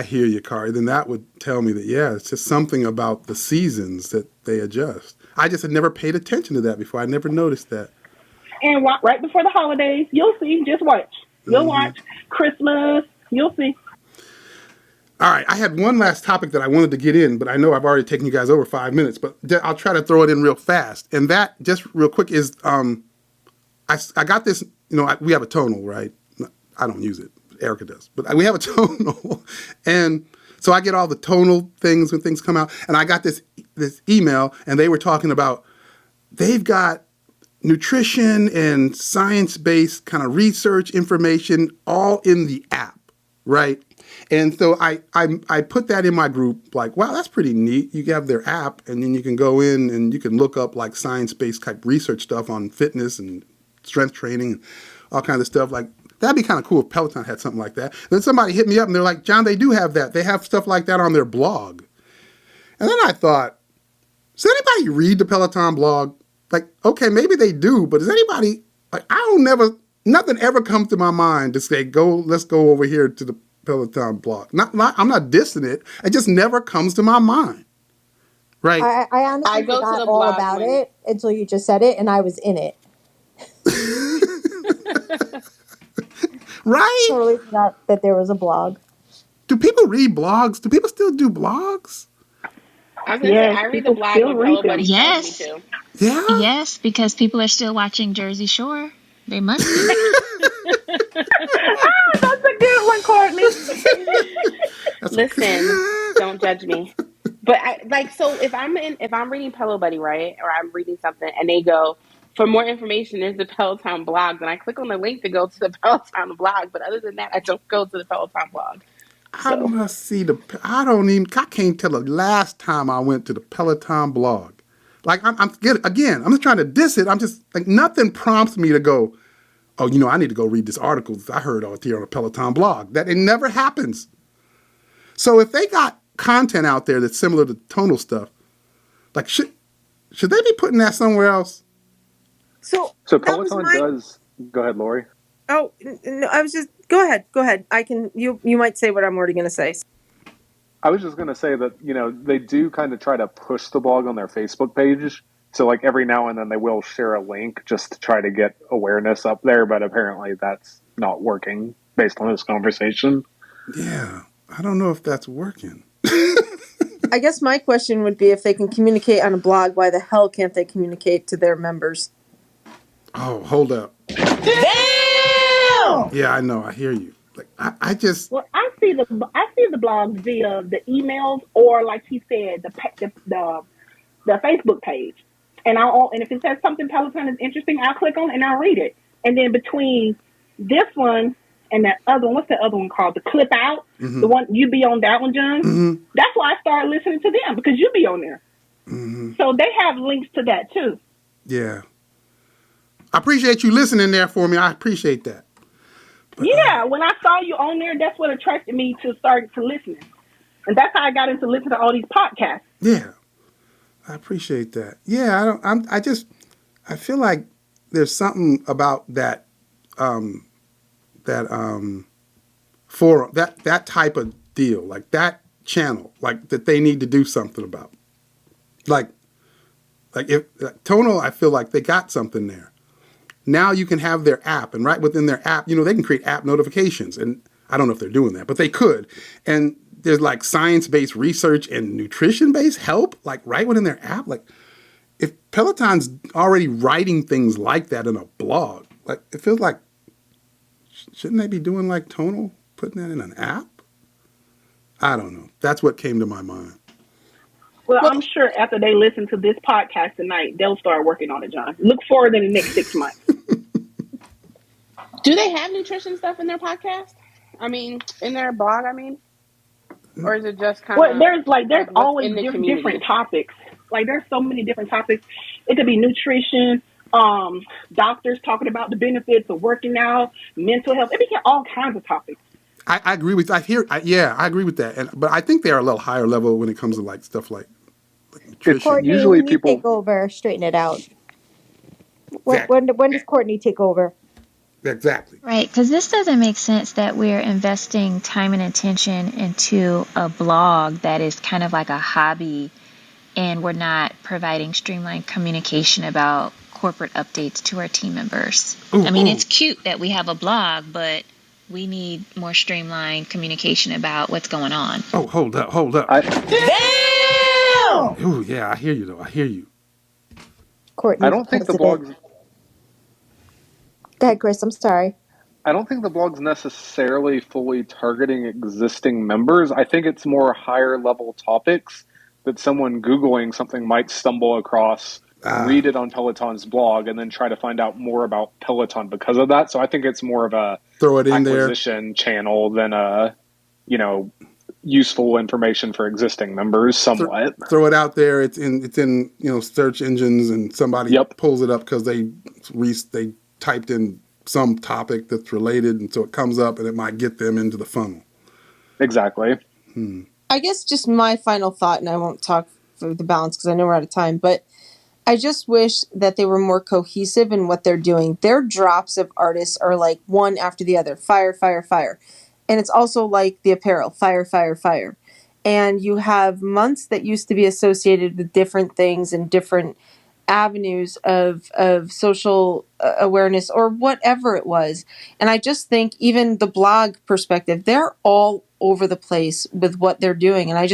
hear you, Kari. Then that would tell me that yeah, it's just something about the seasons that they adjust. I just had never paid attention to that before. I never noticed that. And right before the holidays, you'll see. Just watch. You'll Mm-hmm. watch Christmas. You'll see. All right, I had one last topic that I wanted to get in, but I know I've already taken you guys over 5 minutes, but I'll try to throw it in real fast. And that, just real quick, is I got this, we have a tonal, right? I don't use it. Erica does. But we have a tonal. And so I get all the tonal things when things come out. And I got this email, and they were talking about they've got nutrition and science-based kind of research information all in the app, right? And so I put that in my group, like, wow, that's pretty neat. You have their app, and then you can go in and you can look up like science-based type research stuff on fitness and strength training and all kinds of stuff. Like, that'd be kind of cool if Peloton had something like that. Then somebody hit me up and they're like, John, they do have that. They have stuff like that on their blog. And then I thought, does anybody read the Peloton blog? Like, okay, maybe they do, but does anybody, like, nothing ever comes to my mind to say, let's go over here to the Peloton blog. I'm not dissing it. It just never comes to my mind. Right. I honestly I go to forgot the all blog about when it until you just said it, and I was in it. Right? Totally forgot that there was a blog. Do people read blogs? Do people still do blogs? I was gonna say Yes, I read the people blog still when read Pillow them. Buddy tells me Yes. to. Yeah. Yes, because people are still watching Jersey Shore. They must be. That's a good one, Courtney. That's a Listen, don't judge me. But I like so if I'm reading Pillow Buddy, right, or I'm reading something and they go for more information, there's the Peloton blog, then I click on the link to go to the Peloton blog. But other than that, I don't go to the Peloton blog. I So must see I can't tell the last time I went to the Peloton blog. Like, I'm just trying to diss it. I'm just, like, nothing prompts me to go, oh, I need to go read this article I heard out here on a Peloton blog. It never happens. So if they got content out there that's similar to tonal stuff, like, should they be putting that somewhere else? So that was Peloton my. does. Go ahead, Lori. Oh no, I was just. Go ahead. I can. You might say what I'm already going to say. I was just going to say that, they do kind of try to push the blog on their Facebook page. So, like, every now and then they will share a link just to try to get awareness up there. But apparently that's not working based on this conversation. Yeah. I don't know if that's working. I guess my question would be if they can communicate on a blog, why the hell can't they communicate to their members? Oh, hold up. Damn! Yeah, I know. I hear you. Like, I just. Well, I see the blogs via the emails or, like he said, the Facebook page. And if it says something Peloton is interesting, I'll click on it and I'll read it. And then between this one and that other one, what's the other one called? The Clip Out, the one you be on that one, John. Mm-hmm. That's why I started listening to them because you be on there. Mm-hmm. So they have links to that too. Yeah. I appreciate you listening there for me. I appreciate that. But, yeah, when I saw you on there, that's what attracted me to start to listening. And that's how I got into listening to all these podcasts. Yeah. I appreciate that. Yeah, I feel like there's something about that forum, that type of deal, like that channel, like that they need to do something about. Like if Tonal, I feel like they got something there. Now you can have their app, and right within their app, they can create app notifications. And I don't know if they're doing that, but they could. And there's like science-based research and nutrition-based help, like right within their app. Like if Peloton's already writing things like that in a blog, like it feels like, shouldn't they be doing like Tonal, putting that in an app? I don't know. That's what came to my mind. Well, I'm sure after they listen to this podcast tonight, they'll start working on it, John. Look forward in the next 6 months. do they have nutrition stuff in their podcast? I mean, in their blog, or is it just kind of there's always in the different topics. Like there's so many different topics. It could be nutrition, doctors talking about the benefits of working out, mental health. It can get all kinds of topics. I agree with. I agree with that. But I think they're a little higher level when it comes to like stuff like nutrition. Courtney, Usually when you take over, straighten it out. Exactly. When does Courtney take over? Exactly. Right, because this doesn't make sense that we're investing time and attention into a blog that is kind of like a hobby, and we're not providing streamlined communication about corporate updates to our team members. It's cute that we have a blog, but we need more streamlined communication about what's going on. Oh, hold up. Damn! Ooh, yeah, I hear you, though. I hear you. Courtney, I don't think the blog's... Go ahead, Chris. I'm sorry. I don't think the blog's necessarily fully targeting existing members. I think it's more higher level topics that someone Googling something might stumble across, read it on Peloton's blog, and then try to find out more about Peloton because of that. So I think it's more of a acquisition channel than a, useful information for existing members somewhat. Throw it out there. It's in search engines, and somebody pulls it up because they typed in some topic that's related, and so it comes up and it might get them into the funnel. Exactly. I guess just my final thought, and I won't talk for the balance because I know we're out of time, but I just wish that they were more cohesive in what they're doing. Their drops of artists are like one after the other, fire, fire, fire. And it's also like the apparel, fire, fire, fire. and you have months that used to be associated with different things and different avenues of social awareness or whatever it was. And I just think even the blog perspective, they're all over the place with what they're doing. And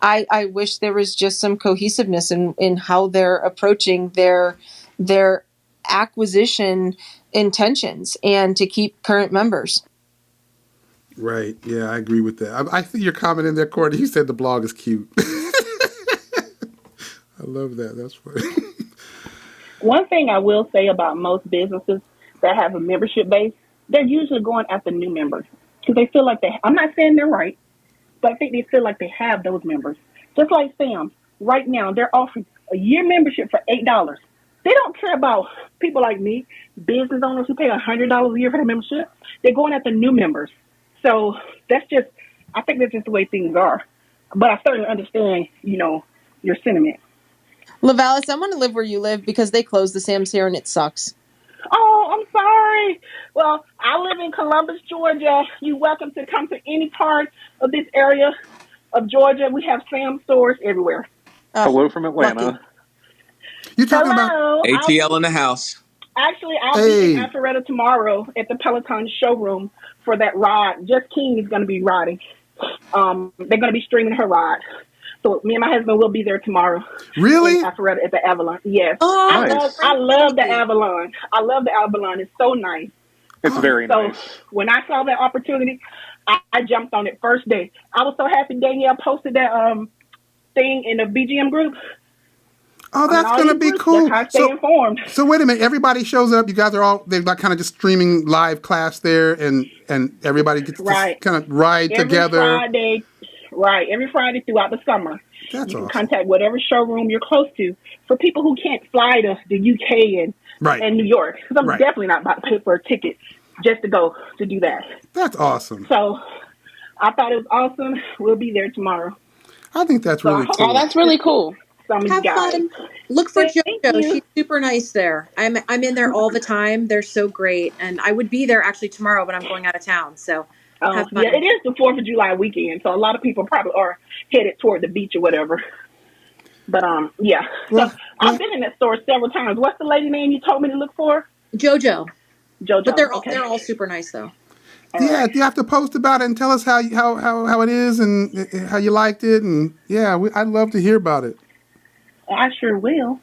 I wish there was just some cohesiveness in how they're approaching their acquisition intentions and to keep current members. Right. Yeah, I agree with that. I see your comment in there, Courtney. You said the blog is cute. I love that. That's funny. One thing I will say about most businesses that have a membership base, they're usually going after new members because they feel like I'm not saying they're right, but I think they feel like they have those members. Just like Sam, right now, they're offering a year membership for $8. They don't care about people like me, business owners who pay $100 a year for the membership. They're going after new members. So I think that's just the way things are. But I certainly understand, your sentiment. Lavalis, I want to live where you live because they closed the Sam's here and it sucks. Oh, I'm sorry. Well, I live in Columbus, Georgia. You're welcome to come to any part of this area of Georgia. We have Sam's stores everywhere. Hello from Atlanta. Lucky. You talking about ATL in the house? Actually, I'll be in Alpharetta tomorrow at the Peloton showroom for that ride. Just King is going to be riding. They're going to be streaming her ride. So me and my husband will be there tomorrow. Really? In Alpharetta at the Avalon. Yes. Oh, nice. I love the Avalon. I love the Avalon. It's so nice. It's very nice. So when I saw that opportunity, I jumped on it first day. I was so happy Danielle posted that thing in the BGM group. Oh, that's going to be cool. That's how I stay informed. So wait a minute. Everybody shows up. You guys are they're like kind of just streaming live class there, and everybody gets to kind of ride together. Every Friday throughout the summer. That's you can awesome. contact whatever showroom you're close to. For people who can't fly to the UK and New York, because I'm definitely not about to pay for a ticket just to go to do that. That's awesome. So I thought it was awesome. We'll be there tomorrow. I think that's really cool. Oh, that's really cool. Have fun. Look for JoJo. She's super nice there. I'm in there all the time. They're so great. And I would be there actually tomorrow, but I'm going out of town. So have fun. Yeah, it is the 4th of July weekend. So a lot of people probably are headed toward the beach or whatever. But yeah. So I've been in that store several times. What's the lady name you told me to look for? JoJo. But they're all super nice though. Yeah, you have to post about it and tell us how it is and how you liked it, and I'd love to hear about it. I sure will.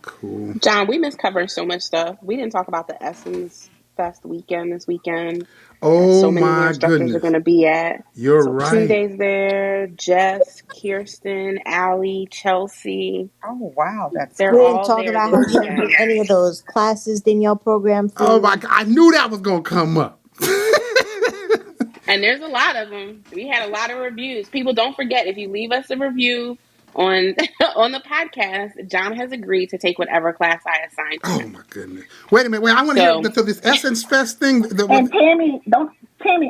Cool. John, we missed covering so much stuff. We didn't talk about the Essence Fest weekend this weekend. Oh, so many my instructors goodness. are going to be at. You're right. 2 days there. Jess, Kirsten, Allie, Chelsea. Oh, wow. They're We didn't all talk there about this how you weekend. do any of those classes Danielle programmed for. Oh my God, I knew that was going to come up. And there's a lot of them. We had a lot of reviews. People, don't forget, if you leave us a review on on the podcast, John has agreed to take whatever class I assign to him. Oh my goodness! Wait a minute. I want to hear this Essence Fest thing. And Tammy,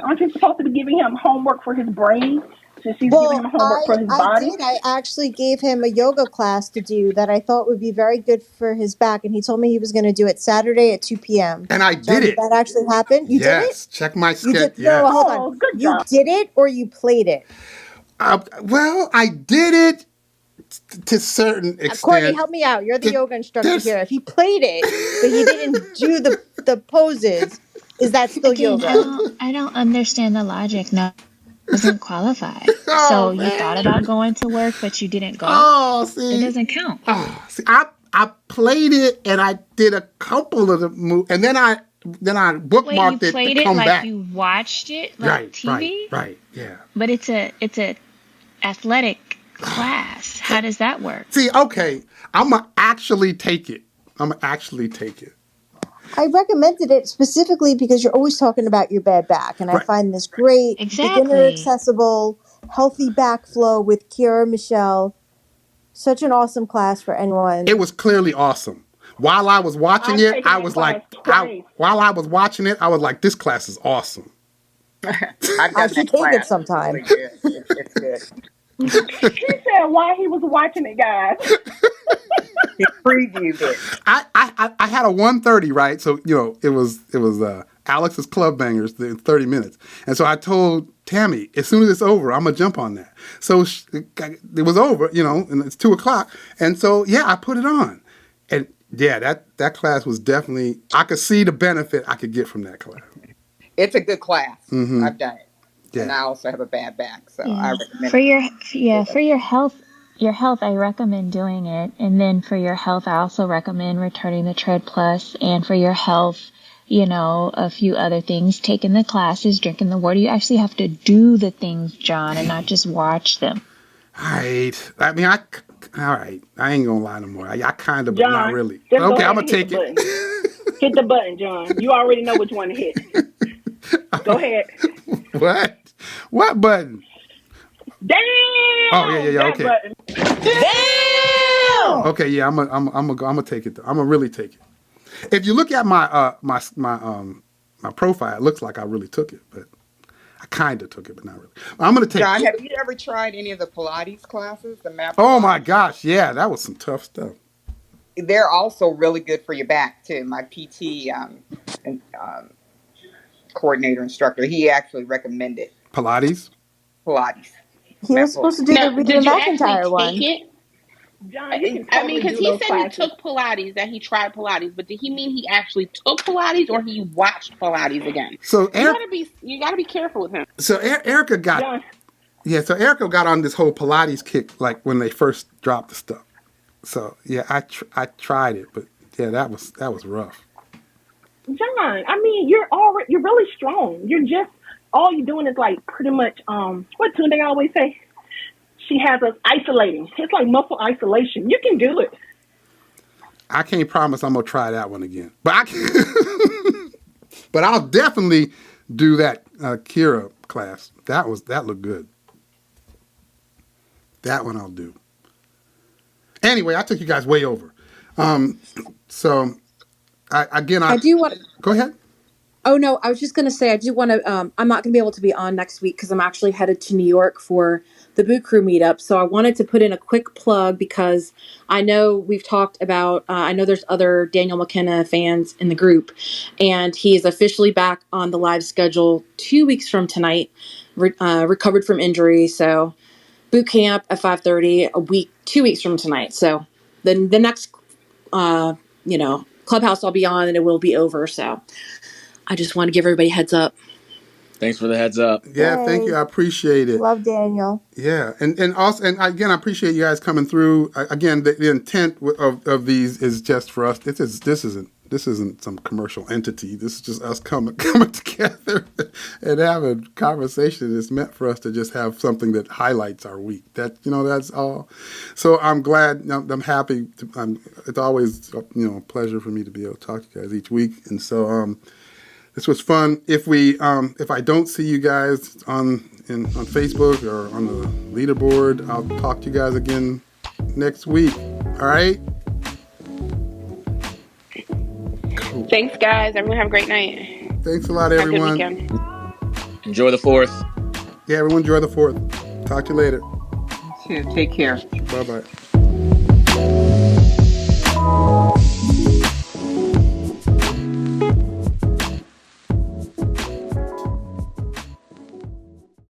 aren't you supposed to be giving him homework for his brain? So she's giving him homework for his body. I did. I actually gave him a yoga class to do that I thought would be very good for his back, and he told me he was going to do it Saturday at 2 p.m. And I did it. Did that actually happen? You did it? Yes. Check my schedule. No, hold on. Good you job. did it or you played it? Well, I did it to a certain extent. Courtney, help me out. You're the yoga instructor here. If he played it, but he didn't do the poses, is that still yoga? I don't understand the logic. No, doesn't qualify. So you thought about going to work, but you didn't go. Oh, see, it doesn't count. Oh, see, I played it and I did a couple of the moves, and then I bookmarked it to come back. You watched it like TV? Right, yeah. But it's a athletic class. How does that work? See, okay, I'm gonna actually take it. I recommended it specifically because you're always talking about your bad back, and I find this great, beginner accessible, healthy back flow with Kiara Michelle. Such an awesome class for anyone. It was clearly awesome. While I was watching it, I was like, this class is awesome. I should take it sometime. It's good. He said why he was watching it, guys. He previewed it. I had a 1:30, right? So it was Alex's Club Bangers in 30 minutes, and so I told Tammy, as soon as it's over, I'm gonna jump on that. So it was over, and it's 2:00, and so I put it on, and that class was definitely. I could see the benefit I could get from that class. It's a good class. Mm-hmm. I've done it, and I also have a bad back, so I recommend for your health. Your health, I recommend doing it, and then for your health, I also recommend returning the Tread Plus, and for your health, a few other things, taking the classes, drinking the water. You actually have to do the things, John, and not just watch them. All right. I mean, all right. I ain't gonna lie no more. I kind of, but John, not really. Just Okay, go I'm ahead gonna take it. Hit the button, John. You already know which one to hit. Go ahead. What? What button? Damn! Oh yeah. Okay. Button. Damn! Okay, yeah. I'm gonna take it. I'm gonna really take it. If you look at my profile, it looks like I really took it, but I kind of took it, but not really. I'm gonna take. John, have you ever tried any of the Pilates classes? The mat. Oh Pilates? my gosh, yeah, that was some tough stuff. They're also really good for your back too. My PT coordinator instructor, he actually recommended Pilates. He was supposed to do the Rita McIntyre one. John, you can I mean, because he said he took Pilates, that he tried Pilates, but did he mean he actually took Pilates or he watched Pilates again? So you gotta be careful with him. So Erica got So Erica got on this whole Pilates kick like when they first dropped the stuff. So I tried it, but that was rough. John, I mean, you're really strong. You're just all you're doing is like pretty much what Tunde always say. She has us isolating. It's like muscle isolation. You can do it. I can't promise I'm gonna try that one again, but but I'll definitely do that Kira class. That looked good. That one I'll do. Anyway, I took you guys way over. So I do want. Go ahead. Oh no, I was just going to say I do want to. I'm not going to be able to be on next week because I'm actually headed to New York for the Boot Crew meetup. So I wanted to put in a quick plug because I know we've talked about. I know there's other Daniel McKenna fans in the group, and he is officially back on the live schedule 2 weeks from tonight. Recovered from injury, so boot camp at 5:30 a week, 2 weeks from tonight. So then the next, clubhouse I'll be on, and it will be over. So. I just want to give everybody a heads up. Thanks for the heads up. Yeah, thank you. I appreciate it. Love Daniel. Yeah, and also, and again, I appreciate you guys coming through. Again, the intent of these is just for us. This isn't some commercial entity. This is just us coming together and having a conversation. It's meant for us to just have something that highlights our week. That's all. So I'm glad. I'm happy. It's always a pleasure for me to be able to talk to you guys each week. And so this was fun. If I don't see you guys on Facebook or on the leaderboard, I'll talk to you guys again next week. All right. Cool. Thanks, guys. Everyone have a great night. Thanks a lot, everyone. Have a good weekend. Enjoy the 4th. Yeah, everyone enjoy the 4th. Talk to you later. You too. Take care. Bye-bye.